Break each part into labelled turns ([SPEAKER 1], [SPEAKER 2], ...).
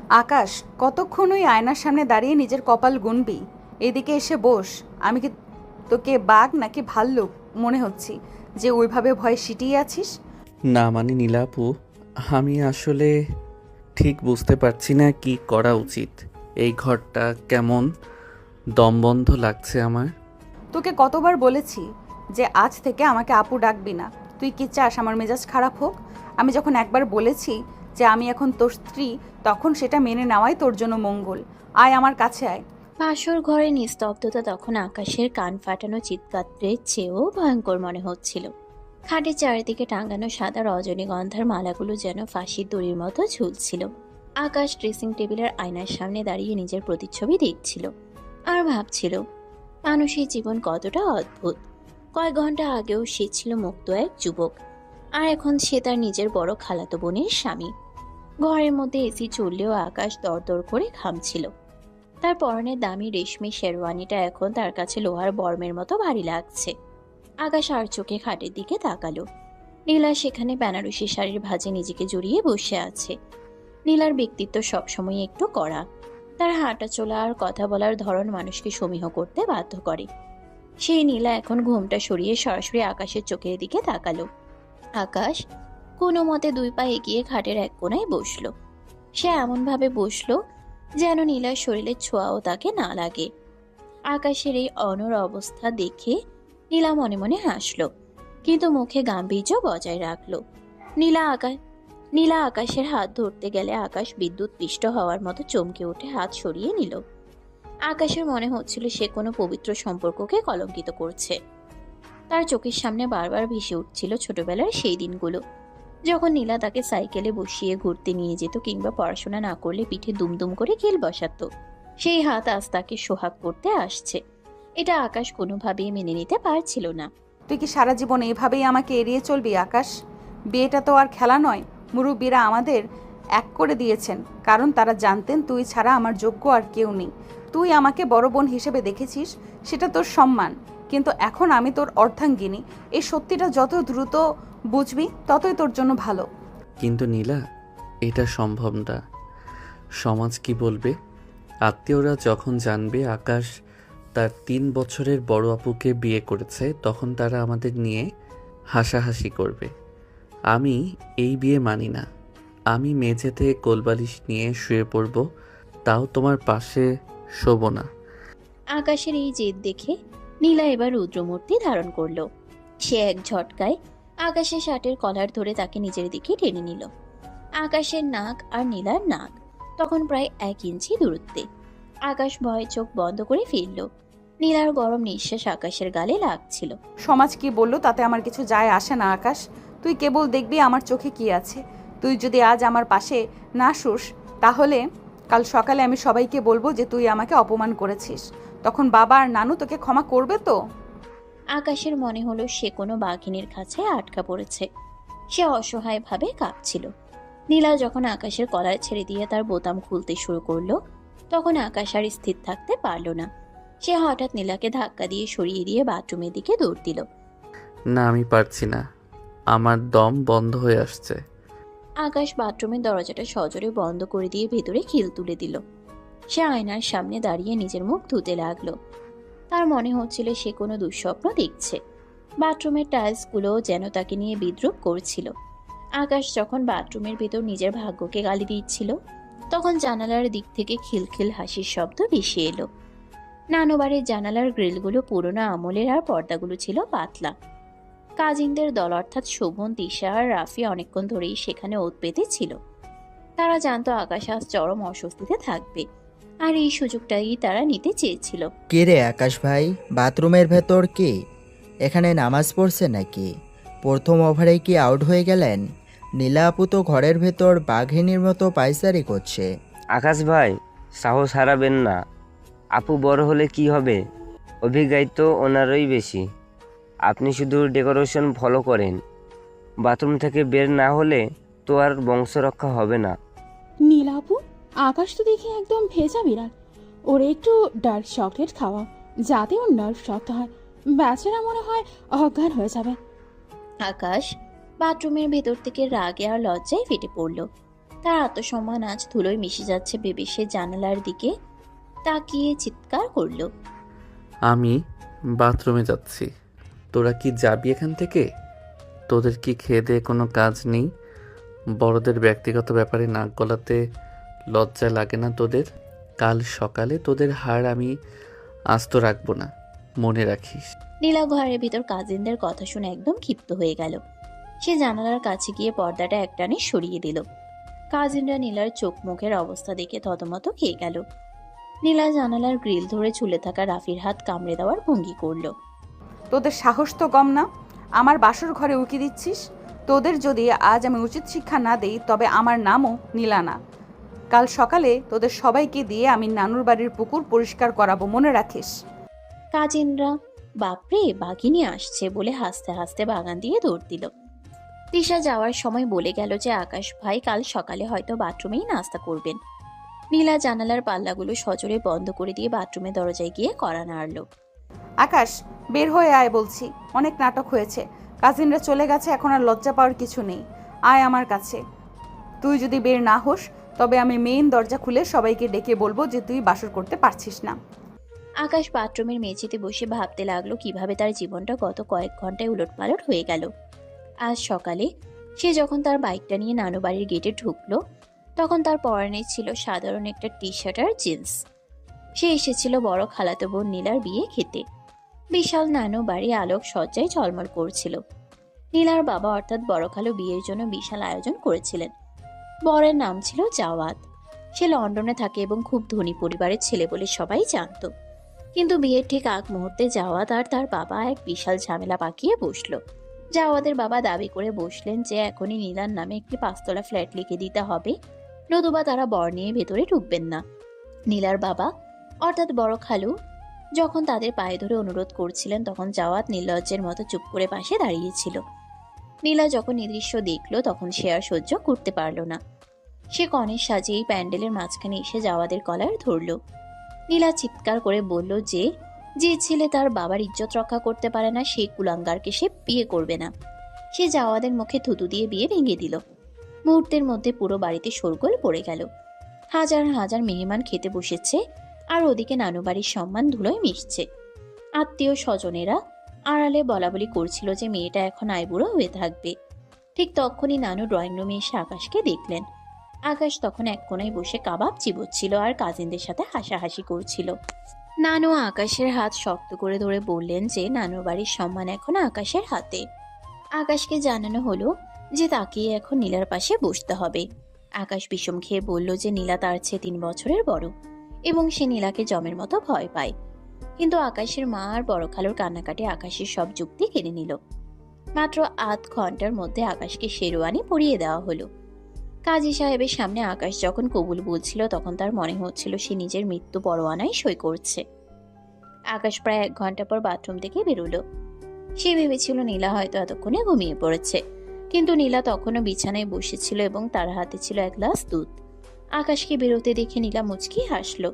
[SPEAKER 1] আকাশ, কতক্ষণ ওই আয়নার সামনে দাঁড়িয়ে নিজের কপাল গুনবি? এদিকে এসে বস। আমি কি তোকে বাঘ নাকি ভাল্লুক মনে হচ্ছি যে ওইভাবে ভয়ে সিটিয়ে আছিস?
[SPEAKER 2] না মানে নীলা আপু, আমি আসলে ঠিক বুঝতে পারছি না কি করা উচিত। এই ঘরটা কেমন দমবন্ধ লাগছে আমার।
[SPEAKER 1] তোকে কতবার বলেছি যে আজ থেকে আমাকে আপু ডাকবি না। তুই কি চাস আমার মেজাজ খারাপ হোক? আমি যখন একবার বলেছি যে আমি এখন তোর স্ত্রী, তখন সেটা মেনে নেওয়াই তোর জন্য মঙ্গল। আয় আমার কাছে আয়।
[SPEAKER 3] বাসর ঘরে নিস্তব্ধতা তখন আকাশের কান ফাটানো চিৎকারের চেয়েও ভয়ঙ্কর মনে হচ্ছিল। খাটের চারিদিকে টাঙানো সাদা রজনীগন্ধার মালাগুলো যেন ফাঁসির দড়ির মতো ঝুলছিল। আকাশ ড্রেসিং টেবিলের আয়নার সামনে দাঁড়িয়ে নিজের প্রতিচ্ছবি দেখছিল আর ভাবছিল মানুষের জীবন কতটা অদ্ভুত। কয়েক ঘন্টা আগেও সে ছিল মুক্ত এক যুবক, আর এখন সে তার নিজের বড় খালাতো বোনের স্বামী। ঘরের মধ্যে এসি চললেও আকাশ দরদর করে ঘামছিল। তার পরনের দামি রেশমি শেরওয়ানিটা এখন তার কাছে লোহার বর্মের মতো ভারী লাগছে। আকাশ আর চোখে খাটের দিকে তাকালো। নীলা সেখানে বেনারসি শাড়ির ভাঁজে নিজেকে জড়িয়ে বসে আছে। নীলার ব্যক্তিত্ব সবসময় একটু কড়া। তার হাঁটা চলা আর কথা বলার ধরন মানুষকে সমীহ করতে বাধ্য করে। সেই নীলা এখন ঘুমটা সরিয়ে সরাসরি আকাশের চোখের দিকে তাকালো। আকাশ কোনো মতে দুই পা এগিয়ে খাটের এক কোণায় বসলো। সে এমনভাবে বসলো যেন নীলার শরীরের ছোঁয়াও তাকে না লাগে। আকাশের এই অনড় অবস্থা দেখে নীলা মনে মনে হাসলো, কিন্তু মুখে গাম্ভীর্য বজায় রাখলো। নীলা আকাশের হাত ধরতে গেলে আকাশ বিদ্যুৎ পৃষ্ঠ হওয়ার মতো চমকে উঠে হাত সরিয়ে নিল। আকাশের মনে হচ্ছিল সে কোনো পবিত্র সম্পর্ককে কলঙ্কিত করছে। তার চোখের সামনে বারবার ভেসে উঠছিল ছোটবেলার সেই দিনগুলো, যখন নীলা তাকে সাইকেলে বসিয়ে ঘুরতে নিয়ে যেত কিংবা পড়াশোনা না করলে পিঠে দুমদুম করে কিল বসাতো। সেই হাত আজ তাকে সোহাগ করতে আসছে। এটা আকাশ কোনোভাবেই মেনে নিতে পারছিল না।
[SPEAKER 1] তুই কি সারা জীবন এভাবেই আমাকে এড়িয়ে চলবি আকাশ? বিয়েটা তো আর খেলা নয়। মুরব্বীরা আমাদের এক করে দিয়েছেন, কারণ তারা জানতেন তুই ছাড়া আমার যোগ্য আর কেউ নেই। তুই আমাকে বড় বোন হিসেবে দেখেছিস, সেটা তোর সম্মান। কিন্তু এখন আমি তোর অর্ধাঙ্গিনী। এই সত্যিটা যত দ্রুত বুঝবি ততই তোর জন্য ভালো।
[SPEAKER 2] কিন্তু নীলা, এটা সম্ভব না। সমাজ কি বলবে? আত্মীয়রা যখন জানবে আকাশ তার 3 বছরের বড় আপুকে বিয়ে করেছে, তখন তারা আমাদের নিয়ে হাসাহাসি করবে। আমি এই বিয়ে মানি না। আমি মেঝেতে কোলবালিশ নিয়ে শুয়ে পড়ব, তাও তোমার পাশে শোবো না।
[SPEAKER 3] আকাশের এই জেদ দেখে নীলা এবার রুদ্রমূর্তি ধারণ করলো। সে এক ঝটকায় আকাশের শার্টের কলার ধরে তাকে নিজের দিকে টেনে নিল। আকাশের নাক আর নীলার নাক তখন প্রায় 1 ইঞ্চি দূরত্বে। আকাশ ভয়ে চোখ বন্ধ করে ফিরল। নীলার গরম নিঃশ্বাস আকাশের গালে লাগছিল।
[SPEAKER 1] সমাজ কি বললো তাতে আমার কিছু যায় আসে না আকাশ। তুই কেবল দেখবি আমার চোখে কি আছে। তুই যদি আজ আমার পাশে না শুস, তাহলে কাল সকালে আমি সবাইকে বলবো যে তুই আমাকে অপমান করেছিস। তখন বাবা আর নানু তোকে ক্ষমা করবে তো?
[SPEAKER 3] আকাশের মনে হলো সে কোনো বাঘিনীর কাছে আটকা পড়েছে। সে অসহায়ভাবে কাঁপছিল। নীলা যখন আকাশের কলার ছেড়ে দিয়ে তার বোতাম খুলতে শুরু করলো, তখন আকাশ আর স্থির থাকতে পারল না। সে হঠাৎ নীলাকে ধাক্কা দিয়ে সরিয়ে দিয়ে বাথরুমের দিকে দৌড় দিল।
[SPEAKER 2] না, আমি পারছি না। আমার দম বন্ধ হয়ে আসছে।
[SPEAKER 3] আকাশ বাথরুমের দরজাটা সজোরে বন্ধ করে দিয়ে ভেতরে খিল তুলে দিল। সে আয়নার সামনে দাঁড়িয়ে নিজের মুখ ধুতে লাগলো। তার মনে হচ্ছিল সে কোনো দুঃস্বপ্ন দেখছে। বাথরুমের টাইলসগুলো যেন তাকে নিয়ে বিদ্রূপ করছিল। আকাশ যখন বাথরুমের ভেতর নিজের ভাগ্যকে গালি দিচ্ছিল, তখন জানালার দিক থেকে খিলখিল হাসির শব্দ ভেসে এলো। নানুবাড়ির জানালার গ্রিলগুলো পুরোনো আমলের আর পর্দাগুলো ছিল পাতলা। কাজিনদের দল অর্থাৎ শোভন, তিশা আর রাফি অনেকক্ষণ ধরেই সেখানে ওত পেতে ছিল। তারা জানতো আকাশ আজ চরম অস্বস্তিতে থাকবে, আর এই সুযোগটাই তারা নিতে চেয়েছিল।
[SPEAKER 4] কে রে আকাশ ভাই, বাথরুমের ভেতর কি? এখানে নামাজ পড়ছে নাকি? প্রথম ওভারে কি আউট হয়ে গেলেন? নীলা আপু তো ঘরের ভেতর বাঘিনীর মতো পায়চারি করছে।
[SPEAKER 5] আকাশ ভাই, সাহস হারাবেন না। আপু বড় হলে কি হবে? অভিজ্ঞতা তো ওনারই বেশি। আপনি শুধু ডেকোরেশন ফলো করেন। বাথরুম থেকে বের না হলে তো আর বংশ রক্ষা হবে না।
[SPEAKER 6] নীলা আপু, আকাশ তো দেখি একদম ভেজা বিড়াল। ওর একটু ডার্ক চকলেট খাওয়া, যাতে ওর নার্ভ শক্ত হয়। বেচারা মনে হয় অজ্ঞান হয়ে যাবে।
[SPEAKER 3] আকাশ বাথরুমের ভেতর থেকে রাগে আর লজ্জায় ফেটে পড়ল। তার আত্মসম্মান আজ ধুলোয় মিশে যাচ্ছে ভেবে সে জানালার দিকে তাকিয়ে চিৎকার করলো।
[SPEAKER 2] আমি বাথরুমে যাচ্ছি। তোরা কি যাবি এখান থেকে? তোদের কি খেয়ে দেয়ে কোনো কাজ নেই? বড়দের ব্যক্তিগত ব্যাপারে নাক গলাতে লজ্জা লাগে না তোদের? কাল সকালে তোদের হাড় আমি আস্ত রাখবো না, মনে রাখিস।
[SPEAKER 3] নীলা ঘরের ভিতর কাজিনদের কথা শুনে একদম ক্ষিপ্ত হয়ে গেল। সে জানালার কাছে গিয়ে পর্দাটা একটানে সরিয়ে দিল। কাজিনরা নীলার চোখ মুখের অবস্থা দেখে থতমত খেয়ে গেল। নীলা জানালার গ্রিল ধরে ঝুলে থাকা রাফির হাত কামড়ে দেওয়ার ভঙ্গি করলো।
[SPEAKER 1] তোদের সাহস তো কম না, আমার বাসর ঘরে উকি দিচ্ছিস। তোদের যদি আজ আমি উচিত শিক্ষা না দেই তবে আমার নামও নীলা না। কাল সকালে তোদের সবাইকে দিয়ে আমি নানুর বাড়ির পুকুর পরিষ্কার করাবো, মনে রাখিস।
[SPEAKER 3] কাজিনরা বাপরে বাঘিনী আসছে বলে হাসতে হাসতে বাগান দিয়ে দৌড় দিল। দিশা যাওয়ার সময় বলে গেল যে আকাশ ভাই কাল সকালে হয়তো বাথরুমেই নাস্তা করবেন। নীলা জানালার পাল্লাগুলো সজোরে বন্ধ করে দিয়ে বাথরুমের দরজায় গিয়ে কড়া নাড়ল।
[SPEAKER 1] আকাশ, বের হয়ে আয় বলছি, অনেক নাটক হয়েছে। কাজিনরা চলে গেছে, এখন আর লজ্জা পাওয়ার কিছু নেই। আয় আমার কাছে। তুই যদি বের না হোস তবে আমি মেইন দরজা খুলে সবাইকে ডেকে বলবো যে তুই বাসর করতে পারছিস না।
[SPEAKER 3] আকাশ বাথরুমের মেঝেতে বসে ভাবতে লাগলো কিভাবে তার জীবনটা গত কয়েক ঘন্টায় উলটপালট হয়ে গেল। আজ সকালে সে যখন তার বাইকটা নিয়ে নানু বাড়ির গেটে ঢুকলো তখন তার পরনে ছিল সাধারণ একটা টি শার্ট আর জিন্স। সে এসেছিল বড় খালাতো বোন নীলার বিয়ে খেতে। বিশাল নানু বাড়ি আলোক সজ্জায় ঝলমল করছিল। নীলার বাবা অর্থাৎ বড় খালু বিয়ের জন্য বিশাল আয়োজন করেছিলেন। বরের নাম ছিল জাওয়াদ। সে লন্ডনে থাকে এবং খুব ধনী পরিবারের ছেলে বলে সবাই জানত। কিন্তু বিয়ের ঠিক আগ মুহূর্তে জাওয়াদ আর তার বাবা এক বিশাল ঝামেলা পাকিয়ে বসলো। জাওয়াদের বাবা দাবি করে বসলেন যে এখনই নীলার নামে একটি 5 তলা ফ্ল্যাট লিখে দিতে হবে, নতুবা তারা বর নিয়ে ভেতরে ঢুকবেন না। নীলার বাবা অর্থাৎ বড় খালু যখন তাদের পায়ে ধরে অনুরোধ করছিলেন তখন জাওয়াদ নির্লজ্জের মতো চুপ করে পাশে দাঁড়িয়েছিল। নীলা যখন এই দৃশ্য দেখলো তখন সে আর সহ্য করতে পারল না। সে কনের সাজে এই প্যান্ডেলের মাঝখানে এসে জাওয়াদের কলার ধরল। নীলা চিৎকার করে বলল যে যে ছেলে তার বাবার ইজ্জত রক্ষা করতে পারে না সেই কুলাঙ্গারকে সে বিয়ে করবে না। সে জাওয়াদের মুখে থুতু দিয়ে বিয়ে ভেঙে দিল। মুহূর্তের মধ্যে পুরো বাড়িতে শোরগোল পড়ে গেল। হাজার হাজার মেহমান খেতে বসেছে আর ওদিকে নানু বাড়ির সম্মান ধুলোয় মিশছে। আত্মীয় স্বজনেরা আড়ালে বলাবলি করছিল যে মেয়েটা এখন আইবুড়ো হয়ে থাকবে। ঠিক তখনই নানু ড্রয়িং রুমে এসে আকাশকে দেখলেন। আকাশ তখন এক কোণায় বসে কাবাব চিবোচ্ছিল আর কাজিনদের সাথে হাসাহাসি করছিল। নানু আকাশের হাত শক্ত করে ধরে বললেন যে নানুর বাড়ির সম্মান এখন আকাশের হাতে। আকাশকে জানানো হলো যে তাকে এখন নীলার পাশে বসতে হবে। আকাশ বিষম খেয়ে বলল যে নীলা তার চেয়ে 3 বছরের বড় এবং সে নীলাকে জমের মতো ভয় পায়। কিন্তু আকাশের মা আর বড় খালুর কান্নাকাটি আকাশের সব যুক্তি কেড়ে নিল। মাত্র আধ ঘন্টার মধ্যে আকাশকে শেরওয়ানি পরিয়ে দেওয়া হলো। কাজী সাহেবের সামনে আকাশ যখন কবুল বলছিল তখন তার মনে হচ্ছিল সে নিজের মৃত্যু পরোয়ানায় সই করছে। আকাশ প্রায় 1 ঘন্টা পর বাথরুম থেকে বেরোলো। সে ভেবেছিল নীলা হয়তো এতক্ষণে ঘুমিয়ে পড়েছে, কিন্তু নীলা তখনও বিছানায় বসেছিল এবং তার হাতে ছিল 1 গ্লাস দুধ। আকাশকে বেরোতে দেখে নীলা মুচকি হাসলো।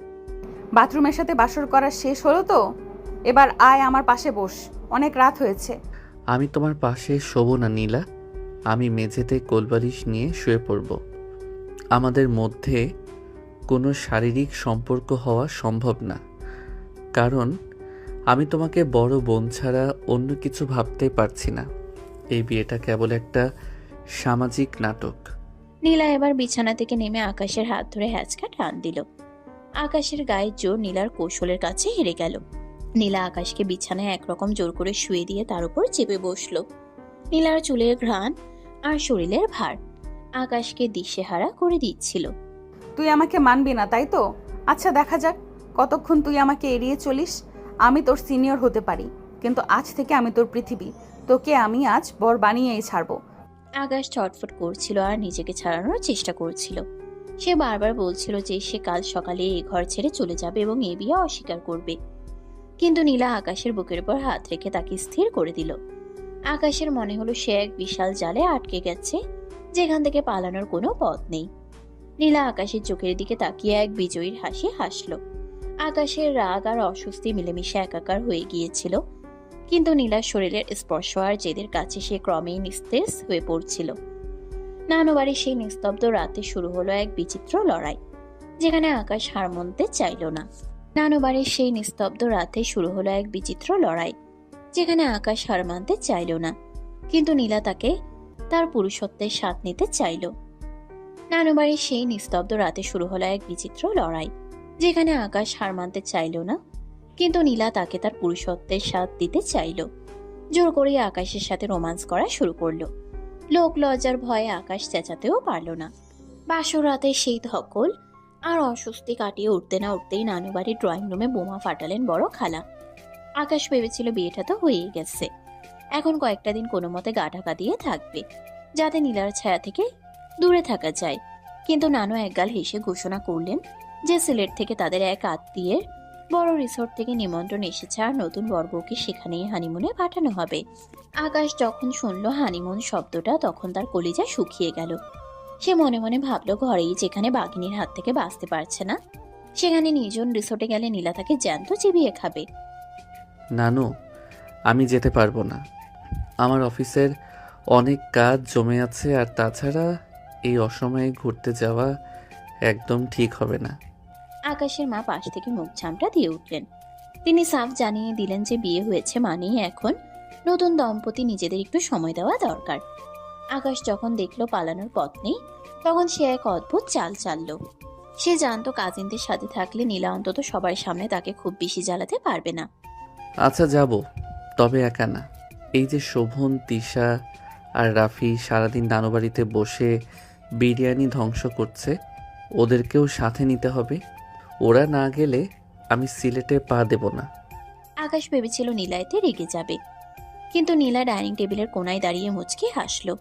[SPEAKER 1] বাথরুমের সাথে বাসর করা শেষ হলো তো? এবার আয় আমার পাশে বস, অনেক রাত হয়েছে।
[SPEAKER 2] আমি তোমার পাশে শোবো না নীলা, আমি মেঝেতে কোলবালিশ নিয়ে শুয়ে পড়ব। আমাদের মধ্যে কোনো শারীরিক সম্পর্ক হওয়া সম্ভব না, কারণ আমি তোমাকে বড় বোন ছাড়া অন্য কিছু ভাবতে পারছি না। এই বিয়েটা কেবল একটা সামাজিক নাটক।
[SPEAKER 3] নীলা এবার বিছানা থেকে নেমে আকাশের হাত ধরে হ্যাঁচকা টান দিল। আকাশের গায়ের জোর নীলার কৌশলের কাছে হেরে গেল। নীলা আকাশকে বিছানায় একরকম জোর করে শুয়ে দিয়ে তার উপর চেপে বসলো। নীলার চুলের ঘ্রাণ আর শরীরের ভার আকাশকে দিশেহারা করে দিচ্ছিল।
[SPEAKER 1] তুই আমাকে মানবি না তাই তো? আচ্ছা দেখা যাক কতক্ষণ তুই আমাকে এড়িয়ে চলিস। আমি তোর সিনিয়র হতে পারি, কিন্তু আজ থেকে আমি তোর পৃথিবী। তোকে আমি আজ বর বানিয়েই ছাড়বো।
[SPEAKER 3] আকাশ ছটফট করছিল আর নিজেকে ছাড়ানোর চেষ্টা করছিল। সে বারবার বলছিল যে সে কাল সকালে এই ঘর ছেড়ে চলে যাবে এবং এ বিয়ে অস্বীকার করবে। কিন্তু নীলা আকাশের বুকের উপর হাত রেখে তাকে স্থির করে দিল। আকাশের মনে হলো সে এক বিশাল জালে আটকে গেছে, যেখান থেকে পালানোর কোনো পথ নেই। নীলা আকাশের চোখের দিকে তাকিয়ে এক বিজয়ীর হাসি হাসল। আকাশের রাগ আর অস্বস্তি মিলেমিশে একাকার হয়ে গিয়েছিল, কিন্তু নীলার শরীরের স্পর্শ আর জেদের কাছে সে ক্রমেই নিস্তেজ হয়ে পড়ছিল। নানু বাড়ির সেই নিস্তব্ধ রাতে শুরু হলো এক বিচিত্র লড়াই, যেখানে আকাশ হার মানতে চাইল না। নানু বাড়ির সেই নিস্তব্ধ রাতে শুরু হলো এক বিচিত্র লড়াই, যেখানে আকাশ হার মানতে চাইল না, কিন্তু নীলা তাকে তার পুরুষত্বের স্বাদ নিতে চাইল। নানু বাড়ির সেই নিস্তব্ধ রাতে শুরু হলো এক বিচিত্র লড়াই, যেখানে আকাশ হার মানতে চাইল না, কিন্তু নীলা তাকে তার পুরুষত্বের স্বাদ দিতে চাইল। জোর করে আকাশের সাথে রোমান্স করা শুরু করলো। লোক লজ্জার ভয়ে আকাশ চেঁচাতেও পারল না। বাসর রাতের সেই ধকল আর অস্বস্তি কাটিয়ে উঠতে না উঠতেই নানু বাড়ির ড্রয়িং রুমে বোমা ফাটালেন বড় খালা। আকাশ ভেবেছিল বিয়েটা তো হয়েই গেছে, এখন কয়েকটা দিন কোনো মতে গা ঢাকা দিয়ে থাকবে, যাতে নীলার ছায়া থেকে দূরে থাকা যায়। কিন্তু নানু একগাল হেসে ঘোষণা করলেন যে সিলেট থেকে তাদের এক আত্মীয়ের বড় রিসোর্ট থেকে নিমন্ত্রণ এসেছে, আর নতুন বরবউকে সেখানেই হানিমুনে পাঠানো হবে। আকাশ যখন শুনলো হানিমুন শব্দটা, তখন তার কলিজা শুকিয়ে গেল। সে মনে মনে ভাবলো, ঘরেই যেখানে বাঘিনীর হাত থেকে বাঁচতে পারছে না, সেখানে নির্জন রিসোর্টে গেলে নীলা তাকে জ্যান্ত চিবিয়ে খাবে।
[SPEAKER 2] নানু, আমি যেতে পারবো না। আমার অফিসের অনেক কাজ জমে আছে, আর তাছাড়া এই অসময়ে ঘুরতে যাওয়া একদম ঠিক হবে না।
[SPEAKER 3] আকাশের মা পাশ থেকে মুখ ঝামটা দিয়ে উঠলেন। তিনি সাফ জানিয়ে দিলেন যে বিয়ে হয়েছে মানেই এখন নতুন দম্পতি নিজেদের একটু সময় দেওয়া দরকার। আকাশ যখন দেখলো পালানোর পথ নেই, তখন সে এক অদ্ভুত চাল চাললো। সে জানতো কাজিনদের সাথে থাকলে নীলা অন্তত সবার সামনে তাকে খুব বেশি জ্বালাতে পারবে না।
[SPEAKER 2] আচ্ছা যাব, তবে একা না। এই যে শোভন, তিশা আর রাফি সারাদিন নানুবাড়িতে বসে বিরিয়ানি ধ্বংস করছে, ওদেরকেও সাথে নিতে হবে। ওরা না গেলে আমি সিলেটে পা দেব না।
[SPEAKER 3] আকাশ ভেবেছিল নীলা এতে রেগে যাবে, কিন্তু নীলা ডাইনিং টেবিলের কোনায় দাঁড়িয়ে মুচকি হাসলো।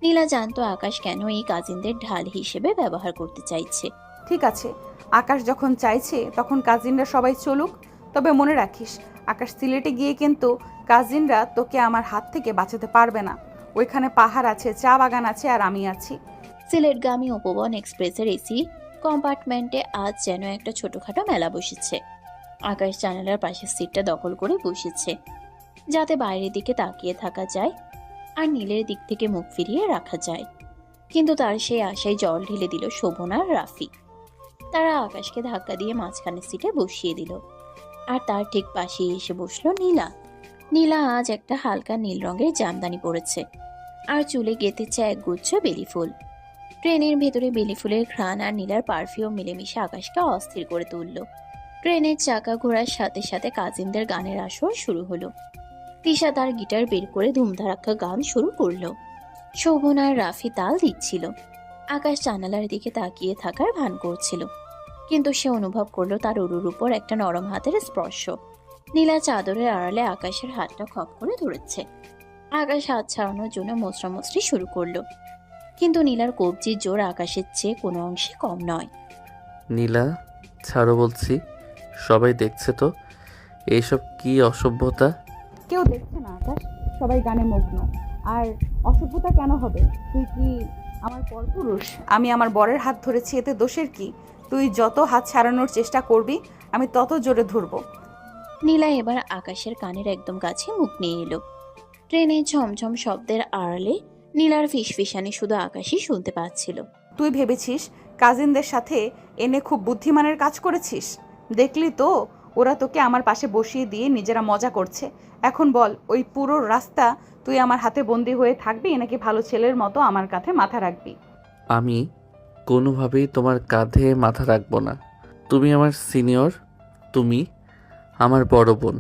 [SPEAKER 3] নীলা জানতো আকাশ কেন এই কাজিনদের ঢাল হিসেবে ব্যবহার করতে চাইছে।
[SPEAKER 1] ঠিক আছে, আকাশ যখন চাইছে তখন কাজিনরা সবাই চলুক। তবে মনে রাখিস, আকাশ সিলেটে গিয়ে কিন্তু কাজিনরা তোকে আমার হাত থেকে বাঁচাতে পারবে না। ওইখানে পাহাড় আছে, চা বাগান আছে, আর আমি আছি।
[SPEAKER 3] সিলেটগামী উপবন এক্সপ্রেসের এসি কম্পার্টমেন্টে আজ যেন একটা ছোটখাটো মেলা বসেছে। আকাশ জানালার পাশের সিটটা দখল করে বসেছে, যাতে বাইরের দিকে তাকিয়ে থাকা যায় আর নীলের দিক থেকে মুখ ফিরিয়ে রাখা যায়। কিন্তু তার সেই আশায় জল ঢেলে দিল শোভন আর রাফি। তারা আকাশকে ধাক্কা দিয়ে মাঝখানের সিটে বসিয়ে দিল, আর তার ঠিক পাশে এসে বসলো নীলা। নীলা আজ একটা হালকা নীল রঙের জামদানি পরেছে, আর চুলে গেঁথেছে এক গুচ্ছ বেলি ফুল। ট্রেনের ভেতরে বেলি ফুলের ঘ্রাণ আর নীলার পারফিউম মিলেমিশে আকাশকে অস্থির করে তুলল। ট্রেনের চাকা ঘোরার সাথে সাথে কাজিনদের গানের আসর শুরু হলো। তিশা তার গিটার বের করে ধুমধারাক্কা গান শুরু করলো। শোভন আর রাফি তাল দিচ্ছিল। আকাশ জানালার দিকে তাকিয়ে থাকার ভান করছিল, কিন্তু সে অনুভব করলো তার উরুর উপর একটা নরম হাতের স্পর্শ। নীলা চাদরের আড়ালে আকাশের হাতটা খপ করে ধরেছে। আকাশ হাত ছাড়ানোর জন্য মোচড়ামুচড়ি শুরু করলো, কিন্তু নীলার কবজির জোর আকাশের চেয়ে কোনো অংশে কম নয়।
[SPEAKER 2] নীলা, ছাড়ো বলছি। সবাই দেখছে তো, এইসব কি অসভ্যতা।
[SPEAKER 1] কেউ দেখছে না আকাশ, সবাই গানে মগ্ন। আর অসভ্যতা কেন হবে? তুই কি আমার পরপুরুষ? আমি আমার বরের হাত ধরেছি, এতে দোষের কি? তুই যত হাত ছাড়ানোর চেষ্টা করবি, আমি তত জোরে ধরবো।
[SPEAKER 3] নীলা এবার আকাশের কানের একদম কাছে মুখ নিয়ে এলো। ট্রেনের ঝমঝম শব্দের আড়ালে নীলার ফিসফিসানি শুধু আকাশই শুনতে পাচ্ছিল।
[SPEAKER 1] তুই ভেবেছিস কাজিনদের সাথে এনে খুব বুদ্ধিমানের কাজ করেছিস? দেখলি তো, ওরা তোকে আমার পাশে বসিয়ে দিয়ে নিজেরা মজা করছে। এখন বল, ওই পুরো রাস্তা তুই আমার হাতে বন্দি হয়ে থাকবি, নাকি ভালো ছেলের মতো আমার কাঁধে মাথা রাখবি?
[SPEAKER 2] আমি কোনোভাবেই তোমার কাঁধে মাথা রাখবো না। তুমি আমার সিনিয়র, তুমি আমার বড় বোন।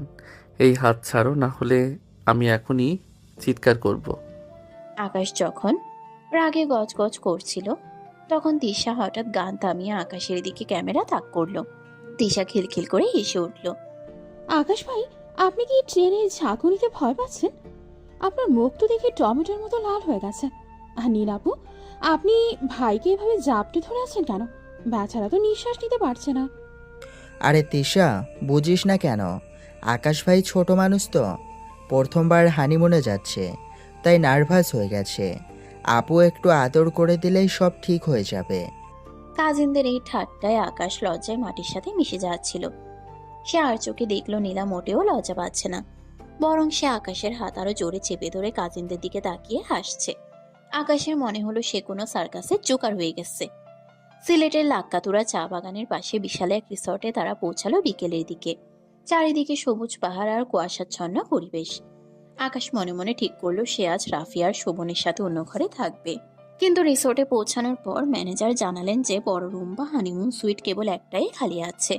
[SPEAKER 2] এই হাত ছাড়ো, না হলে আমি এখনই চিৎকার করব।
[SPEAKER 3] আকাশ যখন রাগে গজগজ করছিল, তখন তিশা হঠাৎ গান থামিয়ে আকাশের দিকে ক্যামেরা তাক করলো। তিশা খিলখিল করে হেসে উঠল।
[SPEAKER 6] আকাশ ভাই, আপনি কি ট্রেনের ঝাঁকুনিতে ভয় পাচ্ছেন? আপনার মুখ তো দেখে টমেটোর মতো লাল হয়ে গেছে। আর নীলাপু, আপনি ভাইকে এভাবে জাপটে ধরে আছেন কেন? বেচারা তো নিঃশ্বাস নিতে পারছে না।
[SPEAKER 4] আরে তিশা, বুঝিস না কেন? আকাশ ভাই ছোট মানুষ তো, প্রথমবার হানিমুনে যাচ্ছে, তাই নার্ভাস হয়ে গেছে। আপু একটু আদর করে দিলেই সব ঠিক হয়ে যাবে।
[SPEAKER 3] কাজিনদের এই ঠাট্টায় আকাশ লজ্জায় মাটির সাথে মিশে যাচ্ছিল। সে আর চোখে দেখলো নীলা মোটেও লজ্জা পাচ্ছে না, বরং সে আকাশের হাত আরো জোরে চেপে ধরে কাজিনদের দিকে তাকিয়ে হাসছে। আকাশের মনে হলো সে কোনো সার্কাসের জোকার হয়ে গেছে। সিলেটের লাক্কাতুরা চা বাগানের পাশে বিশাল এক রিসর্টে তারা পৌঁছালো বিকেলের দিকে। চারিদিকে সবুজ পাহাড় আর কুয়াশাচ্ছন্ন পরিবেশ। আকাশ মনে মনে ঠিক করলো সে আজ রাফি আর শোভনের সাথে অন্য ঘরে থাকবে। কিন্তু রিসোর্টে পৌঁছানোর পর ম্যানেজার জানালেন যে বড় রুম বা হানিমুন সুইট কেবল একটাই খালি আছে,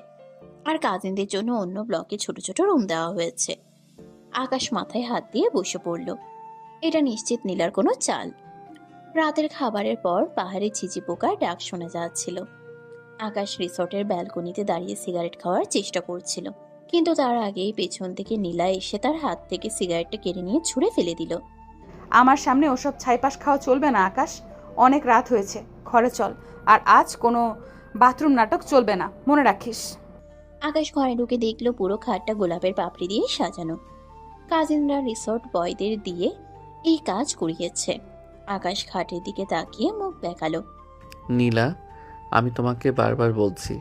[SPEAKER 3] আর কাজিনদের জন্য অন্য ব্লকে ছোট ছোট রুম দেওয়া হয়েছে। আকাশ মাথায় হাত দিয়ে বসে পড়ল। এটা নিশ্চিত নীলার কোনো চাল। রাতের খাবারের পর পাহাড়ে ঝিঝি পোকার ডাক শোনা যাচ্ছিল। আকাশ রিসর্টের ব্যালকনিতে দাঁড়িয়ে সিগারেট খাওয়ার চেষ্টা করছিল, কিন্তু তার আগেই পেছন থেকে নীলা এসে তার হাত থেকে সিগারেটটা কেড়ে নিয়ে ছুঁড়ে ফেলে দিল।
[SPEAKER 1] আমার সামনে ওসব ছাইপাশ খাওয়া চলবে না আকাশ। অনেক রাত হয়েছে, ঘরে চল। আর আজ কোনো বাথরুম নাটক চলবে না, মনে রাখিস।
[SPEAKER 3] আকাশ ঘরে ঢুকে দেখলো পুরো খাটটা গোলাপের পাপড়ি দিয়ে সাজানো। কাজিনরা রিসর্ট বয়দের দিয়ে এই কাজ করিয়েছে। আকাশ খাটের দিকে তাকিয়ে মুখ বেঁকালো।
[SPEAKER 2] নীলা, আমি তোমাকে বারবার বলছি,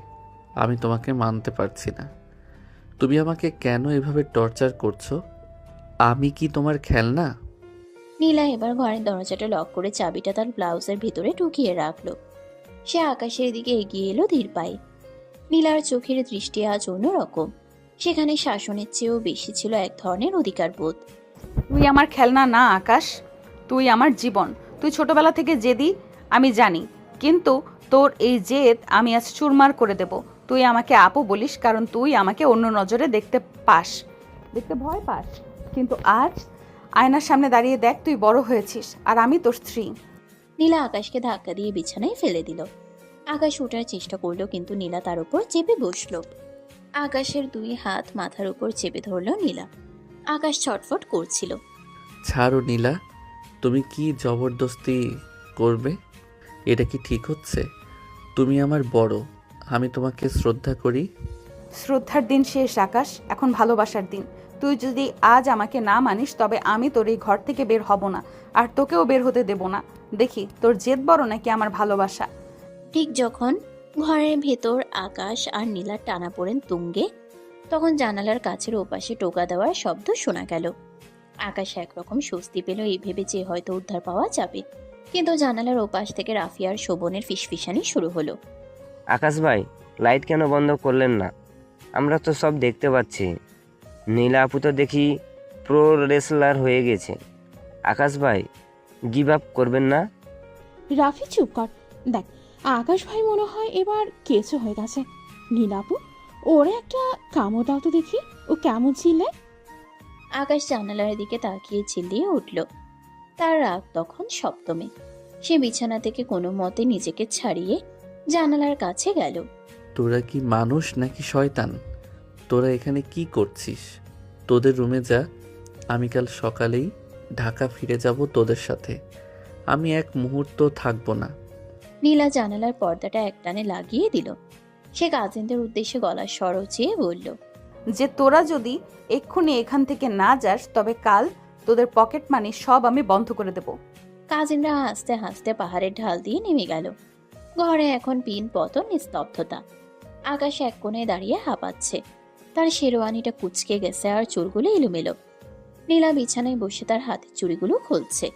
[SPEAKER 2] আমি তোমাকে মানতে পারছি না। তুমি আমাকে কেন এভাবে টর্চার করছো? আমি কি তোমার খেলনা?
[SPEAKER 3] নীলা এবার ঘরের দরজাটা লক করে চাবিটা তার ব্লাউজের ভিতরে ঢুকিয়ে রাখলো। সে আকাশের দিকে এগিয়ে এলো ধীর পায়ে। নীলার চোখের দৃষ্টি আজ অন্যরকম। সেখানে শাসনের চেয়েও বেশি ছিল এক ধরনের অধিকার বোধ।
[SPEAKER 1] তুই আমার খেলনা না আকাশ, তুই আমার জীবন। তুই ছোটবেলা থেকে জেদি আমি জানি, কিন্তু তোর এই জেদ আমি আজ চুরমার করে দেব। তুই আমাকে আপু বলিস কারণ তুই আমাকে অন্য নজরে দেখতে ভয় পাস, কিন্তু আজ আয়নার সামনে দাঁড়িয়ে দেখ তুই বড় হয়েছিস আর আমি তোর স্ত্রী।
[SPEAKER 3] নীলা আকাশকে ধাক্কা দিয়ে বিছানায় ফেলে দিল। আকাশ ওঠার চেষ্টা করলো, কিন্তু নীলা তার উপর চেপে বসলো। আকাশের দুই হাত মাথার উপর চেপে ধরলো নীলা। আকাশ ছটফট করছিল।
[SPEAKER 2] ছাড়ো নীলা, তুমি কি জবরদস্তি করবে? এটা কি ঠিক হচ্ছে? তুমি আমার বড়, আমি তোমাকে শ্রদ্ধা করি।
[SPEAKER 1] শ্রদ্ধার দিন শেষ আকাশ, এখন ভালোবাসার দিন। তুই যদি আজ আমাকে না মানিস তবে আমি তোর এই ঘর থেকে বের হব না, আর তোকেও বের হতে দেব না। দেখি তোর জেদ বড় নাকি আমার ভালোবাসা।
[SPEAKER 3] ঠিক যখন ঘরের ভেতর আকাশ আর নীলার টানাপোড়েন তুঙ্গে, তখন জানালার কাছের ওপাশে টোকা দেওয়ার শব্দ শোনা গেল। আকাশ একরকম স্বস্তি পেল এই ভেবে যে হয়তো উদ্ধার পাওয়া যাবে, কিন্তু জানালার ওপাশ থেকে রাফি আর শোভনের ফিসফিসানি শুরু হলো।
[SPEAKER 5] আকাশ ভাই, লাইট কেন বন্ধ করলেন না? আমরা তো সব দেখতে পাচ্ছি। নীলা আপু তো দেখি প্রো রেসলার হয়ে গেছে। আকাশ ভাই, গিভ আপ করবেন না?
[SPEAKER 6] রাফি চুপ কর। দেখ, আকাশ ভাই মনে হয় এবার কেঁচো হয়ে গেছে। নীলাপু, ওরে একটা কামড় দাও তো দেখি, ও কেমন চিল্লায়।
[SPEAKER 3] আকাশ জানালার দিকে তাকিয়ে চিল্লিয়ে উঠল। তার রাগ তখন সপ্তমে। সে বিছানা থেকে কোনো মতে নিজেকে ছাড়িয়ে জানালার কাছে গেল।
[SPEAKER 2] তোরা কি মানুষ নাকি শয়তান? তোরা এখানে কি করছিস? তোদের রুমে যা, আমি কাল সকালেই ঢাকা ফিরে যাব তোদের সাথে। আমি এক মুহূর্ত থাকবো না।
[SPEAKER 3] নীলা জানালার পর্দাটা একটানে লাগিয়ে দিল। সে কাজিনদের উদ্দেশ্যে গলার স্বর চেয়ে বলল,
[SPEAKER 1] যে তোরা যদি এক্ষুনি এখান থেকে না যাস তবে কাল তোদের পকেট মানি সব আমি বন্ধ করে দেব।
[SPEAKER 3] কাজিনরা হাসতে হাসতে পাহাড়ের ঢাল দিয়ে নেমে গেল। ঘরে এখন পিন পতন নিস্তব্ধতা। আকাশ এক কোণে দাঁড়িয়ে হাঁপাচ্ছে। তার শেরওয়ানিটা কুঁচকে গেছে আর চুলগুলো এলোমেলো। নীলা বিছানায় বসে তার হাতের চুড়িগুলো খুলছে।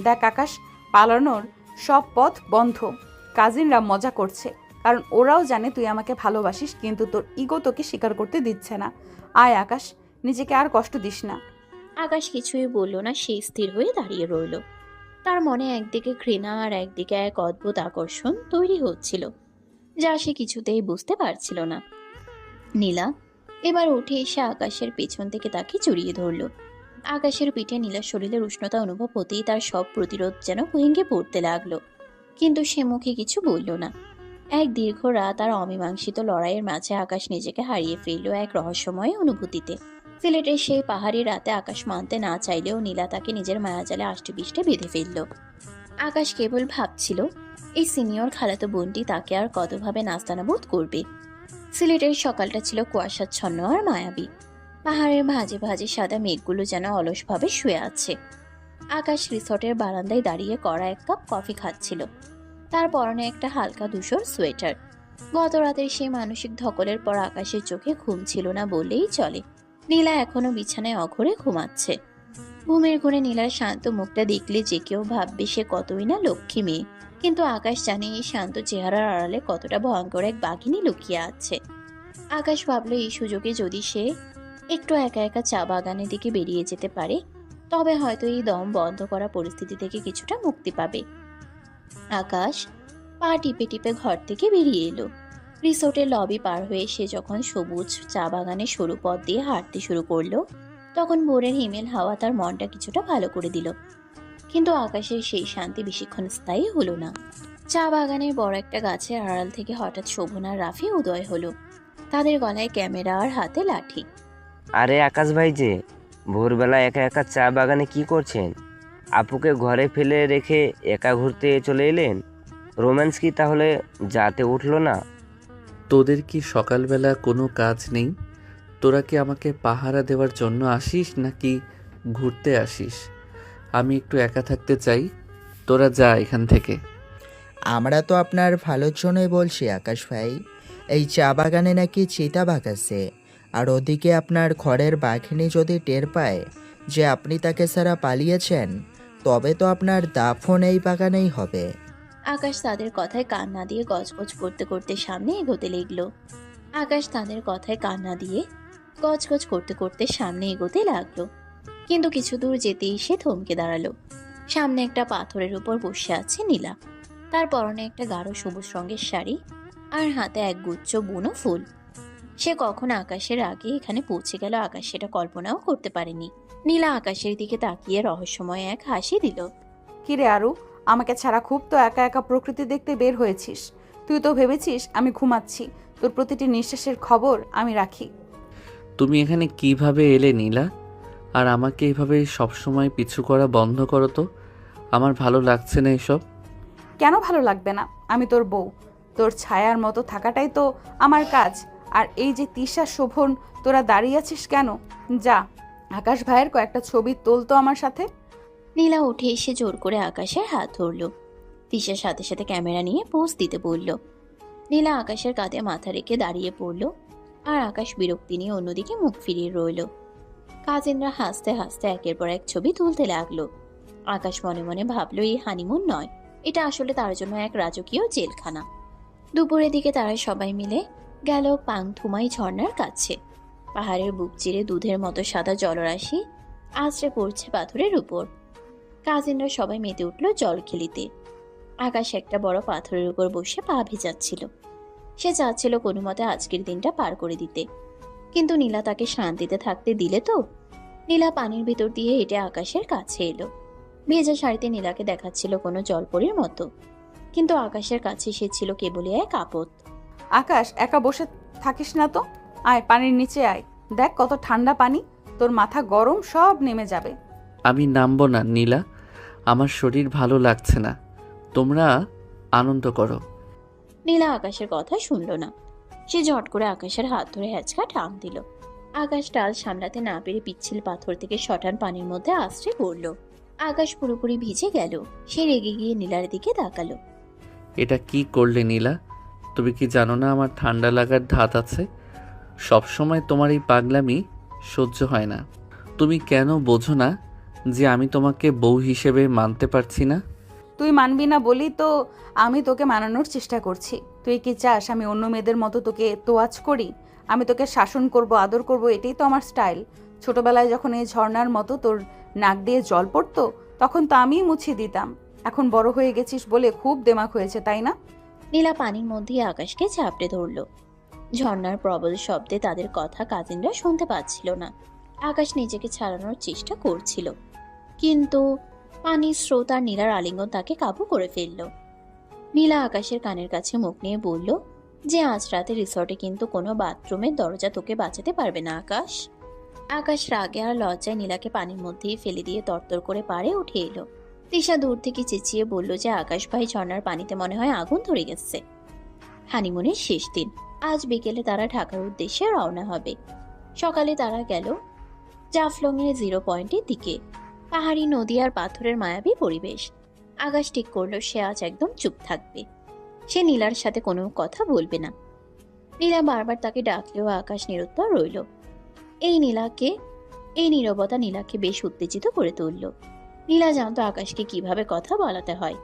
[SPEAKER 1] দেখ আকাশ, পালানোর সব পথ বন্ধ। কাজিনরা মজা করছে, কারণ ওরাও জানে তুই আমাকে ভালোবাসিস, কিন্তু তোর ইগো তোকে স্বীকার করতে দিচ্ছে না। আয় আকাশ, নিজেকে আর কষ্ট দিস না।
[SPEAKER 3] আকাশ কিছুই বলল না, সে স্থির হয়ে দাঁড়িয়ে রইল। তার মনে একদিকে ঘৃণা আর একদিকে এক অদ্ভুত আকর্ষণ তৈরি হচ্ছিল, যা সে কিছুতেই বুঝতে পারছিল না। নীলা এবার উঠে এসে আকাশের পেছন থেকে তাকে জড়িয়ে ধরল। আকাশের পিঠে নীলার শরীরের উষ্ণতা অনুভব হতেই তার সব প্রতিরোধ যেন ভেঙে পড়তে লাগলো, কিন্তু সে মুখে কিছু বলল না। এক দীর্ঘ রাত আর অমীমাংসিত লড়াইয়ের মাঝে আকাশ নিজেকে হারিয়ে ফেলল এক রহস্যময় অনুভূতিতে। সিলেটের সেই পাহাড়ি রাতে আকাশ মানতে না চাইলেও নীলা তাকে নিজের মায়াজালে আষ্টেপৃষ্টে বেঁধে ফেলল। আকাশ কেবল ভাবছিল এই সিনিয়র খালাতো বোনটি তাকে আর কতভাবে নাস্তানাবোধ করবে। সিলেটের সকালটা ছিল কুয়াশাচ্ছন্ন আর মায়াবী। পাহাড়ের ভাজে ভাজে সাদা মেঘগুলো যেন অলসভাবে শুয়ে আছে। আকাশ রিসর্টের বারান্দায় দাঁড়িয়ে কড়া এক কাপ কফি খাচ্ছিল। তার পরনে একটা হালকা ধূসর সোয়েটার। গত রাতের সেই মানসিক ধকলের পর আকাশের চোখে ঘুম ছিল না বললেই চলে। নীলা এখনো বিছানায় অঘরে ঘুমাচ্ছে। ঘুমের ঘরে নীলার শান্ত মুখটা দেখলে যে কেউ ভাববে সে কতই না লক্ষ্মী মেয়ে, কিন্তু আকাশ জানে এই শান্ত চেহারার আড়ালে কতটা ভয়ঙ্কর এক বাঘিনী লুকিয়ে আছে। আকাশ ভাবলো এই সুযোগে যদি সে একটু একা একা চা বাগানের দিকে বেরিয়ে যেতে পারে, তবে হয়তো এই দম বন্ধ করা পরিস্থিতি থেকে কিছুটা মুক্তি পাবে। আকাশ পা টিপে টিপে ঘর থেকে বেরিয়ে এলো। রিসোর্টের লবি পার হয়ে সে যখন সবুজ চা বাগানের সরু পথ দিয়ে হাঁটতে শুরু করলো, তখন ভোরের হিমেল হাওয়া তার মনটা কিছুটা ভালো করে দিল। কিন্তু আকাশের সেই শান্তি বেশিক্ষণ স্থায়ী হলো না। চা বাগানের বড় একটা গাছের আড়াল থেকে হঠাৎ শোভনার রাফি উদয় হলো। তাদের গলায় ক্যামেরা আর হাতে লাঠি।
[SPEAKER 5] আরে আকাশ ভাই যে, ভোরবেলা একা একা চা বাগানে কি করছেন? আপুকে ঘরে ফেলে রেখে একা ঘুরতে চলে এলেন? রোম্যান্স কি তাহলে যাতে উঠলো না?
[SPEAKER 2] তোদের কি সকালবেলা কোনো কাজ নেই? তোরা কি আমাকে পাহারা দেওয়ার জন্য আসিস নাকি ঘুরতে আসিস? আমি একটু একা থাকতে চাই, তোরা যা এখান থেকে।
[SPEAKER 4] আমরা তো আপনার ভালোর জন্যই বলছি আকাশ ভাই। এই চা বাগানে নাকি চিতাবাঘ আছে, আর ওদিকে আপনার ঘরের বাঘিনী যদি টের পায় যে আপনি তাকে ছাড়া পালিয়েছেন, তবে তো আপনার দাফন এই বাগানেই হবে।
[SPEAKER 3] আকাশ তাদের কথায় কান না দিয়ে গজগজ করতে করতে সামনে এগোতে লাগলো। কিন্তু কিছু দূর যেতেই সে থমকে দাঁড়ালো। সামনে একটা পাথরের উপর বসে আছে নীলা। তার পরনে একটা গাঢ় সবুজ রঙের শাড়ি আর হাতে এক গুচ্ছ বুনো ফুল। সে কখন আকাশের আগে এখানে পৌঁছে গেল আকাশ সেটা কল্পনাও করতে পারেনি। নীলা আকাশের দিকে তাকিয়ে রহস্যময় এক হাসি দিল।
[SPEAKER 1] কিরে আরু, আমাকে ছাড়া খুব তো একা একা প্রকৃতি দেখতে বের হয়েছিস। তুই তো ভেবেছিস আমি ঘুমাচ্ছি, তোর প্রতিটি নিঃশ্বাসের খবর আমি রাখি।
[SPEAKER 2] তুমি এখানে কিভাবে এলে নীলা? আর আমাকে এভাবে সবসময় পিছু করা বন্ধ করো তো, আমার ভালো লাগছে না এসব।
[SPEAKER 1] কেন ভালো লাগবে না? আমি তোর বউ, তোর ছায়ার মতো থাকাটাই তো আমার কাজ। আর এই যে তিশা, শোভন, তোরা দাঁড়িয়ে আছিস কেন? যা, আকাশ ভাইয়ের কয়েকটা ছবি তোল তো আমার সাথে।
[SPEAKER 3] নীলা উঠে এসে জোর করে আকাশের হাত ধরল। তিশার সাথে সাথে ক্যামেরা নিয়ে পোজ দিতে বলল। নীলা আকাশের কাঁধে মাথা রেখে দাঁড়িয়ে পড়ল, আর আকাশ বিরক্তি নিয়ে অন্যদিকে মুখ ফিরিয়ে রইল। কাজিনরা হাসতে হাসতে একের পর এক ছবি তুলতে লাগলো। আকাশ মনে মনে ভাবলো এই হানিমুন নয়, এটা আসলে তার জন্য এক রাজকীয় জেলখানা। দুপুরের দিকে তারা সবাই মিলে গেল পাংথুমাই ঝর্ণার কাছে। পাহাড়ের বুক চিরে দুধের মতো সাদা জলরাশি আছড়ে পড়ছে পাথরের উপর। কাজিনরা সবাই মেতে উঠল জল খেলিতে। আকাশ একটা বড় পাথরের উপর বসে পা ভেজাচ্ছিল। সে চাচ্ছিল কোনো মতে আজকের দিনটা পার করে দিতে, কিন্তু নীলা তাকে শান্তিতে থাকতে দিলে তো। নীলা পানির ভিতর দিয়ে হেঁটে আকাশের কাছে এলো। ভেজা শাড়িতে নীলাকে দেখাচ্ছিল কোনো জলপরীর মতো, কিন্তু আকাশের কাছে সে ছিল কেবলই এক আপদ।
[SPEAKER 1] আকাশ, একা বসে থাকিস না তো, আয় পানির নিচে আয়। দেখ কত ঠান্ডা পানি, তোর মাথা গরম সব নেমে যাবে।
[SPEAKER 2] আমি নামবো না নীলা, আমার শরীর ভালো লাগছে না, তোমরা আনন্দ করো।
[SPEAKER 3] নীলা আকাশের কথা শুনল না। সে ঝট করে আকাশের হাত ধরে হ্যাচকা টান দিল। আকাশ টাল সামলাতে না পেরে পিচ্ছিল পাথর থেকে শটান পানির মধ্যে আছড়ে পড়ল। আকাশ পুরোপুরি ভিজে গেল। সে রেগে গিয়ে নীলার দিকে তাকালো।
[SPEAKER 2] এটা কি করলে নীলা? তুমি কি জানো না আমার ঠান্ডা লাগার ধাত আছে? সবসময় তোমার এই পাগলামি সহ্য হয় না। তুমি কেন বোঝো না যে আমি তোমাকে বউ হিসেবে মানতে পারছি না?
[SPEAKER 1] তুই মানবি না বলি তো আমি তোকে মানানোর চেষ্টা করছি। তুই কি চাস আমি অন্য মেয়েদের মতো তোকে তোয়াজ করি? আমি তোকে শাসন করব, আদর করব, এটাই তো আমার স্টাইল। ছোটবেলায় যখন এই ঝর্ণার মতো তোর নাক দিয়ে জল পড়তো, তখন তো আমিই মুছিয়ে দিতাম। এখন বড় হয়ে গেছিস বলে খুব দেমাক হয়েছে, তাই না?
[SPEAKER 3] নীলা পানির মধ্যে আকাশকে ঝাপটে ধরল। ঝর্ণার প্রবল শব্দে তাদের কথা কাজিনরা শুনতে পাচ্ছিল না। আকাশ নিজেকে ছাড়ানোর চেষ্টা করছিল, কিন্তু পানির স্রোত আর নীলার আলিঙ্গন তাকে কাবু করে ফেলল। নীলা আকাশের কানের কাছে মুখ নিয়ে বলল যে আজ রাতে রিসর্টে কিন্তু কোনো বাথরুমের দরজা তোকে বাঁচাতে পারবে না আকাশ। আকাশ রাগে আর লজ্জায় নীলাকে পানির মধ্যেই ফেলে দিয়ে তরতর করে পাড়ে উঠে এলো। তিশা দূর থেকে চেঁচিয়ে বলল যে আকাশ ভাই ঝর্ণার পানিতে মনে হয় আগুন ধরে গেছে। হানিমুনের শেষ দিন, আজ বিকেলে তারা ঢাকার উদ্দেশ্যে রওনা হবে। সকালে তারা গেল জাফলংয়ের 0 পয়েন্টের দিকে। পাহাড়ি নদী আর পাথরের মায়াবী পরিবেশ। আকাশ ঠিক করলো সে আজ একদম চুপ থাকবে। সে নীলার সাথে কোনো কথা বলবে না। নীলা বারবার তাকে ডাকলেও আকাশ নিরুত্তর রইল। এই নীলাকে এই নীরবতা নীলাকে বেশ উত্তেজিত করে তুলল। নীলা জানতো আকাশকে কিভাবে কথা বলাতে হয়।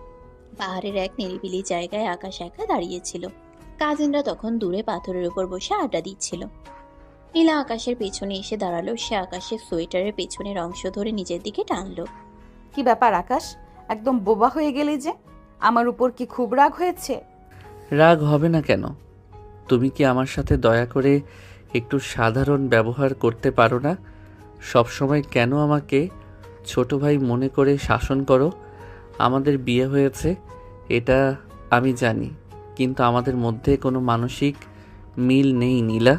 [SPEAKER 3] পাহাড়ের এক নিরিবিলি জায়গায় আকাশ একা দাঁড়িয়েছিল। কাজিনরা তখন দূরে পাথরের উপর বসে আড্ডা দিচ্ছিল। নীলা আকাশের পেছনে এসে দাঁড়ালো। সে আকাশের সোয়েটারের পেছনের অংশ ধরে নিজের দিকে টানলো।
[SPEAKER 1] কি ব্যাপার আকাশ, একদম বোবা হয়ে গেলি যে? আমার উপর কি খুব রাগ হয়েছে?
[SPEAKER 2] রাগ হবে না কেন? তুমি কি আমার সাথে দয়া করে একটু সাধারণ ব্যবহার করতে পারো না? সবসময় কেন আমাকে ছোট ভাই মনে করে শাসন করো? আমাদের বিয়ে হয়েছে এটা আমি জানি, কিন্তু আমাদের মধ্যে কোনো মানসিক মিল নেই নীলা।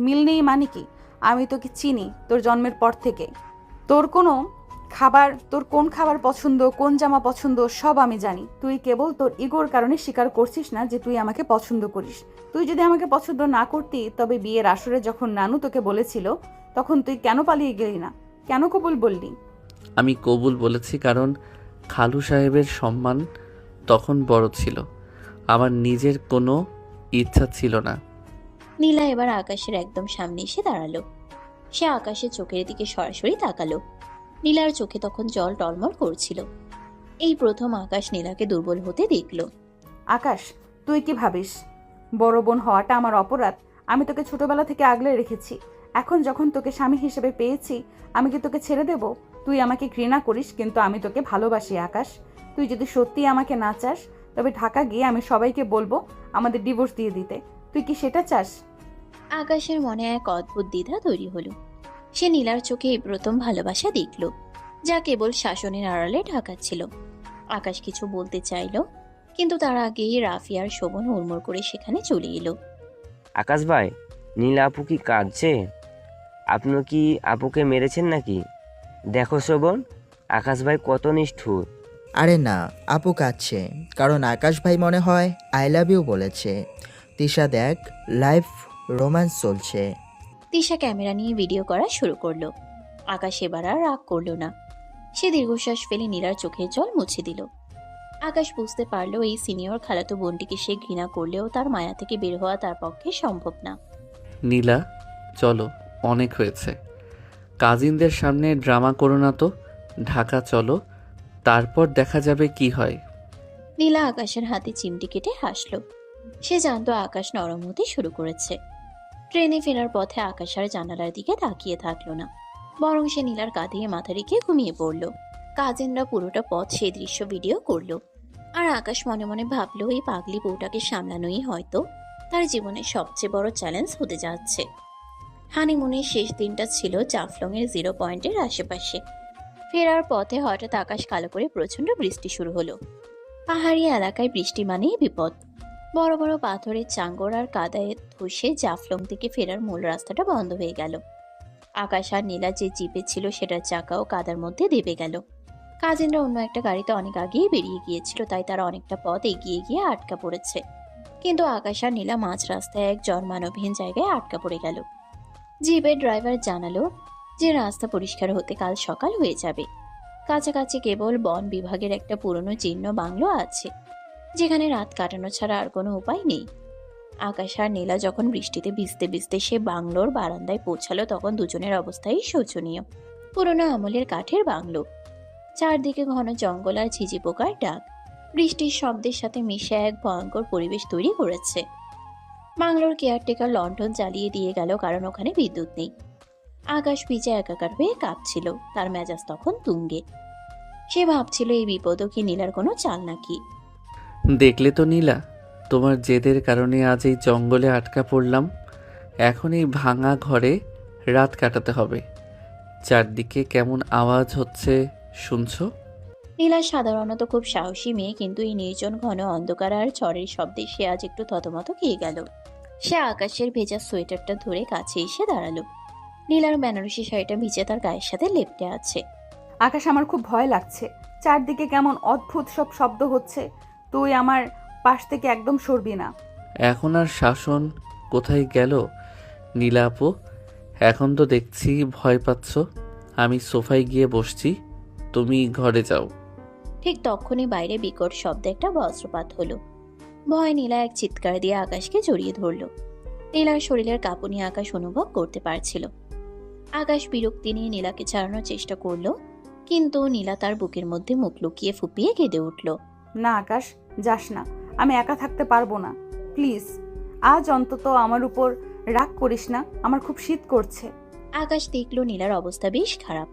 [SPEAKER 1] মিল নেই মানে কি? আমি তোকে চিনি তোর জন্মের পর থেকে। তোর কোন খাবার পছন্দ, কোন জামা পছন্দ সব আমি জানি। তুই কেবল তোর ইগোর কারণে স্বীকার করছিস না যে তুই আমাকে পছন্দ করিস। তুই যদি আমাকে পছন্দ না করতি, তবে বিয়ের আসরে যখন নানু তোকে বলেছিল, তখন তুই কেন পালিয়ে গেলি না? কেন কবুল বললি?
[SPEAKER 2] আমি কবুল বলেছি কারণ খালু সাহেবের সম্মান তখন বড় ছিল, আমার নিজের কোনো ইচ্ছা ছিল না।
[SPEAKER 3] নীলা এবার আকাশের একদম সামনে এসে দাঁড়ালো। সে আকাশের চোখের দিকে সরাসরি তাকালো। নীলার চোখে তখন জল টলমল করছিল। এই প্রথম আকাশ নীলাকে দুর্বল হতে দেখলো।
[SPEAKER 1] আকাশ, তুই কি ভাবিস বড় বোন হওয়াটা আমার অপরাধ? আমি তোকে ছোটবেলা থেকে আগলে রেখেছি। এখন যখন তোকে স্বামী হিসেবে পেয়েছি, আমি কি তোকে ছেড়ে দেব? তুই আমাকে ঘৃণা করিস, কিন্তু আমি তোকে ভালোবাসি আকাশ। তুই যদি সত্যিই আমাকে না চাস, তবে ঢাকা গিয়ে আমি সবাইকে বলবো আমাদের ডিভোর্স দিয়ে দিতে। তুই কি সেটা চাস?
[SPEAKER 3] আকাশের মনে এক অদ্ভুত দ্বিধা তৈরি হলো। সে নীলার চোখে এই প্রথম ভালোবাসা দেখল, যা কেবল শাসনের আড়ালে ঢাকাচ্ছিল। আকাশ কিছু বলতে চাইল, কিন্তু তার আগেই রাফি আর শোভন হুড়মুড় করে সেখানে চলে এলো।
[SPEAKER 5] আকাশ ভাই, নীলা আপু কি কাঁদছে? আপনি কি আপুকে মেরেছেন নাকি? দেখো শোভন, আকাশ ভাই কত নিষ্ঠুর।
[SPEAKER 4] আরে না, আপু কাঁদছে কারণ আকাশ ভাই মনে হয় আই লাভ ইউ বলেছে। তিশা দেখ, লাইভ রোম্যান্স চলছে।
[SPEAKER 3] তিশা ক্যামেরা নিয়ে ভিডিও করা শুরু করলো। আকাশ এবার আর রাগ করলো না। সে দীর্ঘশ্বাস ফেলে নীলার চোখের জল মুছে দিল। আকাশ বুঝতে পারলো এই সিনিয়র খালাতো বোনটিকে সে ঘৃণা করলেও তার মায়া থেকে বের হওয়া তার পক্ষে সম্ভব না।
[SPEAKER 2] নীলা চলো, অনেক হয়েছে। কাজিনদের সামনে ড্রামা করো না তো, ঢাকা চলো, তারপর দেখা যাবে কি হয়।
[SPEAKER 3] নীলা আকাশের হাতে চিমটি কেটে হাসলো। সে জানতো আকাশ নরম হতে শুরু করেছে। ট্রেনে ফেরার পথে আকাশ আর জানালার দিকে তাকিয়ে থাকলো না, বরং সে নীলার কাঁধে মাথা রেখে ঘুমিয়ে পড়ল। কাজিনরা পুরোটা পথ সেই দৃশ্য ভিডিও করলো। আর আকাশ মনে মনে ভাবলো এই পাগলি বউটাকে সামলানোই হয়তো তার জীবনের সবচেয়ে বড় চ্যালেঞ্জ হতে যাচ্ছে। হানিমুনের শেষ দিনটা ছিল জাফলংয়ের 0 পয়েন্টের আশেপাশে। ফেরার পথে হঠাৎ আকাশ কালো করে প্রচন্ড বৃষ্টি শুরু হলো। পাহাড়ি এলাকায় বৃষ্টি মানেই বিপদ। বড় বড় পাথরের চাঙ্গর আর কাদায় ধসে জাফলং থেকে ফেরার মূল রাস্তাটা বন্ধ হয়ে গেল। আকাশ আর নীলা যে জিপে ছিল সেটার চাকাও কাদার মধ্যে দেবে গেল। কাজিনরা অন্য একটা গাড়িতে অনেক আগেই বেরিয়ে গিয়েছিল, তাই তারা অনেকটা পথ এগিয়ে গিয়ে আটকা পড়েছে। কিন্তু আকাশ আর নীলা মাঝ রাস্তায় এক জনমানবহীন জায়গায় আটকা পড়ে গেল। জিপের ড্রাইভার জানালো যে রাস্তা পরিষ্কার হতে কাল সকাল হয়ে যাবে। কাছাকাছি কেবল বন বিভাগের একটা পুরনো জীর্ণ বাংলো আছে, যেখানে রাত কাটানো ছাড়া আর কোনো উপায় নেই। আকাশ আর নীলা যখন বৃষ্টিতে ভিজতে ভিজতে সে বাংলোর বারান্দায় পৌঁছালো, তখন দুজনের অবস্থাই শোচনীয়। পুরনো আমলের কাঠের বাংলো, চারদিকে ঘন জঙ্গল আর ঝিঝি পোকার ডাক বৃষ্টির শব্দের সাথে মিশে এক ভয়ঙ্কর পরিবেশ তৈরি করেছে। বাংলোর কেয়ারটেকার লণ্ঠন জ্বালিয়ে দিয়ে গেল, কারণ ওখানে বিদ্যুৎ নেই। আকাশ ভিজে একাকার হয়ে কাঁপছিল, তার মেজাজ তখন তুঙ্গে। সে ভাবছিল এই বিপদও কি নীলার কোনো চাল নাকি।
[SPEAKER 2] দেখলে তো নীলা, তোমার জেদের কারণে আজ এই জঙ্গলে আটকা পড়লাম। এখন এই ভাঙা ঘরে রাত কাটাতে হবে। চারদিকে কেমন আওয়াজ হচ্ছে শুনছো?
[SPEAKER 3] নীলা সাধারণত খুব সাহসী মেয়ে, কিন্তু এই নির্জন ঘন অন্ধকার আর ঝড়ের শব্দে সে আজ একটু থতমত খেয়ে গেল। সে আকাশের ভেজা সোয়েটারটা ধরে কাছে এসে দাঁড়ালো। নীলার বেনারসি শাড়িটা ভিজে তার গায়ের সাথে লেপ্টে আছে।
[SPEAKER 1] আকাশ, আমার খুব ভয় লাগছে। চারদিকে কেমন অদ্ভুত সব শব্দ হচ্ছে। তুই আমার পাশ থেকে একদম সরবি না।
[SPEAKER 2] এখন আর শাসন কোথায় গেল নীলা আপু? এখন তো দেখছি ভয় পাচ্ছ। আমি সোফায় গিয়ে বসছি, তুমি ঘরে যাও।
[SPEAKER 3] ঠিক তখনই বাইরে বিকট শব্দে একটা বজ্রপাত হলো। ভয় নীলা এক চিৎকার দিয়ে আকাশকে জড়িয়ে ধরল। নীলার শরীরের কাঁপুনি আকাশ অনুভব করতে পারছিল। আকাশ বিরক্তি নিয়ে নীলাকে ছাড়ানোর চেষ্টা করলো, কিন্তু নীলা তার বুকের মধ্যে মুখ লুকিয়ে ফুপিয়ে কেঁদে উঠল।
[SPEAKER 1] না আকাশ, যাস না, আমি একা থাকতে পারবো না, প্লিজ। আজ অন্তত আমার উপর রাগ করিস না, আমার খুব শীত করছে।
[SPEAKER 3] আকাশ দেখলো নীলার অবস্থা বেশ খারাপ,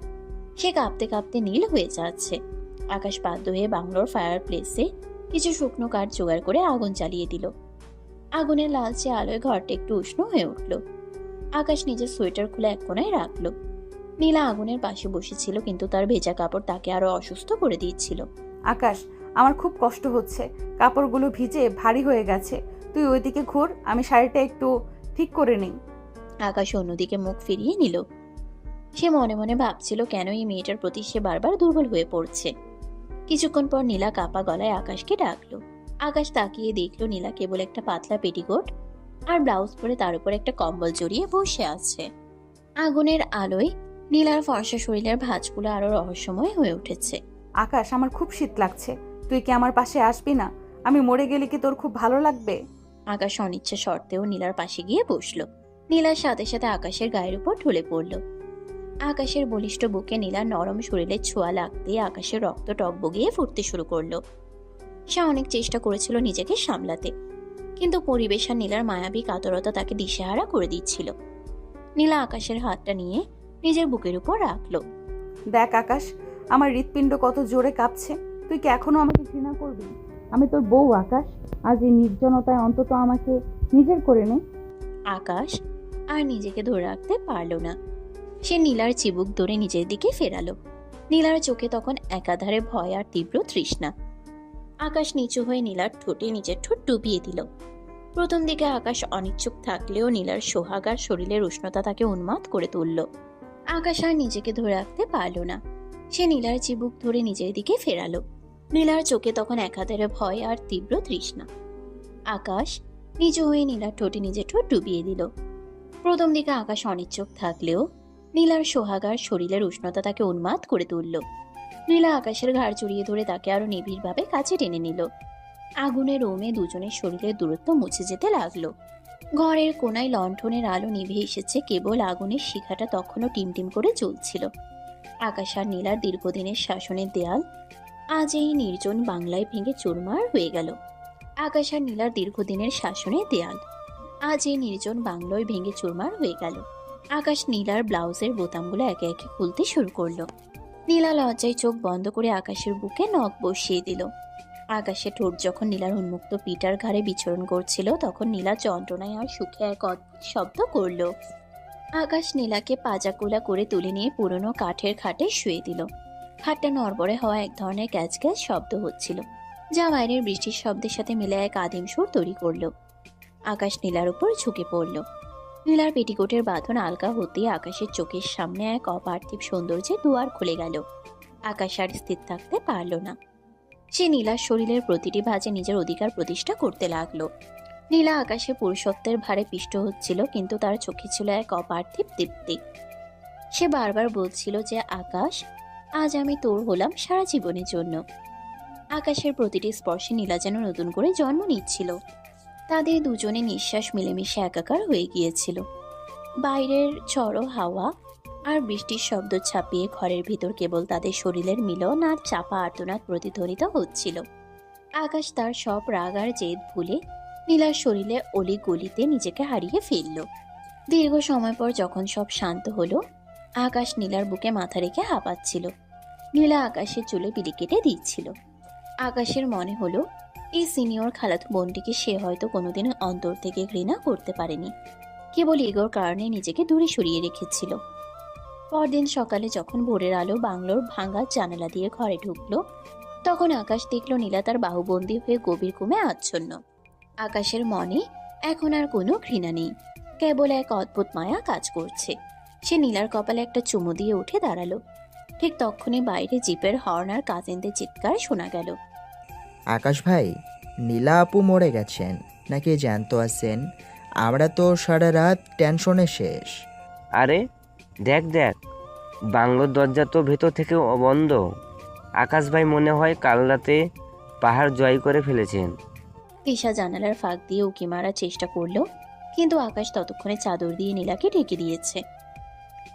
[SPEAKER 3] সে কাঁপতে কাঁপতে নীল হয়ে যাচ্ছে। আকাশ বাধ্য হয়ে বাংলোর ফায়ার প্লেসে কিছু শুকনো কাঠ জোগাড় করে আগুন জ্বালিয়ে দিল। আগুনের লালচে আলোয় ঘরটা একটু উষ্ণ হয়ে উঠল। আকাশ নিজের সোয়েটার খুলে এক কোণায় রাখলো। নীলা আগুনের পাশে বসেছিল, কিন্তু তার ভেজা কাপড় তাকে আরো অসুস্থ করে দিচ্ছিল।
[SPEAKER 1] আকাশ, আমার খুব কষ্ট হচ্ছে, কাপড়গুলো ভিজে ভারী হয়ে গেছে। তুই ওইদিকে ঘোর, আমি শাড়িটা একটু ঠিক করে নিই।
[SPEAKER 3] আকাশ অন্যদিকে মুখ ফিরিয়ে নিল। সে মনে মনে ভাবছিল কেন এই মেয়েটার প্রতি সে বারবার দুর্বল হয়ে পড়ছে। কিছুক্ষণ পর নীলা কাপা গলায় আকাশকে ডাকলো। আকাশ তাকিয়ে দেখলো নীলা কেবল একটা পাতলা পেটিকোট আর ব্লাউজ পরে তার উপর একটা কম্বল জড়িয়ে বসে আছে। আগুনের আলোয় নীলার ফর্সা শরীরের ভাঁজগুলো আরো রহস্যময় হয়ে উঠেছে।
[SPEAKER 1] আকাশ, আমার খুব শীত লাগছে, তুই কি আমার পাশে আসবি না? আমি মরে গেলে কি তোর খুব ভালো লাগবে?
[SPEAKER 3] আকাশ অনিচ্ছা সত্ত্বেও নীলার পাশে গিয়ে বসলো। নীলার সাথে সাথে আকাশের গায়ের উপর ঢলে পড়ল। আকাশের বলিষ্ঠ বুকে নীলার নরম শরীরের ছোঁয়া লাগতে আকাশের রক্ত টকবগিয়ে ফুটতে শুরু করলো। সে অনেক চেষ্টা করেছিল নিজেকে সামলাতে, কিন্তু পরিবেশ আর নীলার মায়াবী কাতরতা তাকে দিশেহারা করে দিচ্ছিল। নীলা আকাশের হাতটা নিয়ে নিজের বুকের উপর রাখলো।
[SPEAKER 1] দেখ আকাশ, আমার হৃৎপিণ্ড কত জোরে কাঁপছে। তুই কি এখনো আমাকে ঘৃণা করবি? আমি তোর বউ আকাশ, আজ এই নির্জনতায় অন্তত আমাকে নিজের করে নে।
[SPEAKER 3] আকাশ আর নিজেকে ধরে রাখতে পারল না। সে নীলার চিবুক ধরে নিজের দিকে ফেরালো। নীলার চোখে তখন একাধারে ভয় আর তীব্র তৃষ্ণা। আকাশ নিচু হয়ে নীলার ঠোঁটে নিজের ঠোঁট ডুবিয়ে দিল। প্রথম দিকে আকাশ অনিচ্ছুক থাকলেও নীলার সোহাগার শরীরের উষ্ণতা তাকে উন্মাদ করে তুলল। আকাশ আর নিজেকে ধরে রাখতে পারল না। সে নীলার চিবুক ধরে নিজের দিকে ফেরালো। নীলার চোখে তখন একাধারে ভয় আর তীব্র তৃষ্ণা। আকাশ নিচু হয়ে নীলার ঠোঁটে নিজের ঠোঁট ডুবিয়ে দিল। প্রথম দিকে আকাশ অনিচ্ছুক থাকলেও নীলার সোহাগার শরীরের উষ্ণতা তাকে উন্মাদ করে তুলল। নীলা আকাশের ঘাড় জড়িয়ে ধরে তাকে আরো নিবিড়ভাবে কাছে টেনে নিল। আগুনের রোমে দুজনের শরীরের দূরত্ব মুছে যেতে লাগলো। ঘরের কোনায় লণ্ঠনের আলো নিভে এসেছে, কেবল আগুনের শিখাটা তখনও টিমটিম করে জ্বলছিল। আকাশ আর নীলার দীর্ঘদিনের শাসনের দেয়াল আজ এই নির্জন বাংলায় ভেঙে চুরমার হয়ে গেল। আকাশ আর নীলার দীর্ঘদিনের শাসনের দেয়াল আজ এই নির্জন বাংলায় ভেঙে চুরমার হয়ে গেল। আকাশ নীলার ব্লাউজের বোতামগুলো একে একে খুলতে শুরু করলো। নীলা লজ্জায় চোখ বন্ধ করে আকাশের বুকে নখ বসিয়ে দিল। আকাশের ঠোঁট যখন নীলার উন্মুক্ত পিটার ঘাড়ে বিচরণ করছিল, তখন নীলা যন্ত্রণায় আর সুখে এক অদ্ভুত শব্দ করল। আকাশ নীলাকে পাজাকুলা করে তুলে নিয়ে পুরনো কাঠের খাটে শুয়ে দিল। খাটটা নড়বড়ে হওয়া এক ধরনের ক্যাচ ক্যাচ শব্দ হচ্ছিল, যা বাইরের বৃষ্টির শব্দের সাথে মিলে এক আদিম সুর তৈরি করল। আকাশ নীলার উপর ঝুঁকে পড়ল। নীলার পেটিকোটের বাঁধন আলগা হতে আকাশের চোখের সামনে এক অপার্থিব সৌন্দর্যের দুয়ার খুলে গেল। আকাশ আর স্থির থাকতে পারল না। সে নীলার শরীরের প্রতিটি ভাঁজে নিজের অধিকার প্রতিষ্ঠা করতে লাগলো। নীলা আকাশে পুরুষত্বের ভারে পিষ্ট হচ্ছিল, কিন্তু তার চোখে ছিল এক অপার্থিব তৃপ্তি। সে বারবার বলছিল যে আকাশ, আজ আমি তোর হলাম সারা জীবনের জন্য। আকাশের প্রতিটি স্পর্শে নীলা যেন নতুন করে জন্ম নিচ্ছিল। তাদের দুজনে নিঃশ্বাস মিলেমিশে একাকার হয়ে গিয়েছিল। বাইরের ঝড়ো হাওয়া আর বৃষ্টির শব্দ ছাপিয়ে ঘরের ভিতর কেবল তাদের শরীরের মিলন আর চাপা আর্তনাদ প্রতিধ্বনিত হচ্ছিল। আকাশ তার সব রাগ আর জেদ ভুলে নীলার শরীরে অলি গলিতে নিজেকে হারিয়ে ফেলল। দীর্ঘ সময় পর যখন সব শান্ত হলো, আকাশ নীলার বুকে মাথা রেখে হাঁপাচ্ছিল। নীলা আকাশের চুলে বিলি কেটে দিচ্ছিল। আকাশের মনে হলো এই সিনিয়র খালাতো বোনটিকে সে হয়তো কোনোদিন অন্তর থেকে ঘৃণা করতে পারেনি, কেবল ইগোর কারণে নিজেকে দূরে সরিয়ে রেখেছিল। পরদিন সকালে যখন ভোরের আলো বাংলোর ভাঙা জানালা দিয়ে ঘরে ঢুকলো, তখন আকাশ দেখল নীলা তার বাহুবন্দী হয়ে গভীর ঘুমে আচ্ছন্ন। আকাশের মনে এখন আর কোনো ঘৃণা নেই, কেবল এক অদ্ভুত মায়া কাজ করছে। সে নীলার কপালে একটা চুমু দিয়ে উঠে দাঁড়ালো। ঠিক তখনই বাইরে জিপের হর্ন আর কাজিনদের চিৎকার শোনা গেল।
[SPEAKER 4] আকাশ ভাই, নীলা আপু মরে গেছেন নাকি জ্যান্ত আছেন? আমরা তো সারা রাত টেনশনে শেষ।
[SPEAKER 5] আরে দেখ দেখ, বাংলোর দরজা তো ভেতর থেকে বন্ধ। আকাশ ভাই মনে হয় কাল রাতে পাহাড় জয় করে ফেলেছেন।
[SPEAKER 3] তিশা জানালার ফাঁক দিয়ে উকি মারার চেষ্টা করলো, কিন্তু আকাশ ততক্ষণে চাদর দিয়ে নীলাকে ঢেকে দিয়েছে।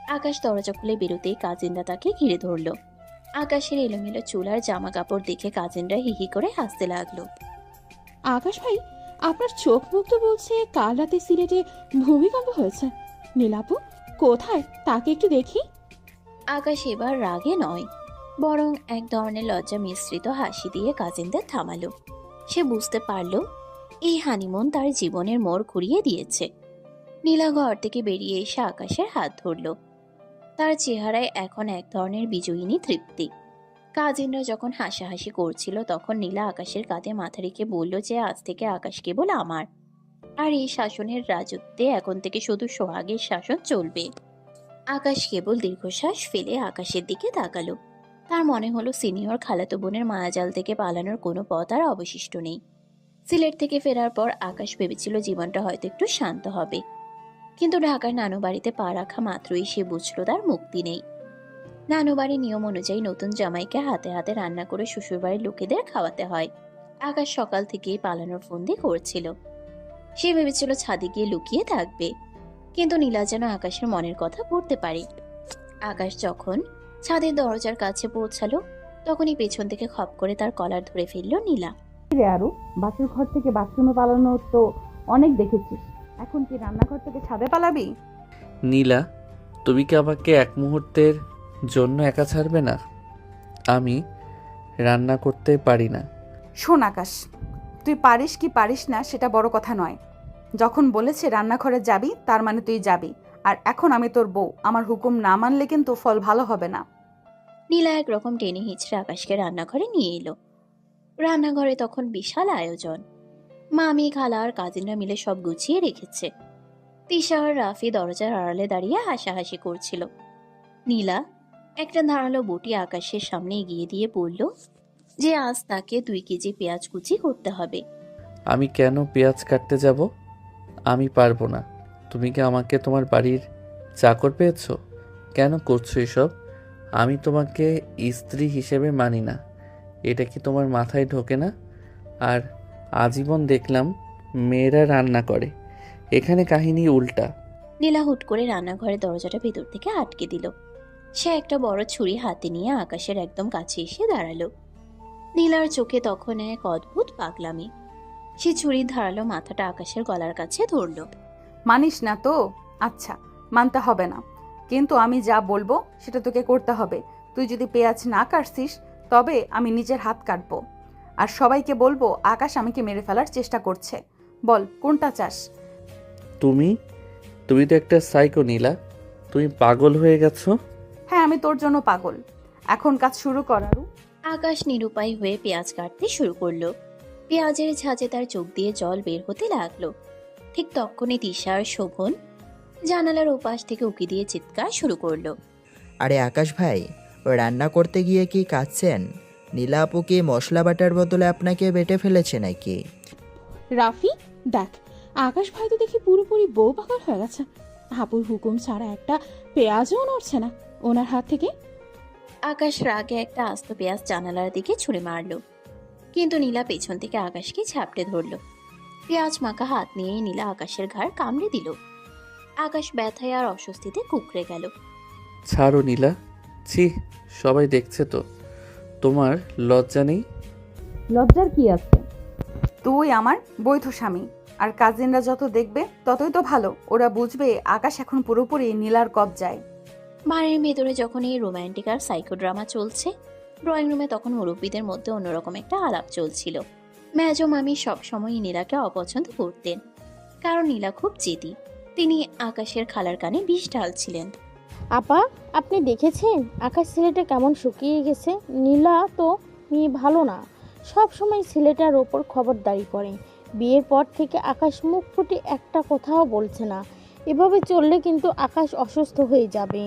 [SPEAKER 3] আকাশ দরজা খুলে বেরোতেই কাজিনরা তাকে ঘিরে ধরল। আকাশের এলোমেলো চুল আর জামা কাপড় দেখে কাজিনরা হিহি করে হাসতে লাগলো।
[SPEAKER 6] আকাশ ভাই, আপনার চোখ মুখ তো বলছে কাল রাতে সিলেটে ভূমিকম্প হয়েছে। নীলাপু কোথায়, তাকে একটু দেখি।
[SPEAKER 3] আকাশ এবার রাগে নয়, বরং এক ধরনের লজ্জা মিশ্রিত হাসি দিয়ে কাজিনদের থামালো। সে বুঝতে পারল এই হানিমুন তার জীবনের মোড় ঘুরিয়ে দিয়েছে। নীলা ঘর থেকে বেরিয়ে এসে আকাশের হাত ধরল। তার চেহারায় এখন এক ধরনের বিজয়িনী তৃপ্তি। কাজিনরা যখন হাসাহাসি করছিল তখন নীলা আকাশের কাঁধে মাথা রেখে বলল যে আজ থেকে আকাশ কেবল আমার, আর এই শাসনের রাজত্বে এখন থেকে শুধু সোহাগের শাসন চলবে। আকাশ কেবল দীর্ঘশ্বাস ফেলে আকাশের দিকে তাকালো। তার মনে হলো সিনিয়র খালাতো বোনের মায়াজাল থেকে পালানোর কোনো পথ আর অবশিষ্ট নেই। সিলেট থেকে ফেরার পর আকাশ ভেবেছিল জীবনটা হয়তো একটু শান্ত হবে, কিন্তু ঢাকার নানু বাড়িতে পা রাখা মাত্রই সে বুঝল তার মুক্তি নেই। নানু বাড়ির নিয়ম অনুযায়ী নতুন জামাইকে হাতে হাতে রান্না করে শ্বশুরবাড়ির লোকেদের খাওয়াতে হয়। আকাশ সকাল থেকেই পালানোর ফন্দি করছিল। সে ভেবেছিল ছাদে গিয়ে লুকিয়ে থাকবে, কিন্তু নীলা যেন আকাশের মনের কথা পড়তে পারে। আকাশ যখন ছাদের দরজার কাছে পৌঁছালো তখনই পেছন থেকে খপ করে তার কলার ধরে ফেলল নীলা।
[SPEAKER 1] রে আরু, বাসের ঘর থেকে বাথরুমে পালানো তো অনেক দেখেছিস, এখন কি রান্নাঘর থেকে ছাদে পালাবি?
[SPEAKER 2] নীলা, তুমি কি আমাকে এক মুহূর্তের জন্য একা ছাড়বে না? আমি রান্না করতে পারি না।
[SPEAKER 1] শোন আকাশ, তুই পারিস কি পারিস না সেটা বড় কথা নয়। যখন বলেছে রান্নাঘরে যাবি তার মানে তুই যাবি, আর এখন আমি তোর বউ, আমার হুকুম না মানলে কিন্তু ফল ভালো হবে না।
[SPEAKER 3] নীলা একরকম টেনে হিঁচড়ে আকাশকে রান্নাঘরে নিয়ে এলো। রান্নাঘরে তখন বিশাল আয়োজন। মামি, খালা আর কাজিনরা মিলে সব গুছিয়ে রেখেছে। তিশা আর রাফি দরজার আড়ালে দাঁড়িয়ে হাসাহাসি করছিল। নীলা একটা ধারালো বটি আকাশের সামনে এগিয়ে দিয়ে বলল যে আজ তাকে 2 কেজি পেঁয়াজ কুচি করতে হবে।
[SPEAKER 2] আমি কেন পেঁয়াজ কাটতে যাব? আমি পারবো না। তুমি কি আমাকে তোমার বাড়ির চাকর পেয়েছো? কেন করছো এসব? আমি তোমাকে স্ত্রী হিসেবে মানি না, এটা কি তোমার মাথায় ঢোকে না? আর আজীবন দেখলাম মেয়েরা রান্না করে, এখানে কাহিনী উল্টা।
[SPEAKER 3] নীলা হুট করে রান্নাঘরের দরজাটা ভেতর থেকে আটকে দিল। সে একটা বড় ছুরি হাতে নিয়ে আকাশের একদম কাছে এসে দাঁড়ালো। নীলার চোখে তখন এক অদ্ভুত পাগলামি। সে ছুরির ধারালো মাথাটা আকাশের গলার কাছে ধরল।
[SPEAKER 1] মানিস না তো? আচ্ছা, মানতে হবে না, কিন্তু আমি যা বলবো সেটা তোকে করতে হবে। তুই যদি পেঁয়াজ না কাটছিস তবে আমি নিজের হাত কাটবো, আর সবাইকে বলবো আকাশ আমাকে মেরে ফেলার চেষ্টা করছে। বল কোনটা চাস?
[SPEAKER 2] তুমি তুমি তো একটা সাইকো নীলা, তুমি পাগল হয়ে গেছো।
[SPEAKER 1] হ্যাঁ, আমি তোর জন্য পাগল। এখন কাজ শুরু কর আরু।
[SPEAKER 3] আকাশ নিরুপায় হয়ে পেঁয়াজ কাটতে শুরু করলো। পেঁয়াজের ঝাঁজে তার চোখ দিয়ে জল বের হতে লাগলো। ঠিক তখনই তিশা আর শোভন জানালার ওপাশ থেকে উকি দিয়ে চিৎকার শুরু করলো।
[SPEAKER 4] আরে আকাশ ভাই, রান্না করতে গিয়ে কি কাঁদছেন? নীলা আপু কি মশলা বাটার বদলে আপনাকে বেটে ফেলেছে নাকি?
[SPEAKER 6] রাফি দেখ, আকাশ ভাই তো দেখি পুরোপুরি বউ পাগল হয়ে গেছে। আপুর হুকুম ছাড়া একটা পেঁয়াজও নড়ছে না ওনার হাত থেকে।
[SPEAKER 3] আকাশ রাগে একটা আস্ত পেঁয়াজ জানালার দিকে ছুঁড়ে মারলো, কিন্তু নীলা পেছন থেকে আকাশকে ঝাপটে ধরলো। পেঁয়াজ মাখা হাত নিয়ে নীলা আকাশের ঘাড় কামড়ে দিল। আকাশ ব্যথায় আর অস্বস্তিতে কুঁকড়ে গেল।
[SPEAKER 2] ছাড়ো নীলা, ছি, সবাই দেখছে তো, তোমার লজ্জা নেই?
[SPEAKER 1] লজ্জার কি আছে? তুই আমার বৈধ স্বামী, আর কাজিনরা যত দেখবে ততই তো ভালো। ওরা বুঝবে আকাশ এখন পুরোপুরি নীলার কবজায়।
[SPEAKER 3] বাড়ির ভেতরে যখন এই রোমান্টিক আর সাইকো ড্রামা চলছে, ড্রয়িং রুমে তখন মুরব্বীদের মধ্যে অন্যরকম একটা আলাপ চলছিল। মেজো মামি সবসময় নীলাকে অপছন্দ করতেন, কারণ নীলা খুব জেদি। তিনি আকাশের খালার কানে বিষ ঢালছিলেন।
[SPEAKER 7] আপা, আপনি দেখেছেন আকাশ ছেলেটা কেমন শুকিয়ে গেছে? নীলা তো মেয়ে ভালো না, সব সময় ছেলেটার ওপর খবরদারি করে। বিয়ের পর থেকে আকাশ মুখ ফুটে একটা কথাও বলছে না। এভাবে চললে কিন্তু আকাশ অসুস্থ হয়ে যাবে।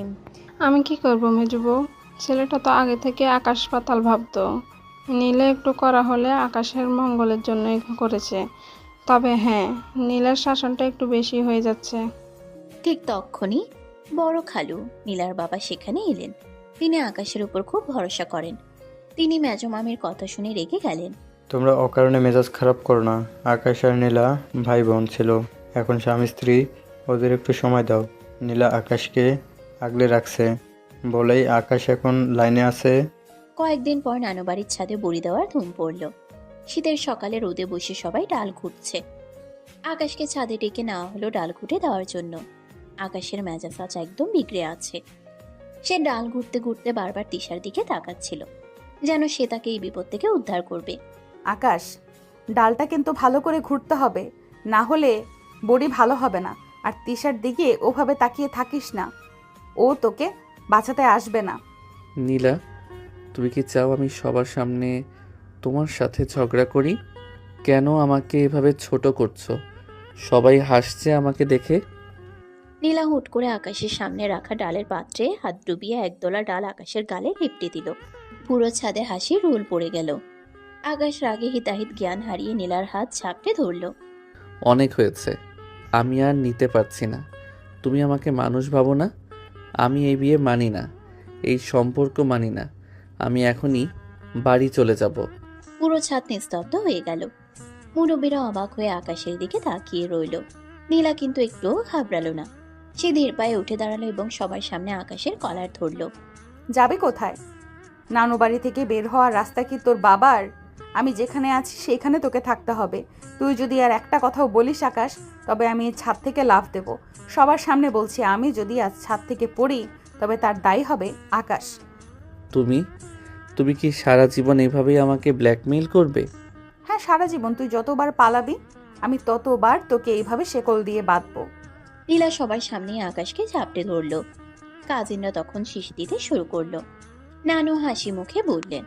[SPEAKER 8] আমি কি করব মেজবউ? ছেলেটা তো আগে থেকে আকাশ পাতাল ভাবতো। নীলা একটু করা হলে আকাশের মঙ্গলের জন্যই করেছে। তবে হ্যাঁ, নীলার শাসনটা একটু বেশি হয়ে যাচ্ছে।
[SPEAKER 3] ঠিক তখনই বড় খালু নীলার বাবা সেখানে এলেন। তিনি আকাশের উপর খুব ভরসা করেন। তিনি মেজো মামির কথা শুনে রেগে গেলেন।
[SPEAKER 9] তোমরা অকারণে মেজাজ খারাপ করো না। আকাশ আর নীলা ভাই বোন ছিল, এখন স্বামী স্ত্রী, ওদের একটু সময় দাও। নীলা আকাশকে আগলে রাখছে বলেই আকাশ এখন লাইনে আছে।
[SPEAKER 3] কয়েকদিন পর নানু বাড়ির ছাদে বড়ি দেওয়ার ধুম পড়ল। শীতের সকালে রোদে বসে সবাই ডাল ঘুটছে। আকাশকে ছাদে ডেকে নেওয়া হলো ডাল ঘুটে দেওয়ার জন্য। আকাশের মেজাজ আজ একদম বিগড়ে আছে। সে ডাল ঘুরতে ঘুরতে বারবার তিশার দিকে তাকাচ্ছিল, যেন সে তাকে এই বিপদ থেকে উদ্ধার করবে।
[SPEAKER 1] আকাশ, ডালটা কিন্তু ভালো করে ঘুরতে হবে, না হলে বড়ি ভালো হবে না। আর তিশার দিকে ওভাবে তাকিয়ে থাকিস না, ও তোকে বাঁচাতে আসবে না।
[SPEAKER 2] নীলা, তুমি কি চাও আমি সবার সামনে তোমার সাথে ঝগড়া করি? কেন আমাকে এভাবে ছোট করছো? সবাই হাসছে আমাকে দেখে।
[SPEAKER 3] নীলা হুট করে আকাশের সামনে রাখা ডালের পাত্রে হাত ডুবিয়ে একদলা ডাল আকাশের গালে হেপটে দিল। পুরো ছাদে হাসি রোল পড়ে গেল। আকাশ রাগে হিতাহিত জ্ঞান হারিয়ে নীলার হাত ঝাপটে ধরল।
[SPEAKER 2] অনেক হয়েছে, আমি আর নিতে পারছি না। তুমি আমাকে মানুষ ভাবো না। আমি এই বিয়ে মানি না, এই সম্পর্ক মানি না। আমি এখনই বাড়ি চলে যাব।
[SPEAKER 3] পুরো ছাদ নিস্তব্ধ হয়ে গেল। মুরব্বীরা অবাক হয়ে আকাশের দিকে তাকিয়ে রইল। নীলা কিন্তু একটুও ঘাবড়ালো না। সে ধীর পায়ে উঠে দাঁড়ালো এবং সবার সামনে আকাশের কলার ধরল।
[SPEAKER 1] যাবে কোথায়? নানু বাড়ি থেকে বের হওয়ার রাস্তা কি তোর বাবার? আমি যেখানে আছি সেখানে তোকে থাকতে হবে। তুই যদি আর একটা কথাও বলিস আকাশ, তবে আমি এই ছাদ থেকে লাফ দেব। সবার সামনে বলছি, আমি যদি আজ ছাদ থেকে পড়ি তবে তার দায়ী হবে আকাশ।
[SPEAKER 2] তুমি কি সারা জীবন এভাবেই আমাকে ব্ল্যাকমেইল করবে?
[SPEAKER 1] হ্যাঁ, সারা জীবন তুই যতবার পালাবি আমি ততবার তোকে এইভাবে শেকল দিয়ে বাঁধবো।
[SPEAKER 3] নীলা সবার সামনে আকাশকে ঝাপটে ধরল। কাজিনরা তখন শীষ দিতে শুরু করলো। নানু হাসি মুখে বললেন,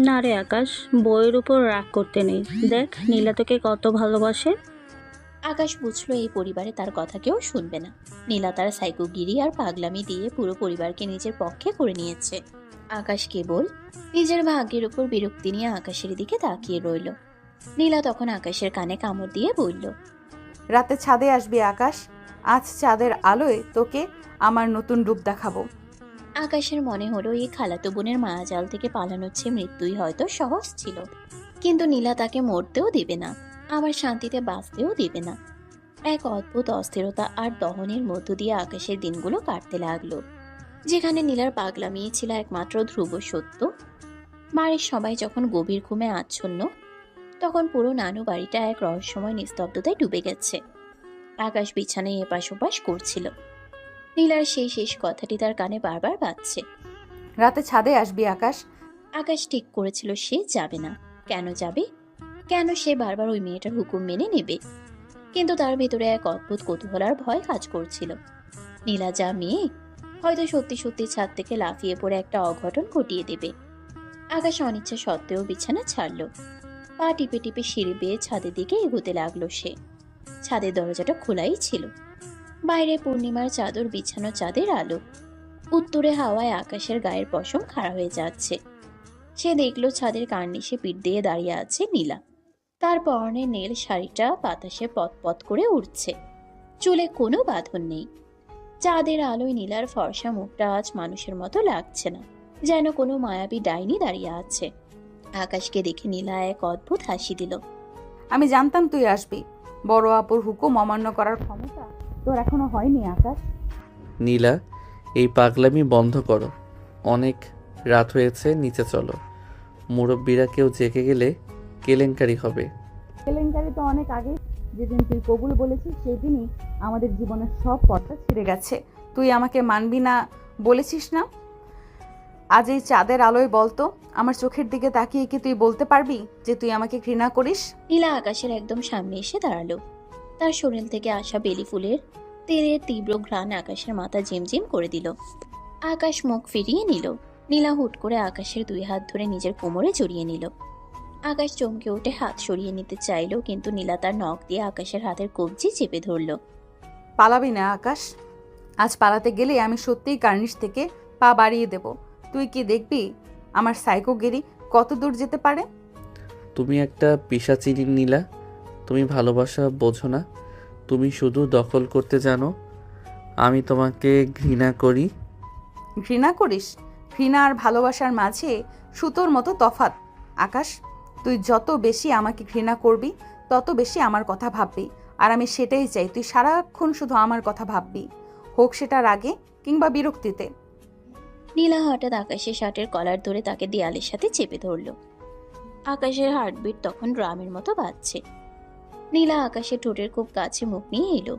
[SPEAKER 10] না রে আকাশ, বইয়ের উপর রাগ করতে নেই। দেখ নীলা তোকে কত ভালোবাসে।
[SPEAKER 3] আকাশ বুঝলো এই পরিবারে তার কথা কেউ শুনবে না। নীলা তার সাইকোগিরি আর পাগলামি দিয়ে পুরো পরিবারকে নিজের পক্ষে করে নিয়েছে। আকাশ কেবল নিজের ভাগ্যের উপর বিরক্তি নিয়ে আকাশের দিকে তাকিয়ে রইল। নীলা তখন আকাশের কানে কামড় দিয়ে বলল,
[SPEAKER 1] রাতে ছাদে আসবি আকাশ, আজ চাঁদের আলোয় তোকে আমার নতুন রূপ দেখাবো।
[SPEAKER 3] আকাশের মনে হলো এই খালাতো বোনের মায়াজাল থেকে পালানোর চেয়ে মৃত্যুই হয়তো সহজ ছিল। কিন্তু নীলা তাকে মরতেও দেবে না, আবার শান্তিতে বাঁচতেও দেবে না। এক অদ্ভুত অস্থিরতা আর দহনের মধ্য দিয়ে আকাশের দিনগুলো কাটতে লাগলো, যেখানে নীলার পাগলামি ছিল একমাত্র ধ্রুব সত্য। বাড়ির সবাই যখন গভীর ঘুমে আচ্ছন্ন, তখন পুরো নানু বাড়িটা এক রহস্যময় নিস্তব্ধতায় ডুবে গেছে। আকাশ বিছানায় এপাশ ওপাশ করছিল। নীলার সেই শেষ কথাটি তার কানে বারবার বাজছে।
[SPEAKER 1] রাতে ছাদে আসবি আকাশ।
[SPEAKER 3] আকাশ ঠিক করেছিল সে যাবে না। কেন যাবে? কেন সে বারবার ওই মেয়েটার হুকুম মেনে নেবে? কিন্তু তার ভেতরে এক অদ্ভুত কৌতূহল আর ভয় কাজ করছিল। নীলা যা মেয়ে, হয়তো সত্যি সত্যি ছাদ থেকে লাফিয়ে পড়ে একটা অঘটন ঘটিয়ে দেবে। আকাশ অনিচ্ছা সত্ত্বেও বিছানা ছাড়ল। পা টিপে টিপে সিঁড়ি বেয়ে ছাদের দিকে এগোতে লাগলো সে। ছাদের দরজাটা খোলাই ছিল। বাইরে পূর্ণিমার চাদর বিছানো চাঁদের আলো। উত্তরে হাওয়ায় আকাশের গায়ের পশম খাড়া হয়ে যাচ্ছে। সে দেখলো ছাদের কার্নিশে পিঠ দিয়ে দাঁড়িয়ে আছে নীলা। তার পরনে নীল শাড়িটা বাতাসে পতপত করে উঠছে। চুলে কোনো বাঁধন নেই। চাঁদের আলোয় নীলার ফর্সা মুখটা আজ মানুষের মতো লাগছে না, যেন কোনো মায়াবী ডাইনি দাঁড়িয়ে আছে। আকাশকে দেখে নীলা এক অদ্ভুত হাসি দিল।
[SPEAKER 1] আমি জানতাম তুই আসবি। বড় আপুর হুকুম অমান্য করার ক্ষমতা তোর এখনো হয়নি আকাশ।
[SPEAKER 2] নীলা, এই পাগলামি বন্ধ করো। অনেক রাত হয়েছে, নিচে চলো। মুরব্বীরা কেউ জেগে গেলে কেলেঙ্কারি হবে।
[SPEAKER 1] কেলেঙ্কারি তো অনেক আগে, যেদিন তুই কবুল বলেছিস সেদিনই আমাদের জীবনের সব পথটা ছিঁড়ে গেছে। তুই আমাকে মানবি না বলেছিস না? আজ এই চাঁদের আলোয় বলতো, আমার চোখের দিকে তাকিয়ে কি তুই বলতে পারবি যে তুই আমাকে ঘৃণা করিস?
[SPEAKER 3] নীলা আকাশের একদম সামনে এসে দাঁড়ালো। তার শরীর থেকে আসা বেলি ফুলের তেলের তীব্র ঘ্রাণ আকাশের মাথা ঝিমঝিম করে দিল। আকাশ মুখ ফিরিয়ে নিল। নীলা হুট করে আকাশের দুই হাত ধরে নিজের কোমরে জড়িয়ে নিল। আকাশ চমকে উঠে হাত সরিয়ে নিতে চাইল, কিন্তু নীলা তার নখ দিয়ে আকাশের হাতের কবজি চেপে ধরল।
[SPEAKER 1] পালাবি না আকাশ। আজ পালাতে গেলে আমি সত্যিই কার্নিশ থেকে পা বাড়িয়ে দেব। তুই কি দেখবি আমার সাইকোগিরি কত দূর যেতে পারে।
[SPEAKER 2] তুমি একটা পিশাচিনী নীলা। তুমি ভালোবাসা বোঝো না, তুমি শুধু দখল করতে জানো। আমি তোমাকে ঘৃণা করি।
[SPEAKER 1] ঘৃণা করিস? ঘৃণা আর ভালোবাসার মাঝে সুতোর মতো তফাৎ আকাশ। তুই যত বেশি আমাকে ঘৃণা করবি তত বেশি আমার কথা ভাববি, আর আমি সেটাই চাই। তুই সারাক্ষণ শুধু আমার কথা ভাববি। হোক সেটা রাগে কিংবা বিরক্তিতে।
[SPEAKER 3] নীলা হঠাৎ আকাশের শার্টের কলার ধরে তাকে দেয়ালের সাথে চেপে ধরল। আকাশের হার্টবিট তখন ড্রামের মতো বাজছে। নীলা আকাশের ঠোঁটের খুব কাছে মুখ নিয়ে এলো।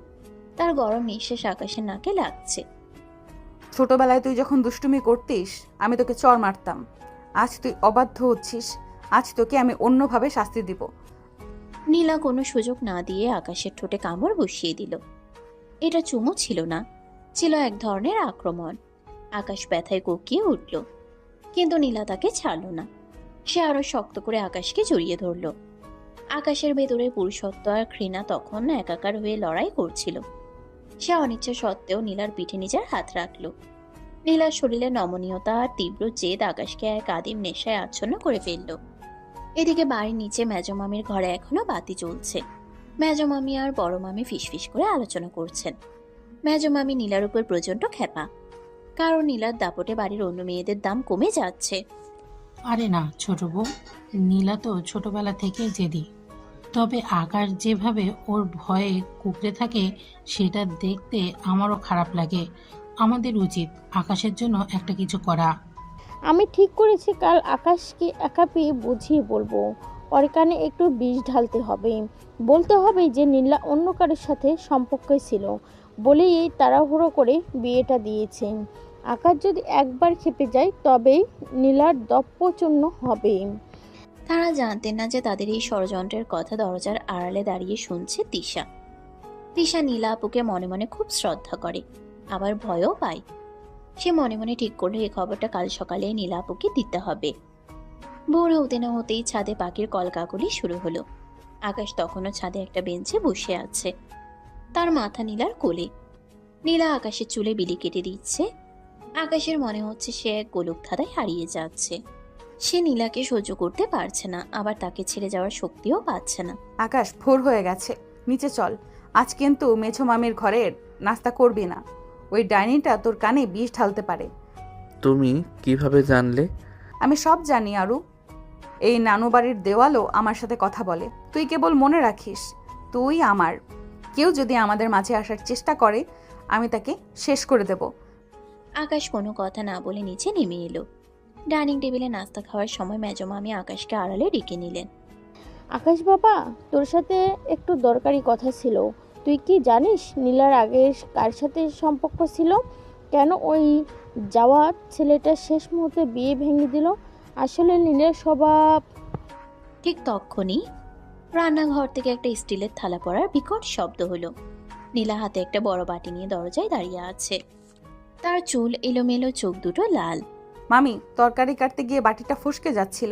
[SPEAKER 3] তার গরম নিঃশ্বাস আকাশের নাকে লাগছে।
[SPEAKER 1] ছোটবেলায় তুই যখন দুষ্টুমি করতিস আমি তোকে চড় মারতাম। আজ তুই অবাধ্য হচ্ছিস, আজ তোকে আমি অন্যভাবে শাস্তি দিব।
[SPEAKER 3] নীলা কোনো সুযোগ না দিয়ে আকাশের ঠোঁটে কামড় বসিয়ে দিল। এটা চুমু ছিল না, ছিল এক ধরনের আক্রমণ। আকাশ ব্যথায় কুঁকিয়ে উঠল, কিন্তু নীলা তাকে ছাড়ল না। সে আরো শক্ত করে আকাশকে জড়িয়ে ধরল। আকাশের ভেতরে পুরুষত্ব আর ঘৃণা তখন একাকার হয়ে লড়াই করছিল। সে অনিচ্ছা সত্ত্বেও নীলার পিঠে নিজের হাত রাখল। নীলার শরীরে নমনীয়তা আর তীব্র জেদ আকাশকে এক আদিম নেশায় আচ্ছন্ন করে ফেলল। এদিকে বাড়ির নিচে মেজমামির ঘরে এখনো বাতি জ্বলছে। মেজমামি আর বড় মামি ফিসফিস করে আলোচনা করছেন। মেজমামি নীলার উপর প্রচন্ড ক্ষেপা, কারণ নীলার দাপটে বাড়ির অন্য মেয়েদের দাম কমে যাচ্ছে।
[SPEAKER 11] আরে না ছোট বউ, নীলা তো ছোটবেলা থেকে জেদি। তবে আকাশ যেভাবে ওর ভয়ে কুঁকড়ে থাকে সেটা দেখতে আমারও খারাপ লাগে। আমাদের উচিত আকাশের জন্য একটা কিছু করা।
[SPEAKER 7] আমি ঠিক করেছি কাল আকাশকে একা পেয়ে বুঝিয়ে বলবো। ওর কানে একটু বিষ ঢালতে হবে, বলতে হবে যে নীলা অন্য কারোর সাথে সম্পর্কে ছিল বলেই এই তাড়াহুড়ো করে বিয়েটা দিয়েছেন। আকাশ যদি একবার খেপে যায় তবে নীলার দপ্পচূর্ণ হবে।
[SPEAKER 3] তারা জানতেন না যে তাদের এই ষড়যন্ত্রের কথা দরজার আড়ালে দাঁড়িয়ে শুনছে তিশা। তিশা নীলা আপুকে মনে মনে খুব শ্রদ্ধা করে, আবার ভয়ও পায়। সে মনে মনে ঠিক করলো এই খবরটা কাল সকালে নীলা আপুকে দিতে হবে। ভোর হতে না হতেই ছাদে পাখির কলকাকলি শুরু হলো। আকাশ তখনও ছাদে একটা বেঞ্চে বসে আছে, তার মাথা নীলার কোলে। নীলা আকাশের চুলে বিলি কেটে দিচ্ছে। আকাশের মনে হচ্ছে সে এক গোলক ধাঁধায় হারিয়ে যাচ্ছে। সে নীলাকে সহ্য করতে পারছে না, আবার তাকে ছেড়ে যাওয়ার শক্তিও পাচ্ছে না।
[SPEAKER 1] আকাশ, ভোর হয়ে গেছে, নিচে চল। আজ কিন্তু মেছো মামির ঘরের নাস্তা করবি না। ওই ডাইনিটা তোর কানে বিষ ঢালতে পারে।
[SPEAKER 2] তুমি কিভাবে জানলে?
[SPEAKER 1] আমি সব জানি আরু। এই নানু বাড়ির দেওয়ালও আমার সাথে কথা বলে। তুই কেবল মনে রাখিস, তুই আমার। কেউ যদি আমাদের মাঝে আসার চেষ্টা করে আমি তাকে শেষ করে দেব।
[SPEAKER 3] আকাশ কোনো কথা না বলে নিচে নেমে এলো। ডাইনিং টেবিলে নাস্তা খাওয়ার সময় মেজমামি আকাশকে আড়ালে ডেকে নিলেন।
[SPEAKER 7] আকাশ বাবা, তোর সাথে একটু দরকারি কথা ছিল। তুই কি জানিস নীলার আগে কার সাথে সম্পর্ক ছিল? কেন ওই যাওয়া ছেলেটা শেষ মুহূর্তে বিয়ে ভেঙে দিল? আসলে নীলের স্বভাব।
[SPEAKER 3] ঠিক তখনই রান্নাঘর থেকে একটা স্টিলের থালা পড়ার বিকট শব্দ হলো। নীলা হাতে একটা বড় বাটি নিয়ে দরজায় দাঁড়িয়ে আছে। তার চুল এলোমেলো, চোখ দুটো লাল।
[SPEAKER 1] মামি, তরকারি কাটতে গিয়ে বাটিটা ফসকে যাচ্ছিল।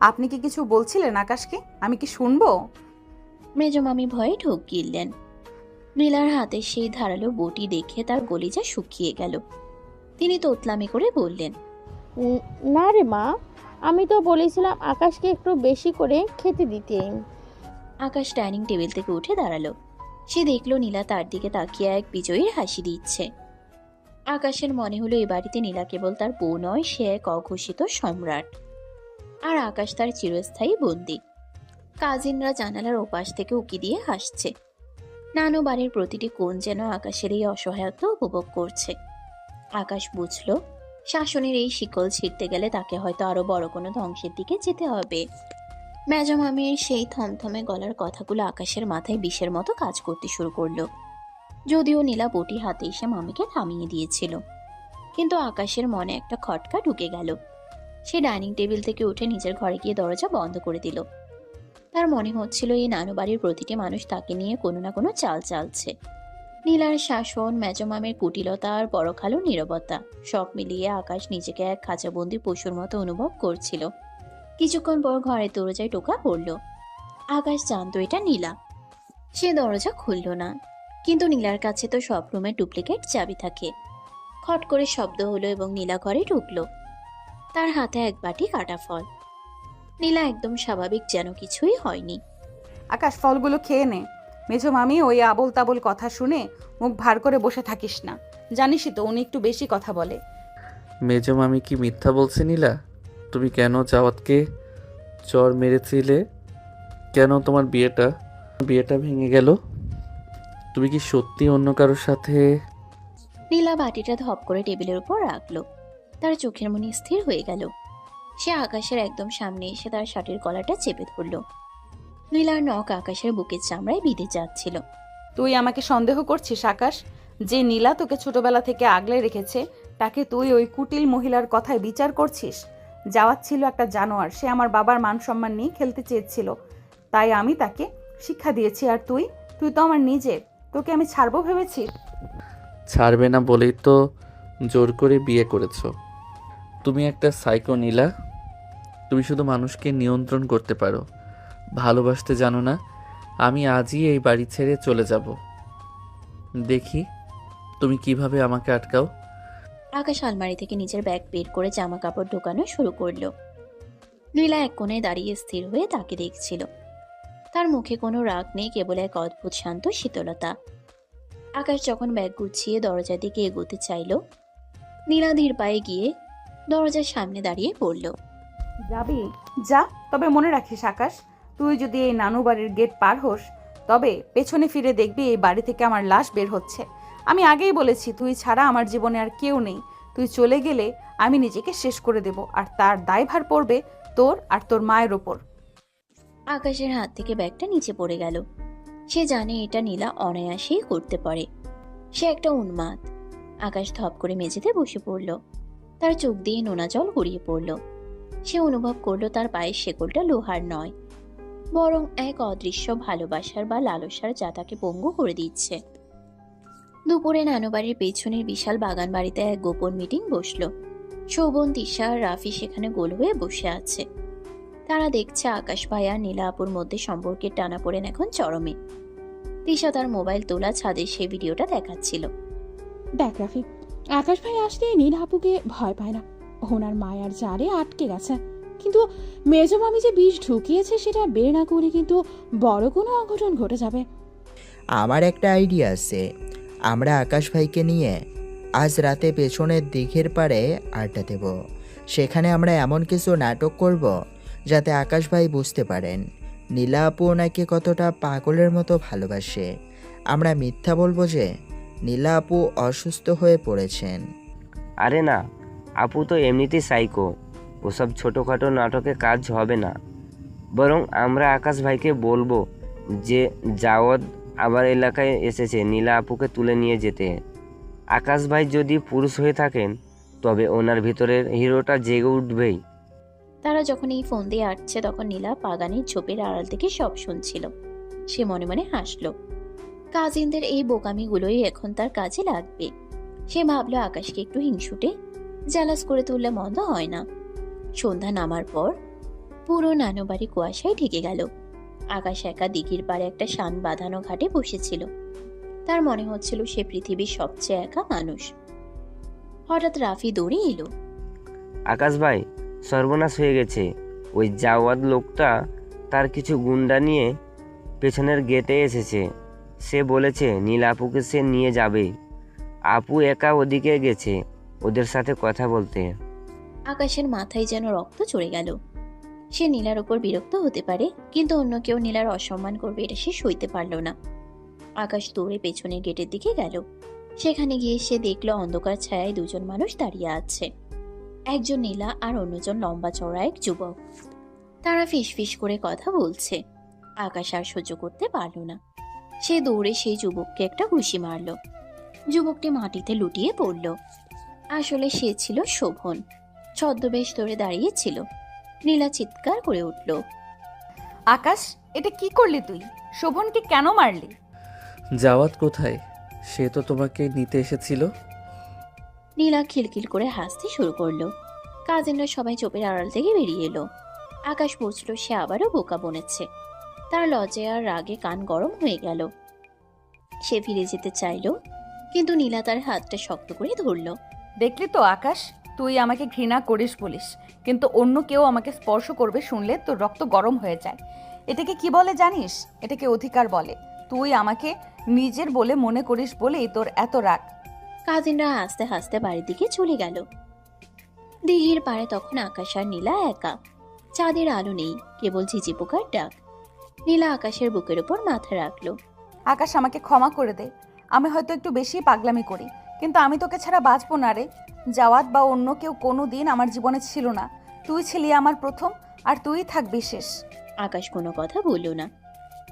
[SPEAKER 1] আপনি কি কিছু বলছিলেন আকাশকে? আমি কি শুনবো?
[SPEAKER 3] মেজমামি ভয়ে ঢোক গিললেন। নীলার হাতে সেই ধারালো বটি দেখে তার গলিজা শুকিয়ে গেল। তিনি তোতলামি করে বললেন,
[SPEAKER 7] না রে মা, আমি তো বলেছিলাম আকাশকে একটু বেশি করে খেতে দিতে।
[SPEAKER 3] আকাশ ডাইনিং টেবিল থেকে উঠে দাঁড়ালো। সে দেখলো নীলা তার দিকে তাকিয়ে এক বিজয়ীর হাসি দিচ্ছে। আকাশের মনে হলো এ বাড়িতে নীলা কেবল তার বউ নয়, সে এক অঘোষিত সম্রাট। আর আকাশ তার চিরস্থায়ী বন্দী। কাজিনরা জানালার ওপাশ থেকে উকি দিয়ে হাসছে। নানু বাড়ির প্রতিটি কোণ যেন আকাশের এই অসহায়ত্ব উপভোগ করছে। আকাশ বুঝল, শাসনের এই শিকল ছিঁড়তে গেলে তাকে হয়তো আরো বড় কোনো ধ্বংসের দিকে যেতে হবে। মেজমামির সেই থমথমে গলার কথাগুলো আকাশের মাথায় বিষের মতো কাজ করতে শুরু করলো। যদিও নীলা বটি হাতে এসে মামিকে থামিয়ে দিয়েছিল, কিন্তু আকাশের মনে একটা খটকা ঢুকে গেল। সে ডাইনিং টেবিল থেকে উঠে নিজের ঘরে গিয়ে দরজা বন্ধ করে দিল। তার মনে হচ্ছিল এই নানু বাড়ির প্রতিটি মানুষ তাকে নিয়ে কোনো না কোনো চাল চালছে। নীলার শাসন, মেজমামের কুটিলতা আর বড় খালুর নীরবতা, সব মিলিয়ে আকাশ নিজেকে এক খাঁচাবন্দি পশুর মতো অনুভব করছিল। কিছুক্ষণ পর ঘরের দরজায় টোকা পড়ল। আকাশ জানতো এটা নীলা। সে দরজা খুলল না, কিন্তু নীলার কাছে তো সব রুমের ডুপ্লিকেট চাবি থাকে। খট করে শব্দ হলো এবং নীলা ঘরে ঢুকলো। তার হাতে এক বাটি কাটা ফল। নীলা একদম স্বাভাবিক, যেন কিছুই হয়নি।
[SPEAKER 1] আকাশ, ফলগুলো খেয়ে নে। মেজো মামি ওই আবোল তাবোল কথা শুনে মুখ ভার করে বসে থাকিস না। জানিসই তো উনি একটু বেশি কথা বলে।
[SPEAKER 2] মেজো মামি কি মিথ্যা বলছে নীলা? তুমি কেন জাওয়াতকে চর মেরেছিলে? কেন তোমার বিয়েটা ভেঙে গেল? তুমি কি সত্যি অন্য কারোর সাথে?
[SPEAKER 3] নীলা বাটিটা ধপ করে টেবিলের উপর রাখলো। তার চোখের মনি স্থির হয়ে গেল। সে আকাশের একদম সামনে এসে তার শার্টের গলাটা চেপে ধরল। নীলার নখ আকাশের বুকের চামড়ায় বিঁধে যাচ্ছিল।
[SPEAKER 1] তুই আমাকে সন্দেহ করছিস আকাশ? যে নীলা তোকে ছোটবেলা থেকে আগলে রেখেছে তাকে তুই ওই কুটিল মহিলার কথায় বিচার করছিস? যাওয়াত ছিল একটা জানোয়ার, সে আমার বাবার মান সম্মান নিয়ে খেলতে চেয়েছিল, তাই আমি তাকে শিক্ষা দিয়েছি। আর তুই তুই তো আমার নিজের, তোকে আমি ছাড়বো ভেবেছি?
[SPEAKER 2] ছাড়বে না বলেই তো জোর করে বিয়ে করেছো। তুমি একটা সাইকো নীলা। তুমি শুধু মানুষকে নিয়ন্ত্রণ করতে পারো, ভালোবাসতে জানো না। আমি আজই এই বাড়ি ছেড়ে চলে যাব। দেখি তুমি কিভাবে আমাকে আটকাও।
[SPEAKER 3] আকাশ আলমারি থেকে নিজের ব্যাগ বের করে জামা কাপড় ঢোকানো শুরু করলো। নীলা এক কোণে দাঁড়িয়ে স্থির হয়ে তাকে দেখছিল। তার মুখে কোনো রাগ নেই, কেবল এক অদ্ভুত শান্ত শীতলতা। আকাশ যখন ব্যাগ গুছিয়ে দরজার দিকে এগোতে চাইল, নীলা ধীর পায়ে গিয়ে দরজার সামনে দাঁড়িয়ে পড়ল।
[SPEAKER 1] যাবি যা, তবে মনে রাখিস আকাশ, তুই যদি এই নানু বাড়ির গেট পার হোস তবে পেছনে ফিরে দেখবি এই বাড়ি থেকে আমার লাশ বের হচ্ছে। আমি আগেই বলেছি তুই ছাড়া আমার জীবনে আর কেউ নেই। তুই চলে গেলে আমি নিজেকে শেষ করে দেব, আর তার দায়ভার পড়বে তোর আর তোর মায়ের ওপর।
[SPEAKER 3] আকাশের হাত থেকে ব্যাগটা নিচে পড়ে গেল। সে জানে এটা নীলা অনায়াসেই করতে পারে। সে একটা উন্মাদ। আকাশ ধপ করে মেঝেতে বসে পড়ল। তার চোখ দিয়ে নোনা জল গড়িয়ে পড়ল। সে অনুভব করলো তার পায়ের শেকলটা লোহার নয়, বরং এক অদৃশ্য ভালোবাসার বা লালসার, যা তাকে পঙ্গু করে দিচ্ছে। দুপুরে নানুবাড়ির পেছনের বিশাল বাগান বাড়িতে এক গোপন মিটিং বসলো। শোভন, তিশা আর রাফি সেখানে গোল হয়ে বসে আছে। তারা দেখছে আকাশ ভাই আর নীলা আপুর মধ্যে সম্পর্কের টানাপোড়েন এখন চরমে। তিশা তার মোবাইল তোলা ছাদে সেই ভিডিওটা দেখাচ্ছিল।
[SPEAKER 6] দেখ রাফি, আকাশ ভাই আসলে নীল আপুকে ভয় পায় না, ওনার মায়ার জারে আটকে গেছে। কিন্তু মেজো মামি যে বিষ ঢুকিয়েছে সেটা বের না করলে কিন্তু বড় কোনো অঘটন ঘটে যাবে।
[SPEAKER 4] আমার একটা আইডিয়া আছে। আমরা আকাশ ভাইকে নিয়ে আজ রাতে পেছনের দিকের পাড়ে আড্ডা দেব। সেখানে আমরা এমন কিছু নাটক করব যাতে আকাশ ভাই বুঝতে পারেন নীলা আপু ওনাকে কতটা পাগলের মতো ভালোবাসে। আমরা মিথ্যা বলবো যে নীলা আপু অসুস্থ হয়ে পড়েছেন।
[SPEAKER 5] আরে না, আপু তো এমনিতেই সাইকো, ওসব ছোটোখাটো নাটকে কাজ হবে না। বরং আমরা আকাশ ভাইকে বলবো যে জাওয়াদ আবার এলাকায় এসেছে নীলা আপুকে তুলে নিয়ে যেতে। আকাশ ভাই যদি পুরুষ হয়ে থাকেন তবে ওনার ভিতরের হিরোটা জেগে উঠবেই।
[SPEAKER 3] তারা যখন এই ফোন দিয়ে আসছে তখন নীলা বাগানের ঝোপের আড়াল থেকে সব শুনছিল। সে মনে মনে হাসলো। কাজিনদের এই বোকামিগুলোই এখন তার কাজে লাগবে। সে ভাবলো আকাশকে একটু হিংসুটে জ্যালাস করে তুললে মন্দ হয় না। সন্ধ্যা নামার পর পুরো নানুবাড়ি কুয়াশায় ঢেকে গেল। আকাশ একা দিঘির পাড়ে একটা শান বাঁধানো ঘাটে বসেছিল। তার মনে হচ্ছিল সে পৃথিবীর সবচেয়ে একা মানুষ। হঠাৎ রাফি দৌড়ে এলো।
[SPEAKER 5] আকাশ ভাই, সর্বনাশ হয়ে গেছে। ওই জাওয়াদ লোকটা তার কিছু গুন্ডা নিয়ে পেছনের গেটে এসেছে। সে বলেছে নীলা আপুকে সে নিয়ে যাবে। আপু একা ওদিকে গেছে ওদের সাথে কথা বলতে।
[SPEAKER 3] আকাশের মাথায় যেন রক্ত চড়ে গেল। সে নীলার উপর বিরক্ত হতে পারে, কিন্তু অন্য কেউ নীলার অসম্মান করবে এটা সে সইতে পারল না। আকাশ দৌড়ে পেছনের গেটের দিকে গেল। সেখানে গিয়ে সে দেখল অন্ধকার ছায়ায় দুজন মানুষ দাঁড়িয়ে আছে। একজন নীলা আর অন্যজন লম্বা চওড়া এক যুবক। তারা ফিসফিস করে কথা বলছে। আকাশ আর সহ্য করতে পারল না। সে দৌড়ে সেই যুবককে একটা ঘুষি মারল। যুবকটি মাটিতে লুটিয়ে পড়ল। আসলে সে ছিল শোভন। ছদ্মবেশ ধরে দাঁড়িয়েছিল। নীলা চিৎকার করে উঠল,
[SPEAKER 1] আকাশ, এটা কি করলি তুই? শোভনকে কেন মারলি?
[SPEAKER 2] জাওয়াত কোথায়? সে তো তোমাকে নিতে এসেছিল।
[SPEAKER 3] নীলা খিলখিল করে হাসতে শুরু করলো। কাজিনরা সবাই চোপের আড়াল থেকে বেরিয়ে এলো। আকাশ বুঝল সে আবারও বোকা বনেছে। তার লজ্জায় আর রাগে কান গরম হয়ে গেল। সে ফিরে যেতে চাইল, কিন্তু নীলা তার হাতটা শক্ত করে ধরল।
[SPEAKER 1] দেখলি তো আকাশ, তুই আমাকে ঘৃণা করিস বলিস, কিন্তু অন্য কেউ আমাকে স্পর্শ করবে শুনলে তোর রক্ত গরম হয়ে যায়। এটাকে কি বলে জানিস? এটাকে অধিকার বলে। তুই আমাকে নিজের বলে মনে করিস বলেই তোর এত রাগ।
[SPEAKER 3] কাজিনরা হাসতে হাসতে বাড়ির দিকে চলে গেল। দিঘির পাড়ে তখন আকাশ আর নীলা একা। চাঁদের আলো নেই, কেবল ঝিঝি পোকার ডাক। নীলা আকাশের বুকের উপর মাথা রাখলো।
[SPEAKER 1] আকাশ, আমাকে ক্ষমা করে দে। আমি হয়তো একটু বেশি পাগলামি করি, কিন্তু আমি তোকে ছাড়া বাঁচবো না রে। জাওয়াত বা অন্য কেউ কোনো দিন আমার জীবনে ছিল না। তুই ছিলি আমার প্রথম, আর তুই থাকবি শেষ।
[SPEAKER 3] আকাশ কোনো কথা বলল না।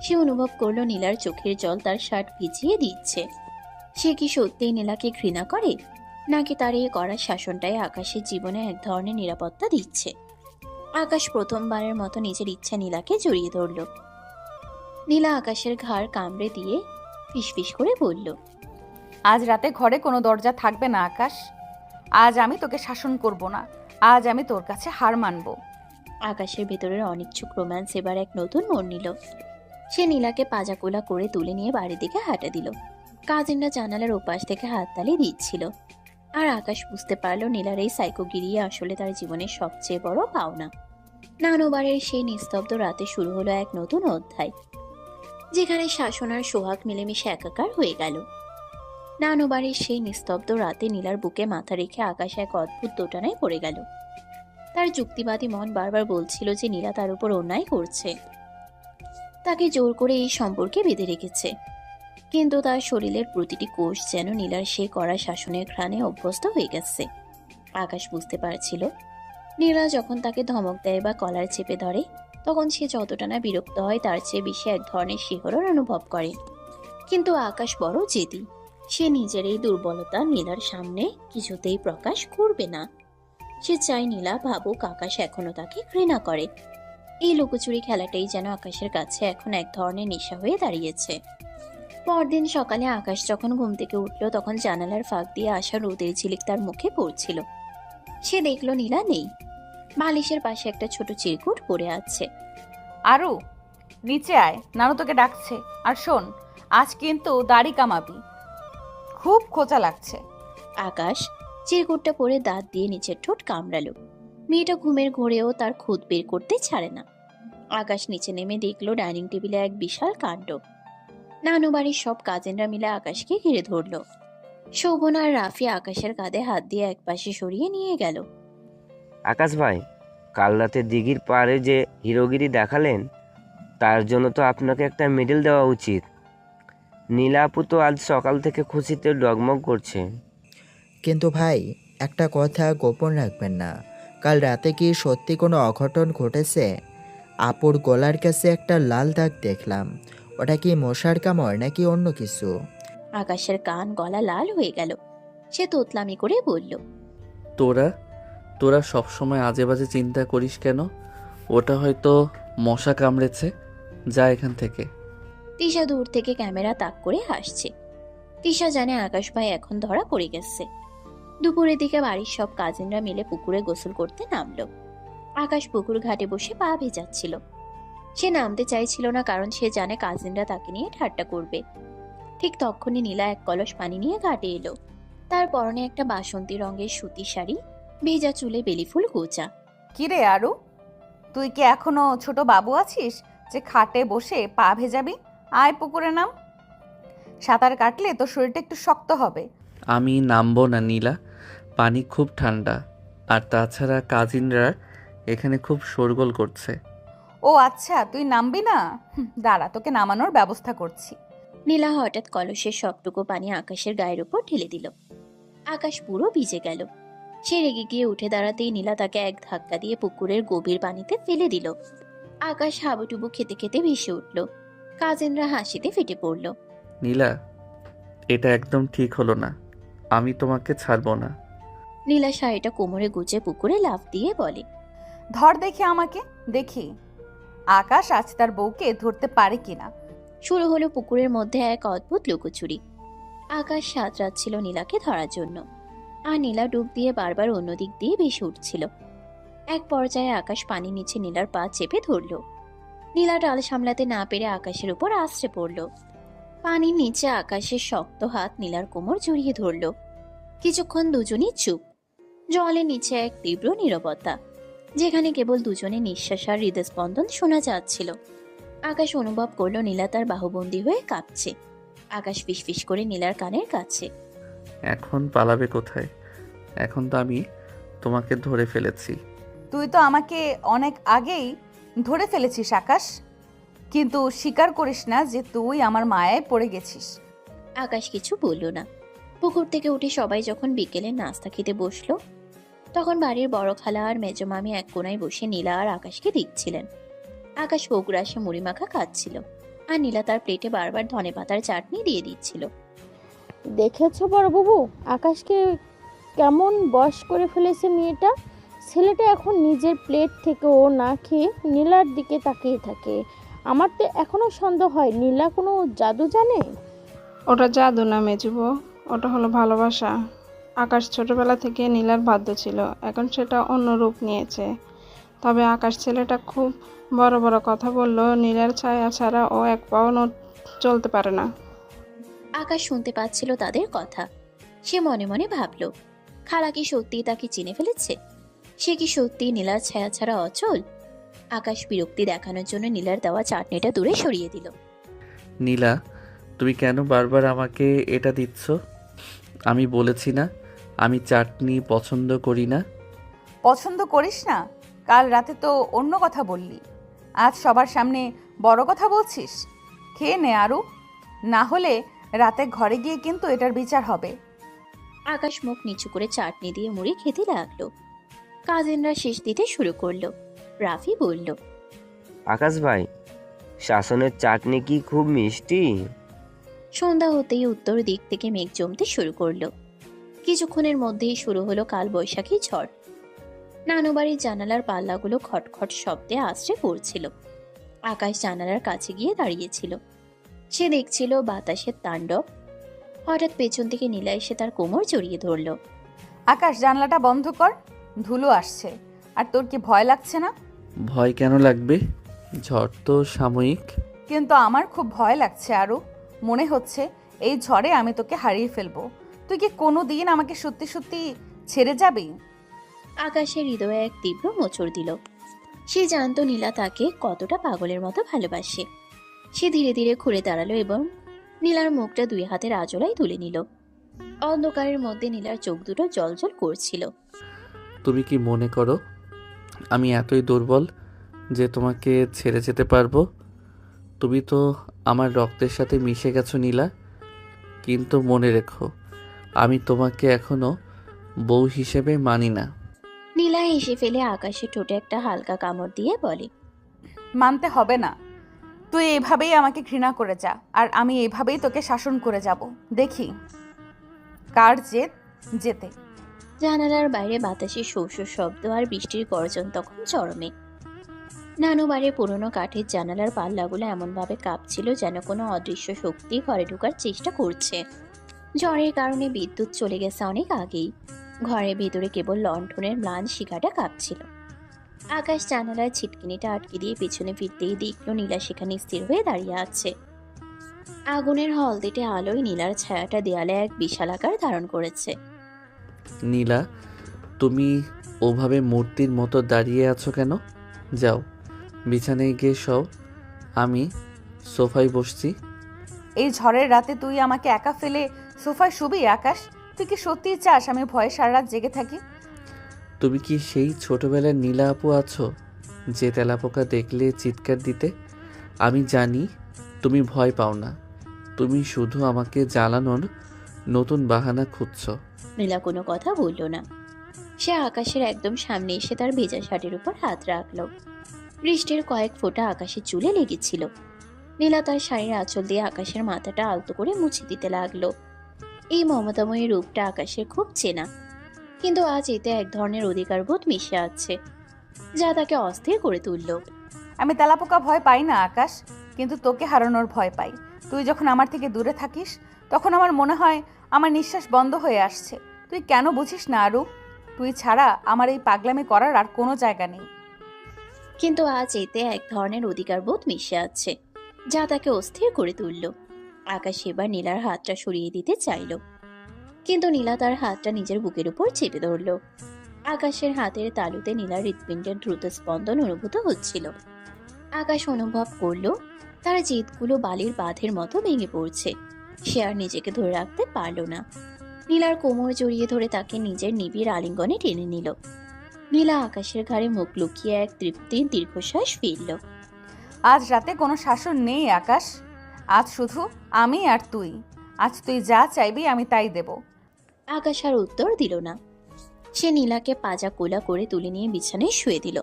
[SPEAKER 3] সে অনুভব করলো নীলার চোখের জল তার শার্ট ভিজিয়ে দিচ্ছে। সে কি সত্যিই নীলাকে ঘৃণা করে, নাকি তার এই কড়া শাসনটাই আকাশের জীবনে এক ধরনের নিরাপত্তা দিচ্ছে? আকাশ প্রথমবারের মতো নিজের ইচ্ছা নীলাকে জড়িয়ে ধরল। নীলা আকাশের ঘাড় কামড়ে দিয়ে ফিসফিস করে বলল,
[SPEAKER 1] আজ রাতে ঘরে কোনো দরজা থাকবে না আকাশ। আজ আমি তোকে শাসন করব না, আজ আমি তোর কাছে হার মানব।
[SPEAKER 3] আকাশের ভেতরের অনিচ্ছুক রোম্যান্স এবার এক নতুন মোড় নিল। সে নীলাকে পাজাকোলা করে তুলে নিয়ে বাড়ির দিকে হাঁটা দিল। কাজিনরা জানালার ওপাশ থেকে হাততালি দিচ্ছিল। আর আকাশ বুঝতে পারল নীলার এই সাইকোগিরি আসলে তার জীবনের সবচেয়ে বড় পাওনা। নানুবাড়ির সেই নিস্তব্ধ রাতে শুরু হলো এক নতুন অধ্যায়, যেখানে শাসন আর সোহাগ মিলেমিশে একাকার হয়ে গেল। নানুবাড়ির সেই নিস্তব্ধ রাতে নীলার বুকে মাথা রেখে আকাশ এক অদ্ভুত দোটানায় পড়ে গেল। তার যুক্তিবাদী মন বারবার বলছিল যে নীলা তার উপর অন্যায় করছে, তাকে জোর করে এই সম্পর্কে বেঁধে রেখেছে। কিন্তু তার শরীরের প্রতিটি কোষ যেন নীলার সেই কড়া শাসনের ঘ্রাণে অভ্যস্ত হয়ে গেছে। আকাশ বুঝতে পারছিল নীলা যখন তাকে ধমক দেয় বা কলার চেপে ধরে, তখন সে যতটা না বিরক্ত হয় তার চেয়ে বেশি এক ধরনের শিহরণ অনুভব করে। কিন্তু আকাশ বড় জেদি। সে নিজের এই দুর্বলতা নীলার সামনে কিছুতেই প্রকাশ করবে না। সে চায় নীলা ভাবুক আকাশ এখনো তাকে ঘৃণা করে। এই লুকোচুরি খেলাটাই যেন আকাশের কাছে এখন এক ধরনের নেশা হয়ে দাঁড়িয়েছে। পরদিন সকালে আকাশ যখন ঘুম থেকে উঠল, তখন জানালার ফাঁক দিয়ে আসা রোদের ঝিলিক তার মুখে পড়ছিল। সে দেখল নীলা নেই। বালিশের পাশে একটা ছোট চিরকুট পড়ে আছে।
[SPEAKER 1] আরু, নিচে আয়, নানু তোকে ডাকছে। আর শোন, আজ কিন্তু দাড়ি কামাবি, খুব খোঁচা লাগছে।
[SPEAKER 3] আকাশ চিরকুটটা পরে দাঁত দিয়ে নিচের ঠোঁট কামড়ালো। মেয়েটা ঘুমের ঘোরেও তার খুঁত বের করতে ছাড়ে না। আকাশ নিচে নেমে দেখলো ডাইনিং টেবিলে এক বিশাল কাণ্ড। নানু বাড়ির সব কাজিনরা মিলে আকাশকে ঘিরে ধরলো। শোভন আর রাফি আকাশের কাঁধে হাত দিয়ে একপাশে সরিয়ে নিয়ে গেল।
[SPEAKER 5] আকাশ ভাই, কাল রাতে দিঘির পাড়ে যে হিরোগিরি দেখালেন, তার জন্য তো আপনাকে একটা মেডেল দেওয়া উচিত। নীলা আপু তো আজ সকাল থেকে খুশিতে ডগমগ করছে।
[SPEAKER 4] কিন্তু ভাই, একটা কথা গোপন রাখবেন না। কাল রাতে কি সত্যি কোনো অঘটন ঘটেছে? আপুর গলার কাছে একটা লাল দাগ দেখলাম। ওটা কি মশার কামড় নাকি অন্য কিছু?
[SPEAKER 3] আকাশের কান গলা লাল হয়ে গেল। সে তোতলামি করে বলল,
[SPEAKER 2] তোরা তোরা সবসময় আজে বাজে চিন্তা করিস কেন? ওটা হয়তো মশা কামড়েছে। যা এখান থেকে।
[SPEAKER 3] তিশা দূর থেকে ক্যামেরা তাক করে হাসছে। তিশা জানে আকাশ ভাই এখন ধরা পড়ে গেছে। দুপুরের দিকে বাড়ির সব কাজিনরা মিলে পুকুরে গোসল করতে নামলো। আকাশ পুকুর ঘাটে বসে পা ভেজাচ্ছিল। সে নামতে চাইছিল না, কারণ সে জানে কাজিনরা তাকে নিয়ে ঠাট্টা করবে। ঠিক তখনই নীলা এক কলস পানি নিয়ে ঘাটে এলো। তার পরনে একটা বাসন্তী রঙের সুতি শাড়ি, ভেজা চুলে বেলিফুল গোচা।
[SPEAKER 1] কিরে আরু, তুই কি এখনো ছোট বাবু আছিস যে খাটে বসে পা ভেজাবি? আয় পুকুরে নাম। সাঁতার কাটলে তোর শরীরটা একটু শক্ত হবে।
[SPEAKER 2] আমি নামবো না নীলা, পানি খুব ঠান্ডা। আর তাছাড়া কাজিনরা এখানে খুব শোরগোল করছে।
[SPEAKER 1] ও আচ্ছা, তুই নামবি না? দাঁড়া, তোকে নামানোর ব্যবস্থা করছি।
[SPEAKER 3] নীলা হঠাৎ কলসের সবটুকু পানি আকাশের গায়ের উপর ঢেলে দিল। আকাশ পুরো ভিজে গেল। সে রেগে গিয়ে উঠে দাঁড়াতেই নীলা তাকে এক ধাক্কা দিয়ে পুকুরের গভীর পানিতে ফেলে দিল। আকাশ হাবুডুবু খেতে খেতে ভেসে উঠল। কাজিনরা হাসিতে ফেটে পড়ল।
[SPEAKER 2] নীলা, এটা একদম ঠিক হলো না। আমি তোমাকে ছাড়বো না।
[SPEAKER 3] নীলা শাড়িটা কোমরে গুজে পুকুরে লাফ দিয়ে বলে,
[SPEAKER 1] ধর দেখি আমাকে, দেখি আকাশ আজ তার বউকে ধরতে পারে কিনা।
[SPEAKER 3] শুরু হলো পুকুরের মধ্যে এক অদ্ভুত লুকোচুরি। আকাশ সাঁতরাচ্ছিল নীলাকে ধরার জন্য, আর নীলা ডুব দিয়ে বারবার অন্যদিক দিয়ে ভেসে উঠছিল। এক পর্যায়ে আকাশ পানি নিচে নীলার পা চেপে ধরল। নীলা ডাল সামলাতে না পেরে আকাশের উপর আছড়ে পড়ল। পানির নিচে আকাশের শক্ত হাত নীলার কোমর জড়িয়ে ধরল। কিছুক্ষণ দুজনই চুপ। জলের নিচে এক তীব্র নীরবতা, যেখানে কেবল দুজনের নিঃশ্বাস আর হৃদস্পন্দন শোনা যাচ্ছিল। আকাশ অনুভব করলো নীলা তার বাহুবন্দী হয়ে কাঁপছে। আকাশ ফিসফিস করে নীলার কানের কাছে,
[SPEAKER 2] এখন পালাবে কোথায়? এখন তো আমি তোমাকে ধরে ফেলেছি।
[SPEAKER 1] তুই তো আমাকে অনেক আগেই ধরে ফেলেছিস আকাশ, কিন্তু স্বীকার করিস না যে তুই আমার মায়ায় পড়ে গেছিস।
[SPEAKER 3] আকাশ কিছু বলল না। পুকুর থেকে উঠে সবাই যখন বিকেলে নাস্তা খেতে বসলো, তখন বাড়ির বড় খালা আর মেজো মামি এক কোনায় বসে নীলা আর আকাশকে দেখছিলেন। আকাশ বগুড়াসে মুড়ি মাখা খাচ্ছিল, আর নীলা তার প্লেটে বারবার ধনেপাতার চাটনি দিয়ে দিচ্ছিল।
[SPEAKER 7] দেখেছো বড়বাবু, আকাশকে কেমন বশ করে ফেলেছে মেয়েটা। ছেলেটা এখন নিজের প্লেট থেকেও না খেয়ে নীলার দিকে তাকিয়ে থাকে। আমার তো এখনো সন্দেহ হয় নীলা কোনো জাদু জানে।
[SPEAKER 8] ওটা জাদু না মেজুবো, ওটা হলো ভালোবাসা। আকাশ ছোটবেলা থেকে নীলার বাধ্য ছিল, এখন সেটা অন্য রূপ নিয়েছে। তবে আকাশ ছেলেটা খুব বড় বড় কথা বললো, নীলার ছায়া ছাড়া ও এক পাও চলতে পারে না।
[SPEAKER 3] আকাশ শুনতে পাচ্ছিল তাদের কথা। সে মনে মনে ভাবল, খালা কি সত্যিই তাকে চিনে ফেলেছে? সে কি সত্যি নীলার ছায়া ছাড়া অচল? আকাশ বিরক্তি দেখানোর জন্য নীলার দেওয়া চাটনিটা দূরে সরিয়ে দিল।
[SPEAKER 2] নীলা, তুমি কেন বারবার আমাকে এটা দিচ্ছ? আমি বলেছি না আমি চাটনি পছন্দ করি না।
[SPEAKER 1] পছন্দ করিস না? কাল রাতে তো অন্য কথা বললি, আজ সবার সামনে বড় কথা বলছিস। খেয়ে নে আরু, না হলে রাতে ঘরে গিয়ে কিন্তু এটার বিচার হবে।
[SPEAKER 3] আকাশ মুখ নিচু করে চাটনি দিয়ে মুড়ি খেতে লাগলো। কাজিনরা শেষ দিতে শুরু করলো। রাফি বলল,
[SPEAKER 5] আকাশ ভাই, শাসনের চাটনি কি খুব মিষ্টি?
[SPEAKER 3] সন্ধ্যা হতেই উত্তর দিক থেকে মেঘ জমতে শুরু করলো। কিছুক্ষণের মধ্যেই শুরু হলো কাল বৈশাখী ঝড়। নানুবাড়ির জানালার পাল্লাগুলো খটখট শব্দে আছড়ে পড়ছিল। আকাশ জানালার কাছে গিয়ে দাঁড়িয়েছিল। সে দেখছিল বাতাসের তাণ্ডব। হঠাৎ পেছন থেকে নীলা এসে তার কোমর জড়িয়ে ধরল।
[SPEAKER 1] আকাশ, জানলাটা বন্ধ কর, ধুলো আসছে। আর তোর কি ভয় লাগছে না?
[SPEAKER 2] ভয় কেন লাগবে? ঝড় তো সাময়িক।
[SPEAKER 1] কিন্তু আমার খুব ভয় লাগছে আরু। মনে হচ্ছে এই ঝড়ে আমি তোকে হারিয়ে ফেলবো। তুই কি কোনো দিন আমাকে সত্যি সত্যি ছেড়ে যাবি?
[SPEAKER 3] আকাশের হৃদয়ে এক তীব্র মোচড় দিল। সে জানতো নীলা তাকে কতটা পাগলের মতো ভালোবাসে। সে ধীরে ধীরে ঘুরে দাঁড়ালো এবং নীলার মুখটা দুই হাতের আঁচড়ায় তুলে নিল। অন্ধকারের মধ্যে নীলার চোখ দুটো জ্বলজ্বল করছিল।
[SPEAKER 2] তুমি কি মনে করো আমি এতই দুর্বল যে তোমাকে ছেড়ে যেতে পারবো? তুমি তো আমার রক্তের সাথে মিশে গেছো নীলা। কিন্তু মনে রেখো, আমি তোমাকে এখনো বউ হিসেবে মানি না।
[SPEAKER 3] নীলা হেসে ফেলে আকাশের ঠোঁটে একটা হালকা কামড় দিয়ে বলে,
[SPEAKER 1] মানতে হবে না। তুই এভাবেই আমাকে ঘৃণা করে যা, আর আমি এভাবেই তোকে শাসন করে যাব। দেখি কার জেদ যেতে।
[SPEAKER 3] জানালার বাইরে বাতাসে শস্য শব্দ আর বৃষ্টির গর্জন তখন চরমে। নানুবাড়ির পুরনো কাঠের জানালার পাল্লাগুলো এমনভাবে কাঁপছিল যেন কোনো অদৃশ্য শক্তি ঘরে ঢোকার চেষ্টা করছে। ঝড়ের কারণে বিদ্যুৎ চলে গেছে অনেক আগেই। ঘরের ভেতরে কেবল লণ্ঠনের ম্লান শিখাটা কাঁপছিল। আকাশ জানালার ছিটকিনিটা আটকে দিয়ে পেছনে ফিরতেই দেখল নীলা সেখানে স্থির হয়ে দাঁড়িয়ে আছে। আগুনের হলদেটে আলোয় নীলার ছায়াটা দেয়ালে এক বিশাল আকার ধারণ করেছে।
[SPEAKER 2] নীলা, তুমি ওভাবে মূর্তির মতো দাঁড়িয়ে আছো কেন? যাও বিছানায় গিয়ে শও, আমি সোফায় বসছি।
[SPEAKER 1] এই ঝড়ের রাতে তুই আমাকে একা ফেলে সোফায় শুবি? আকাশ, তুই কি সত্যিই চাস আমি ভয়ে সারা রাত জেগে থাকি?
[SPEAKER 2] তুমি কি সেই ছোটবেলার নীলা আপু আছো যে তেলাপোকা দেখলে চিৎকার দিতে? আমি জানি তুমি ভয় পাও না, তুমি শুধু আমাকে জ্বালানোর নতুন বাহানা খুঁজছো।
[SPEAKER 3] নীলা কোনো কথা বলল না। সে আকাশের একদম সামনে এসে তার ভেজা শাড়ির উপর হাত রাখলো। বৃষ্টির কয়েক ফোঁটা আকাশের চুলে লেগেছিল। নীলা তার শাড়ির আঁচল দিয়ে আকাশের মাথাটা আলতো করে মুছে দিতে লাগলো। এই মমতাময়ী রূপটা আকাশের খুব চেনা, কিন্তু আজ এতে এক ধরনের অধিকারবোধ মিশে আছে যা তাকে অস্থির করে তুলল।
[SPEAKER 1] আমি তেলাপোকা ভয় পাই না আকাশ, কিন্তু তোকে হারানোর ভয় পাই। তুই যখন আমার থেকে দূরে থাকিস তখন আমার মনে হয় আমার নিঃশ্বাস বন্ধ হয়ে আসছে। তুই কেন বুঝিস না আরু? তুই ছাড়া আমার এই পাগলামি করার আর কোনো জায়গা নেই।
[SPEAKER 3] কিন্তু আজ এতে এক ধরনের অধিকারবোধ মিশে আছে যা তাকে অস্থির করে তুলল। আকাশ এবার নীলার হাতটা সরিয়ে দিতে চাইল, কিন্তু নীলা তার হাতটা নিজের বুকের উপর চেপে ধরল। আকাশের হাতের তালুতে নীলার হৃৎপিণ্ডের দ্রুত স্পন্দন অনুভূত হচ্ছিল। আকাশ অনুভব করল তার জিদগুলো বালির বাঁধের মতো ভেঙে পড়ছে। সে আর নিজেকে ধরে রাখতে পারল না। নীলার কোমর জড়িয়ে ধরে তাকে নিজের নিবিড় আলিঙ্গনে টেনে নিল। নীলা আকাশের ঘাড়ে মুখ লুকিয়ে এক তৃপ্তির দীর্ঘশ্বাস ফেলল।
[SPEAKER 1] আজ রাতে কোনো শাসন নেই আকাশ, আজ শুধু আমি আর তুই। আজ তুই যা চাইবি আমি তাই দেব।
[SPEAKER 3] আকাশ আর উত্তর দিল না। সে নীলাকে পাজা কোলা করে তুলে নিয়ে বিছানায় শুয়ে দিল।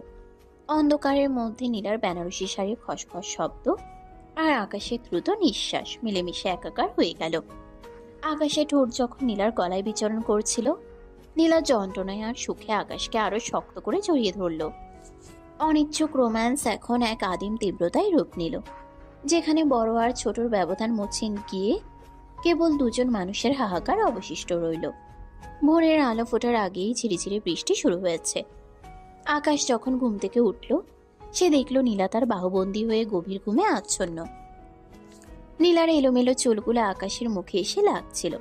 [SPEAKER 3] অন্ধকারের মধ্যে নীলার বেনারসি শাড়ির খসখস শব্দ আর আকাশের দ্রুত নিঃশ্বাস মিলেমিশে একাকার হয়ে গেল। আকাশে ঠোঁট যখন নীলার গলায় বিচরণ করছিল, নীলা যন্ত্রণায় আর সুখে আকাশকে আরো শক্ত করে জড়িয়ে ধরল। অনিচ্ছুক রোম্যান্স এখন এক আদিম তীব্রতায় রূপ নিল, যেখানে বড় আর ছোটর ব্যবধান মুছে গিয়ে কেবল দুজন মানুষের হাহাকার অবশিষ্ট রইল। ভোরের আলো ফোটার আগেই ঝিরিঝিরি বৃষ্টি শুরু হয়েছে। আকাশ যখন ঘুম থেকে উঠল, সে দেখল নীলা তার বাহুবন্দী হয়ে গভীর ঘুমে আচ্ছন্ন। নীলার এলোমেলো চুলগুলো আকাশের মুখে এসে লাগছিল।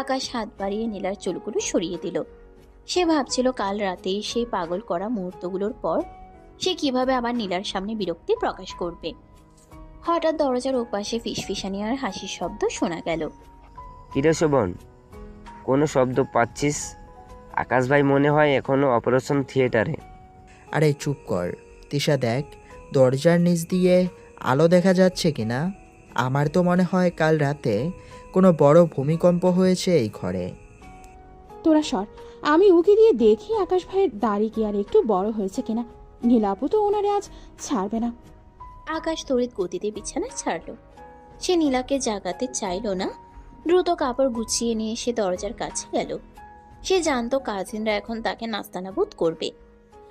[SPEAKER 3] আকাশ হাত বাড়িয়ে নীলার চুলগুলো সরিয়ে দিল। সে ভাবছিল কাল রাতেই সেই পাগল করা মুহূর্তগুলোর পর সে কিভাবে আবার নীলার সামনে বিরক্তি প্রকাশ করবে। হঠাৎ দরজার ওপাশে ফিসফিসানি আর হাসির শব্দ শোনা গেল।
[SPEAKER 5] কিরে শোভন, কোনো শব্দ পাচ্ছিস? আকাশ ভাই মনে হয় এখনো অপারেশন থিয়েটারে।
[SPEAKER 4] আরে চুপ কর তিশা, দেখ দরজার নিচ দিয়ে আলো দেখা যাচ্ছে কিনা। আমার তো মনে হয় কাল রাতে কোনো বড় ভূমিকম্প হয়েছে এই ঘরে।
[SPEAKER 6] তোরা সর, আমি উকি দিয়ে দেখি আকাশ ভাইয়ের দাড়ি কি আর একটু বড় হয়েছে কিনা। নীলাপু তো ওনারে আজ ছাড়বে না।
[SPEAKER 3] আকাশ তড়িৎ গতিতে বিছানা ছাড়ল। সে নীলাকে জাগাতে চাইল না। দ্রুত কাপড় গুছিয়ে নিয়ে সে দরজার কাছে গেল। সে জানতো কাজিনরা এখন তাকে নাস্তানাবুদ করবে।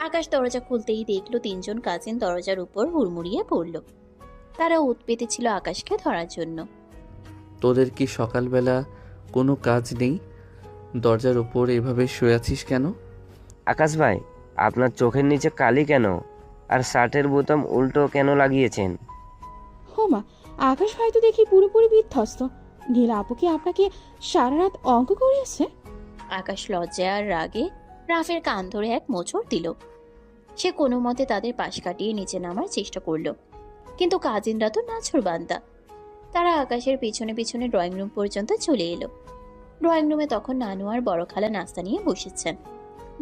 [SPEAKER 3] আকাশ দরজা খুলতেই দেখল তিনজন কাজিন দরজার উপর হুড়মুড়িয়ে পড়ল। তারা উৎপেতে ছিল আকাশকে ধরার জন্য।
[SPEAKER 2] তোদের কি সকালবেলা কোনো কাজ নেই? দরজার উপর এভাবে শুয়ে আছিস কেন?
[SPEAKER 5] আকাশ ভাই, আপনার চোখের নিচে কালি কেন? আর শার্টের বোতাম উল্টো কেন লাগিয়েছেন?
[SPEAKER 6] হোমা, আকাশ ভাই তো দেখি পুরোপুরি বিধ্বস্ত। নীলাপু কি আপনাকে সারা রাত অঙ্ক করিয়েছে?
[SPEAKER 3] আকাশ লজ্জায় আর রাগে রাফের কান ধরে এক মোচড় দিল। সে কোনো মতে তাদের পাশ কাটিয়ে নিচে নামার চেষ্টা করলো, কিন্তু কাজিনরা তো নাছর বান্দা। তারা আকাশের পিছনে পিছনে ড্রয়িং রুম পর্যন্ত চলে এলো। ড্রয়িং রুমে তখন নানু আর বড় খালা নাস্তা নিয়ে বসেছেন।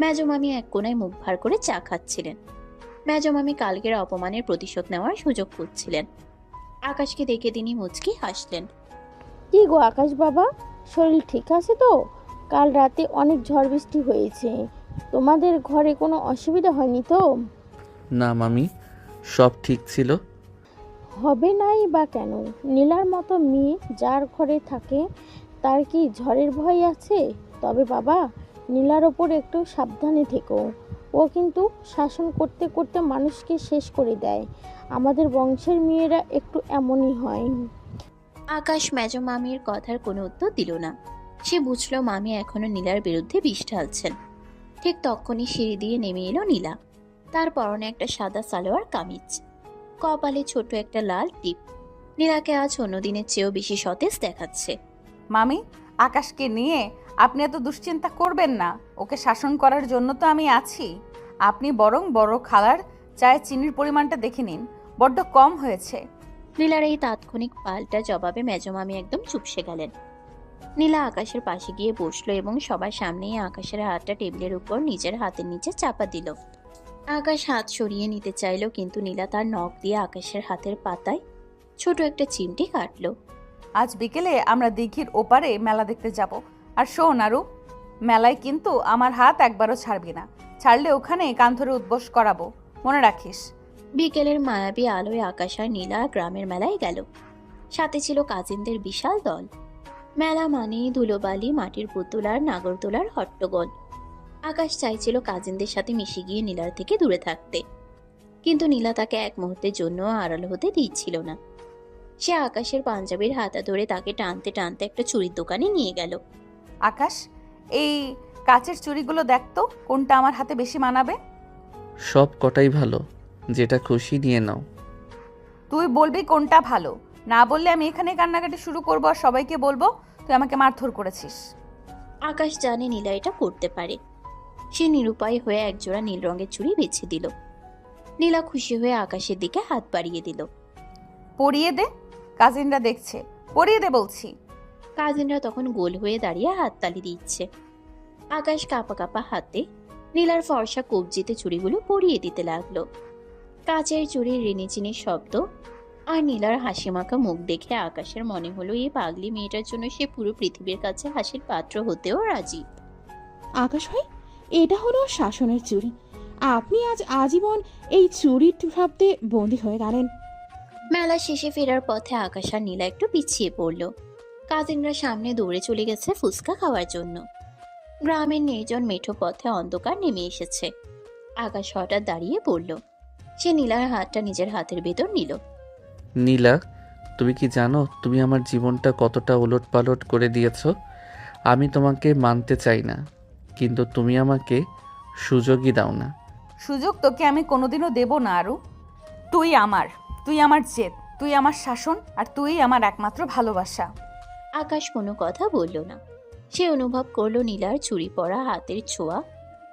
[SPEAKER 3] মেজো মামি এক কোনায় মুখ ভার করে চা খাচ্ছিলেন। মেজো মামি কালকের অপমানের প্রতিশোধ নেওয়ার সুযোগ খুঁজছিলেন। আকাশকে দেখে তিনি মুচকি হাসলেন।
[SPEAKER 7] কি গো আকাশ বাবা, শরীর ঠিক আছে তো? কাল রাতে অনেক ঝড় বৃষ্টি হয়েছে, তোমাদের ঘরে কোনো অসুবিধা হয়নি তো?
[SPEAKER 2] না মামি, সব ঠিক ছিল।
[SPEAKER 7] হবে নাই বা কেন? নীলার মতো মেয়ে যার ঘরে থাকে তার কি ঝড়ের ভয় আছে? তবে বাবা, নীলার ওপর একটু সাবধানে থেকো। ও কিন্তু শাসন করতে করতে মানুষকে শেষ করে দেয়। আমাদের বংশের মেয়েরা একটু এমনই হয়।
[SPEAKER 3] আকাশ মেজো মামির কথার কোনো উত্তর দিল না। সে বুঝল মামি এখনো নীলার বিরুদ্ধে বিষ ঢালছেন। ঠিক তখনই সিঁড়ি দিয়ে নেমে এলো নীলা। তার পরনে একটা সাদা সালোয়ার কামিজ, কপালে ছোট একটা লাল টিপ। নীলাকে আজ অন্যদিনের চেয়েও বেশি সতেজ দেখাচ্ছে।
[SPEAKER 1] মামি, আকাশকে নিয়ে আপনি এত দুশ্চিন্তা করবেন না। ওকে শাসন করার জন্য তো আমি আছি। আপনি বরং বড় খালার চায়ে চিনির পরিমাণটা দেখে নিন, বড্ড কম হয়েছে।
[SPEAKER 3] নীলার এই তাৎক্ষণিক পাল্টা জবাবে মেজো মামি একদম চুপসে গেলেন। নীলা আকাশের পাশে গিয়ে বসলো এবং সবার সামনেই আকাশের হাতটা টেবিলের উপর নিজের হাতের নিচে চাপা দিল। আকাশ হাত সরিয়ে নিতে চাইল, কিন্তু নীলা তার নখ দিয়ে আকাশের হাতের পাতায় ছোট একটা চিমটি কাটলো।
[SPEAKER 1] আজ বিকেলে আমরা দিঘির ওপারে মেলা দেখতে যাব। আর শোন আরু, মেলায় কিন্তু আমার হাত একবারও ছাড়বি না। ছাড়লে ওখানে কান ধরে উদ্বোস করাবো, মনে রাখিস।
[SPEAKER 3] বিকেলের মায়াবী আলোয় আকাশ আর নীলা গ্রামের মেলায় গেল। সাথে ছিল কাজিনদের বিশাল দল। মেলা মানেই ধুলোবালি, মাটির পুতুল আর নাগরদোলার হট্টগোল। আকাশ চাইছিল কাজিনদের সাথে মিশে গিয়ে নীলার থেকে দূরে থাকতে, কিন্তু নীলা তাকে এক মুহূর্তের জন্য আড়াল হতে দিচ্ছিল না। সে আকাশের পাঞ্জাবির হাতা ধরে তাকে টানতে টানতে একটা চুরির দোকানে নিয়ে গেল।
[SPEAKER 1] আকাশ, এই কাচের চুড়িগুলো দেখতো কোনটা আমার হাতে বেশি মানাবে।
[SPEAKER 2] সব কটাই ভালো, যেটা খুশি নিয়ে নাও।
[SPEAKER 1] তুই বলবি কোনটা ভালো, না বললে আমি এখানে কান্নাকাটি শুরু করবো আর সবাইকে বলবো তুই আমাকে মারধর করেছিস।
[SPEAKER 3] আকাশ জানে নীলা এটা করতে পারে। সে নিরুপায় হয়ে একজোড়া নীল রঙের চুড়ি বেছে দিল। নীলা খুশি হয়ে আকাশের দিকে হাত বাড়িয়ে দিল।
[SPEAKER 1] পরিয়ে দে, কাজিনরা দেখছে, পরিয়ে দে বলছি।
[SPEAKER 3] কাজিনরা তখন গোল হয়ে দাঁড়িয়ে হাততালি দিচ্ছে। আকাশ কাঁপা কাঁপা হাতে নীলার ফর্সা কবজিতে চুড়িগুলো পরিয়ে দিতে লাগলো। কাচের চুড়ির রিনিচিনির শব্দ আর নীলার হাসিমাখা মুখ দেখে আকাশের মনে হলো এই পাগলি মেয়েটার জন্য সে পুরো পৃথিবীর কাছে হাসির পাত্র হতেও রাজি।
[SPEAKER 6] আকাশ ভাই, এটা হলো শাসনের চুরি। আপনি আজ আজীবন এই চুরির ভাবতে বন্দী হয়ে গেলেন।
[SPEAKER 3] মেলা শেষে ফেরার পথে আকাশ আর নীলা একটু পিছিয়ে পড়ল। কাজিনরা সামনে দৌড়ে চলে গেছে ফুচকা খাওয়ার জন্য। গ্রামের নির্জন মেঠো পথে অন্ধকার নেমে এসেছে। আকাশ হঠাৎ দাঁড়িয়ে পড়ল। সে নীলার হাতটা নিজের হাতের ভেতর নিল।
[SPEAKER 2] নীলা, তুমি কি জানো তুমি আমার জীবনটা কতটা ওলটপালট করে দিয়েছো? আমি তোমাকে মানতে চাই না, কিন্তু তুমি আমাকে সুযোগই দাও না।
[SPEAKER 1] সুযোগ তোকে আমি কোনোদিনও দেব না আরু। তুই আমার জেদ, তুই আমার শাসন, আর তুই আমার একমাত্র ভালোবাসা।
[SPEAKER 3] আকাশ কোনো কথা বলল না। সে অনুভব করলো নীলার চুরি পরা হাতের ছোঁয়া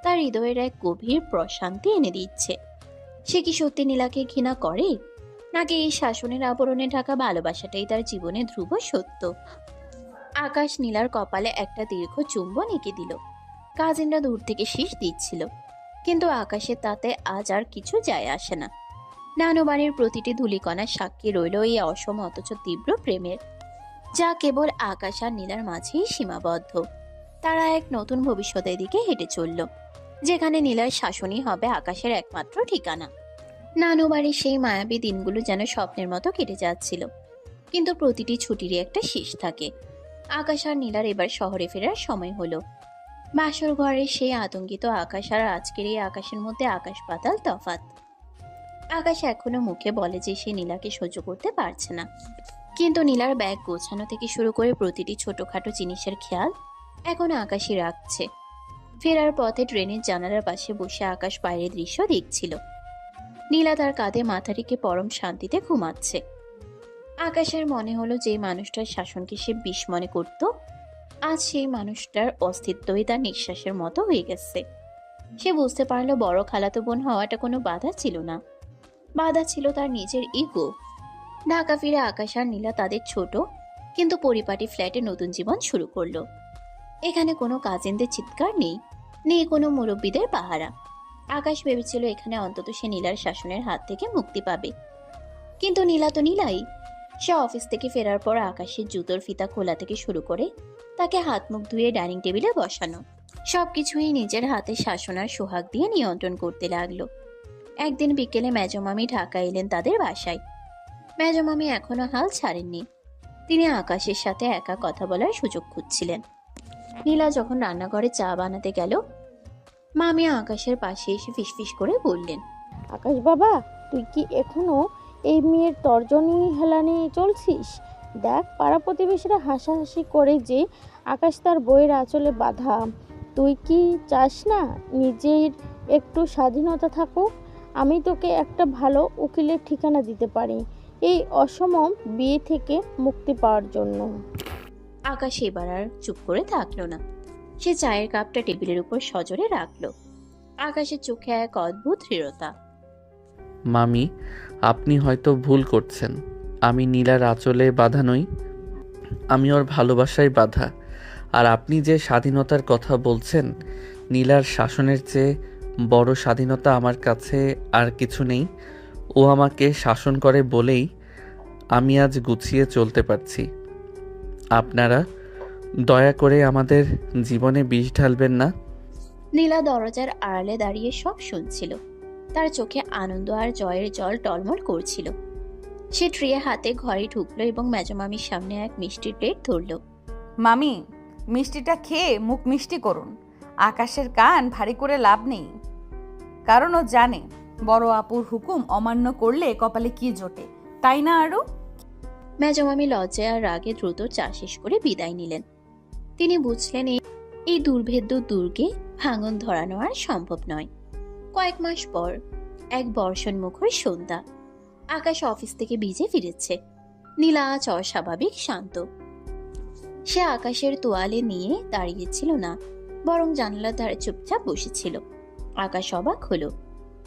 [SPEAKER 3] তার হৃদয়ের এক গভীর প্রশান্তি এনে দিচ্ছে। সে কি সত্যি নীলাকে ঘৃণা করে, নাকি এই শাসনের আবরণে ঢাকা ভালোবাসাটাই তার জীবনে ধ্রুব সত্য? আকাশ নীলার কপালে একটা দীর্ঘ চুম্বন এঁকে দিল। কাজিনরা দূর থেকে শীষ দিচ্ছিল, কিন্তু আকাশের তাতে আজ আর কিছু যায় আসে না। নানু বাড়ির প্রতিটি ধূলিকণার সাক্ষী রইল এই অসম অথচ তীব্র প্রেমের, যা কেবল আকাশ আর নীলার মাঝেই সীমাবদ্ধ। তারা এক নতুন ভবিষ্যতের দিকে হেঁটে চলল, যেখানে নীলার শাসনই হবে আকাশের একমাত্র ঠিকানা। নানু বাড়ির সেই মায়াবী দিনগুলো যেন স্বপ্নের মতো কেটে যাচ্ছিল, কিন্তু প্রতিটি ছুটিরই একটা শেষ থাকে। আকাশ আর নীলার এবার শহরে ফেরার সময় হলো। বাসর ঘরের সেই আতঙ্কিত আকাশ আর আজকের এই আকাশের মধ্যে আকাশ পাতাল তফাৎ। আকাশ এখনো মুখে বলে যে সে নীলাকে সহ্য করতে পারছে না, কিন্তু নীলার ব্যাগ গোছানো থেকে শুরু করে প্রতিটি ছোটখাটো জিনিসের খেয়াল এখন আকাশই রাখছে। ফেরার পথে ট্রেনের জানালার পাশে বসে আকাশ বাইরের দৃশ্য দেখছিল। নীলা তার কাঁধে মাথা রেখে পরম শান্তিতে ঘুমাচ্ছে। আকাশের মনে হলো যে মানুষটার শাসনকে সে বিষ মনে করত, আজ সেই মানুষটার অস্তিত্বই তার নিঃশ্বাসের মতো হয়ে গেছে। সে বুঝতে পারলো বড় খালাতো বোন হওয়াটা কোনো বাধা ছিল না, বাধা ছিল তার নিজের ইগো। ঢাকা ফিরে আকাশ আর নীলা তাদের ছোট কিন্তু পরিপাটি ফ্ল্যাটে নতুন জীবন শুরু করলো। এখানে কোনো কাজিনদের চিৎকার নেই, নেই কোনো মুরব্বীদের পাহারা। আকাশ ভেবেছিল এখানে অন্তত সে নীলার শাসনের হাত থেকে মুক্তি পাবে, কিন্তু নীলা তো নীলাই। সে অফিস থেকে ফেরার পর আকাশের জুতোর ফিতা খোলা থেকে শুরু করে তাকে হাত মুখ ধুয়ে ডাইনিং টেবিলে বসানো, সবকিছুই নিজের হাতে শাসন আর সোহাগ দিয়ে নিয়ন্ত্রণ করতে লাগলো। একদিন বিকেলে মেজমামি ঢাকা এলেন তাদের বাসায়। মেজমামি এখনো হাল ছাড়েননি। তিনি আকাশের সাথে একা কথা বলার সুযোগ খুঁজছিলেন। নীলা যখন রান্নাঘরে চা বানাতে গেল, মামি আকাশের পাশে এসে ফিসফিস করে বললেন,
[SPEAKER 7] আকাশ বাবা, তুই কি এখনো এই মেয়ের তর্জনী হেলানি চলছিস? দেখ, পাড়া প্রতিবেশীরা হাসাহাসি করে যে আকাশ তার বইয়ের আঁচলে বাঁধা। তুই কি চাস না নিজের একটু স্বাধীনতা থাকুক? আমি তোকে একটা ভালো উকিলের ঠিকানা দিতে পারি এই অসম বিয়ে থেকে মুক্তি পাওয়ার জন্য।
[SPEAKER 3] আকাশ এবার আর চুপ করে থাকলো না। সে চায়ের কাপটা টেবিলের উপর সজোরে রাখলো। আকাশের চোখে এক অদ্ভুত দৃঢ়তা।
[SPEAKER 2] মামি, আপনি হয়তো ভুল করছেন। আমি নীলার আঁচলে বাধা নই, আমি ওর ভালোবাসায় বাধা। আর আপনি যে স্বাধীনতার কথা বলছেন, নীলার শাসনের চেয়ে বড় স্বাধীনতা আমার কাছে আর কিছু নেই। ও আমাকে শাসন করে বলেই আমি আজ গুছিয়ে চলতে পারছি। আপনারা দয়া করে আমাদের জীবনে বিষ ঢালবেন না।
[SPEAKER 3] নীলা দরজার আড়ালে দাঁড়িয়ে সব শুনছিল। তার চোখে আনন্দ আর জয়ের জল টলমল করছিল। সে ট্রে হাতে ঘরে ঢুকলো এবং মেজমামির সামনে এক মিষ্টির প্লেট ধরলো।
[SPEAKER 1] মামি, মিষ্টিটা খেয়ে মুখ মিষ্টি করুন। আকাশের কান ভারী করে লাভ নেই, কারণ ও জানে বড় আপুর হুকুম অমান্য করলে কপালে কি জোটে, তাই না আরু?
[SPEAKER 3] মেজমামি লজ্জায় আর রাগে দ্রুত চা শেষ করে বিদায় নিলেন। তিনি বুঝলেন এই দুর্ভেদ্য দুর্গে ভাঙন ধরানো আর সম্ভব নয়। কয়েক মাস পর এক বর্ষণ মুখর সন্ধ্যা। আকাশ অফিস থেকে ভিজে ফিরেছে। নীলা আজ অস্বাভাবিক শান্ত। সে আকাশের তোয়ালে নিয়ে দাঁড়িয়েছিল না, বরং জানালার ধারে চুপচাপ বসেছিল। আকাশ অবাক হলো।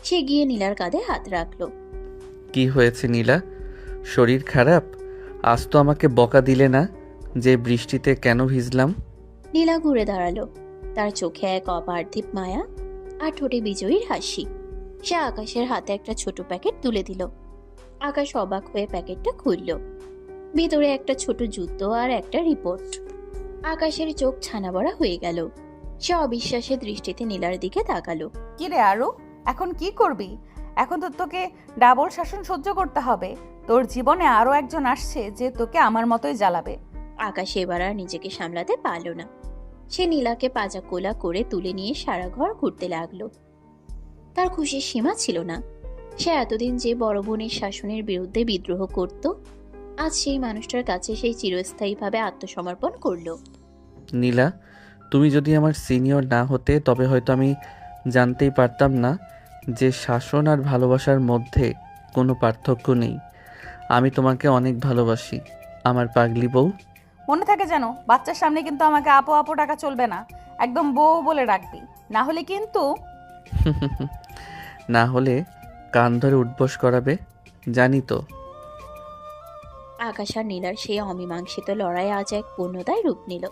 [SPEAKER 3] সে গিয়ে নীলার কাঁধে হাত রাখলো।
[SPEAKER 2] কি হয়েছে নীলা? শরীর খারাপ? আজ তো আমাকে বকা দিলে না যে বৃষ্টিতে কেন ভিজলাম?
[SPEAKER 3] নীলা ঘুরে দাঁড়ালো। তার চোখে এক অপার্থিব মায়া আর ঠোঁটে বিজয়ীর হাসি। সে আকাশের হাতে একটা ছোট প্যাকেট তুলে দিল। আকাশ অবাক হয়ে প্যাকেটটা খুলল। ভিতরে একটা ছোট জুতো আর একটা রিপোর্ট। আকাশের চোখ ছানা বড়া হয়ে গেল। সে অবিশ্বাসের দৃষ্টিতে নীলার দিকে তাকালো।
[SPEAKER 1] কি রে আরু, এখন কি করবি? এখন তো তোকে ডাবল শাসন সহ্য করতে হবে। তোর জীবনে আরো একজন আসছে যে তোকে আমার মতোই জ্বালাবে।
[SPEAKER 3] আকাশ এবার আর নিজেকে সামলাতে পারল না। সে নীলাকে পাজা কোলা করে তুলে নিয়ে সারা ঘর ঘুরতে লাগলো। তার খুশির সীমা ছিল না। সে এতদিন যে বড় বোনের শাসনের বিরুদ্ধে বিদ্রোহ করত, আজ সেই মানুষটার কাছে সেই চিরস্থায়ীভাবে আত্মসমর্পণ করলো।
[SPEAKER 2] নীলা, তুমি যদি আমার সিনিয়র না হতে তবে হয়তো আমি জানতেই পারতাম না যে শাসন আর ভালোবাসার মধ্যে কোনো পার্থক্য নেই। আমি তোমাকে অনেক ভালোবাসি আমার পাগলি বউ।
[SPEAKER 1] মনে থাকে যেন, বাচ্চার সামনে কিন্তু আমাকে আপু আপু ডাকা চলবে না, একদম বউ বলে ডাকবি, না হলে কিন্তু।
[SPEAKER 2] না হলে কান ধরে উঠবস করাবে, জানি তো।
[SPEAKER 3] আকাশ আর নীলার সেই অমীমাংসিত লড়াই আজ এক পূর্ণতায় রূপ নিল।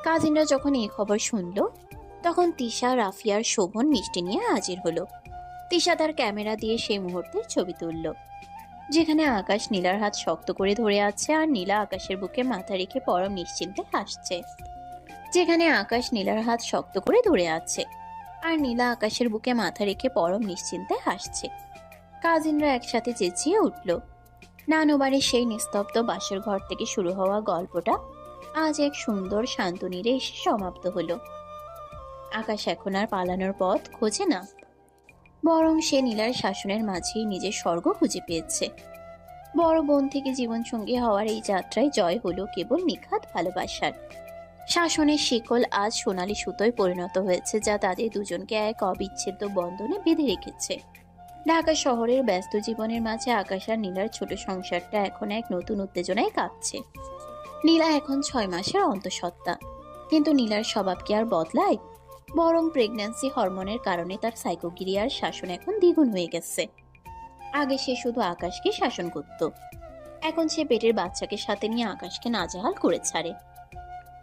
[SPEAKER 3] কাজিনরা যখন এই খবর শুনল, তখন তিশা, রাফিয়ার শোভন মিষ্টি নিয়ে হাজির হলো। তিশা তার ক্যামেরা দিয়ে সেই মুহূর্তের ছবি তুলল, যেখানে আকাশ নীলার হাত শক্ত করে ধরে আছে আর নীলা আকাশের বুকে মাথা রেখে পরম নিশ্চিন্তে হাসছে। যেখানে আকাশ নীলার হাত শক্ত করে ধরে আছে আর নীলা আকাশের বুকে মাথা রেখে পরম নিশ্চিন্তে হাসছে। কাজিনরা একসাথে চেঁচিয়ে উঠল। নানুবাড়ির সেই নিস্তব্ধ বাসর ঘর থেকে শুরু হওয়া গল্পটা আজ এক সুন্দর শান্ত নীড়ে এসে সমাপ্ত হলো। আকাশ এখন আর পালানোর পথ খোঁজে না, বরং সে নীলার শাসনের মাঝেই নিজের স্বর্গ খুঁজে পেয়েছে। বড় বোন থেকে জীবনসঙ্গী হওয়ার এই যাত্রায় জয় হলো কেবল নিখাত ভালোবাসার। শাসনের শিকল আজ সোনালী সুতোয় পরিণত হয়েছে, যা তাদের দুজনকে এক অবিচ্ছেদ্য বন্ধনে বেঁধে রেখেছে। ঢাকা শহরের ব্যস্ত জীবনের মাঝে আকাশ আর নীলার ছোট সংসারটা এখন এক নতুন উত্তেজনায় কাঁপছে। নীলা এখন 6 মাসের অন্তঃসত্ত্বা, কিন্তু নীলার স্বভাব কি আর বদলায়? বরং প্রেগন্যান্সি হরমোনের কারণে তার সাইকোগিরি আর শাসন এখন দ্বিগুণ হয়ে গেছে। আগে সে শুধু আকাশকে শাসন করত, এখন সে পেটের বাচ্চাকে সাথে নিয়ে আকাশকে নাজেহাল করে ছাড়ে।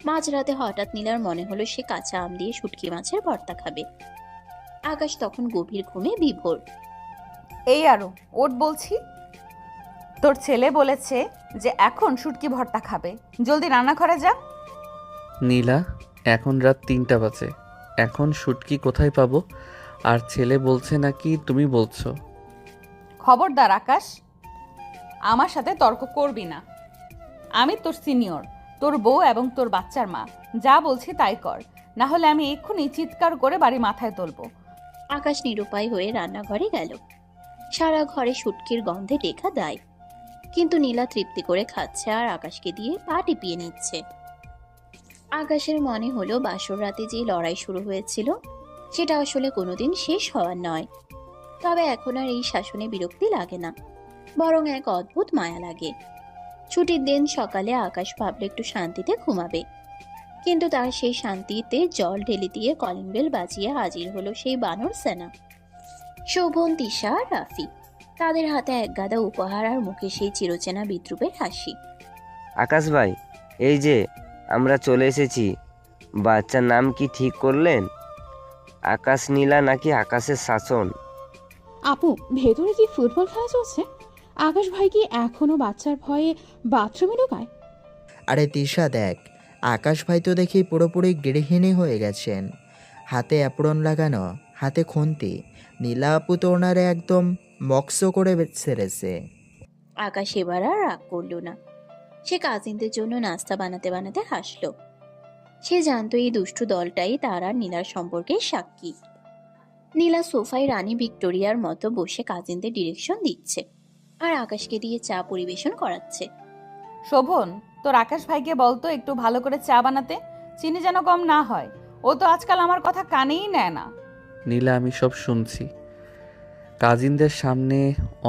[SPEAKER 3] মাঝরাতে হঠাৎ নীলার মনে হলো সে কাঁচা আম দিয়ে শুটকি মাছের ভর্তা খাবে। আকাশ তখন গভীর ঘুমে বিভোর।
[SPEAKER 1] এই আরু, ওট বলছি। তোর ছেলে বলেছে যে এখন শুটকি ভর্তা খাবে, জলদি রান্নাঘরে যা।
[SPEAKER 2] নীলা, এখন রাত 3টা বাজে, এখন শুটকি কোথায় পাবো? আর ছেলে বলছে নাকি তুমি বলছো?
[SPEAKER 1] খবরদার আকাশ, আমার সাথে তর্ক করবি না। আমি তোর সিনিয়র, তোর বউ এবং তোর বাচ্চার মা। যা বলছি তাই কর, না হলে আমি এক্ষুনি চিৎকার করে বাড়ি মাথায় তুলবো।
[SPEAKER 3] আকাশ নিরুপায় হয়ে রান্নাঘরে গেল। সারা ঘরে শুটকির গন্ধে টেকা দেয়, কিন্তু নীলা তৃপ্তি করে খাচ্ছে আর আকাশকে দিয়ে পা টিপিয়ে নিচ্ছে। আকাশের মনে হলো বাসর রাতে যে লড়াই শুরু হয়েছিল সেটা আসলে কোনোদিন শেষ হওয়ার নয়। তবে এখন আর এই শাসনে বিরক্তি লাগে না, বরং এক অদ্ভুত মায়া লাগে। ছুটির দিন সকালে আকাশ ভাবলে একটু শান্তিতে ঘুমাবে, কিন্তু তার সেই শান্তিতে জল ঢেলে দিয়ে কলিং বেল বাজিয়ে হাজির হলো সেই বানর সেনা। শোভন, তিশা আর রাফি, তাদের হাতে এক গাদা উপহার আর মুখে সেই চিরচেনা বিদ্রুপের হাসি।
[SPEAKER 5] আকাশ ভাই, এই যে আমরা চলে এসেছি। বাচ্চার নাম কি ঠিক করলেন? আকাশ নীলা নাকি আকাশের শাসন?
[SPEAKER 6] আপু, ভেতরে কি ফুটবল খেলা চলছে? আকাশ ভাই কি এখনো বাচ্চার ভয়ে বাথরুমে ঢোকায়?
[SPEAKER 4] আরে তিশা দেখ, আকাশ ভাই তো দেখি পুরোপুরি গৃহিণী হয়ে গেছেন। হাতে অ্যাপ্রন লাগানো, হাতে খুন্তি। নীলা আপু তো ওনারে একদম মক্স করে ছেড়েছে।
[SPEAKER 3] আকাশ এবার আর রাগ করল না। সে কাজিনদের জন্য নাস্তা বানাতে বানাতে হাসলো। সে জানতো এই দুষ্টু দলটাই তার আর নীলার সম্পর্কের সাক্ষী। নীলা সোফায় রানী ভিক্টোরিয়ার মতো বসে কাজিনদের ডিরেকশন দিচ্ছে আর আকাশকে দিয়ে চা পরিবেশন করাচ্ছে।
[SPEAKER 1] শোভন, তোর আকাশ ভাইকে বলতো একটু ভালো করে চা বানাতে, চিনি যেন কম না হয়। ও তো আজকাল আমার কথা কানেই নেয় না।
[SPEAKER 2] নীলা, আমি সব শুনছি। কাজিনদের সামনে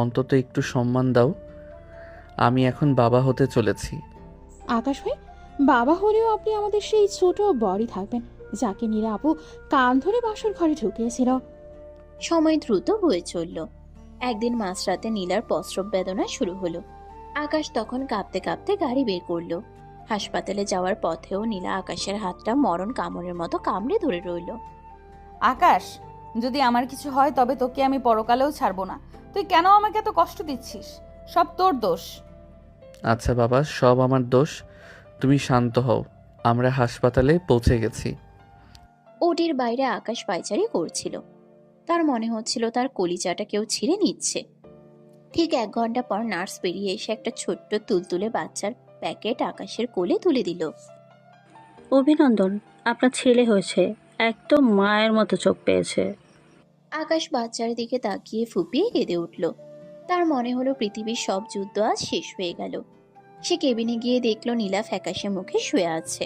[SPEAKER 2] অন্তত একটু সম্মান দাও। আমি এখন বাবা হতে চলেছি।
[SPEAKER 6] আকাশ ভাই, বাবা হলেও আপনি আমাদের সেই ছোট বড়ি থাকবেন যাকে নীলা আপু কান ধরে বাসর ঘরে ঢুকিয়েছিল।
[SPEAKER 3] সময় দ্রুত বয়ে চলল। একদিন মাঝরাতে নীলার প্রস্রব বেদনা শুরু হলো। আকাশ তখন কাঁপতে কাঁপতে গাড়ি বের করলো। হাসপাতালে যাওয়ার পথেও নীলা আকাশের হাতটা মরণ কামড়ের মতো কামড়ে ধরে রইল।
[SPEAKER 1] আকাশ, যদি আমার কিছু হয় তবে তোকে আমি পরকালেও ছাড়বো না। তুই কেন আমাকে এত কষ্ট দিচ্ছিস? সব তোর দোষ।
[SPEAKER 2] আচ্ছা বাবা, সব আমার দোষ। তুমি শান্ত হও, আমরা হাসপাতালে পৌঁছে গেছি।
[SPEAKER 3] ওটির বাইরে আকাশ পায়চারি করছিল। তার মনে হচ্ছিল তার কলিজাটা কেউ ছিঁড়ে নিচ্ছে। ঠিক 1 ঘন্টা পর নার্স বেরিয়ে এসে একটা ছোট্ট তুলতুলে বাচ্চার প্যাকেট আকাশের কোলে তুলে দিল।
[SPEAKER 10] অভিনন্দন, আপনার ছেলে হয়েছে। একদম মায়ের মতো চোখ পেয়েছে।
[SPEAKER 3] আকাশ বাচ্চার দিকে তাকিয়ে ফুপিয়ে কেঁদে উঠল। তার মনে হলো পৃথিবীর সব যুদ্ধ আজ শেষ হয়ে গেল। সে কেবিনে গিয়ে দেখলো নীলা ফ্যাকাশে মুখে শুয়ে আছে।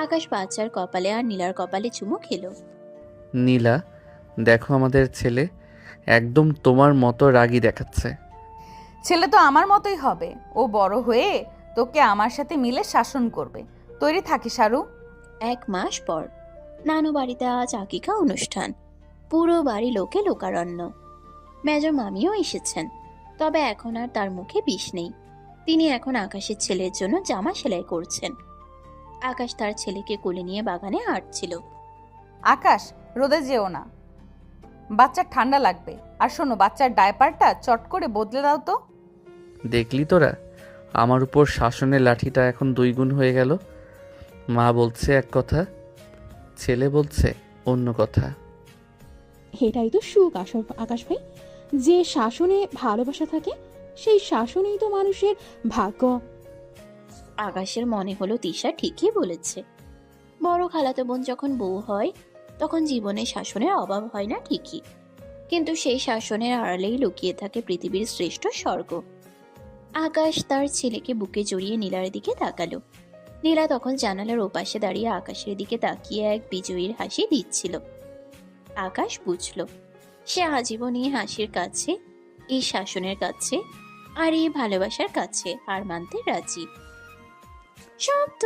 [SPEAKER 3] আকাশ বাচ্চার কপালে আর নীলার কপালে চুমু খেলো।
[SPEAKER 2] নীলা, দেখো আমাদের ছেলে একদম তোমার মতো রাগী দেখাচ্ছে।
[SPEAKER 1] ছেলে তো আমার মতোই হবে। ও বড় হয়ে তোকে আমার সাথে মিলে শাসন করবে। তৈরি থাকিস আরু।
[SPEAKER 3] 1 মাস পর নানু বাড়িতে আজ আকিকা অনুষ্ঠান। পুরো বাড়ি লোকে লোকারণ্য। মেজর মামিও এসেছেন, তবে এখন আর তার মুখে বিষ নেই। তিনি এখন আকাশের ছেলের জন্য জামা সেলাই করছেন। আকাশ তার ছেলেকে কোলে নিয়ে বাগানে হাঁটছিল।
[SPEAKER 1] আকাশ, রোদে যেও না, বাচ্চার ঠান্ডা লাগবে। আর শোনো, বাচ্চার ডায়পারটা চট করে বদলে দাও তো।
[SPEAKER 2] দেখলি তোরা, আমার উপর শাসনের লাঠিটা এখন 2 গুণ হয়ে গেল। মা বলছে এক কথা, ছেলে বলছে অন্য কথা।
[SPEAKER 6] এটাই তো সুখ আকাশ ভাই। যে শাসনে ভালোবাসা থাকে, সেই শাসনেই তো মানুষের ভাগ্য।
[SPEAKER 3] আকাশের মনে হলো তিশা ঠিকই বলেছে। বড় খালাতো বোন যখন বউ হয়, তখন জীবনে শাসনের অভাব হয় না ঠিকই, কিন্তু সেই শাসনের আড়ালেই লুকিয়ে থাকে পৃথিবীর শ্রেষ্ঠ স্বর্গ। আকাশ তার ছেলেকে বুকে জড়িয়ে নীলার দিকে তাকালো। নীলা তখন জানালার ওপাশে দাঁড়িয়ে আকাশের দিকে তাকিয়ে এক বিজয়ীর হাসি দিচ্ছিল। আকাশ বুঝল, সে আজীবন এই হাসির কাছে, এই শাসনের কাছে আর এই ভালোবাসার কাছে হার মানতে রাজি। শব্দ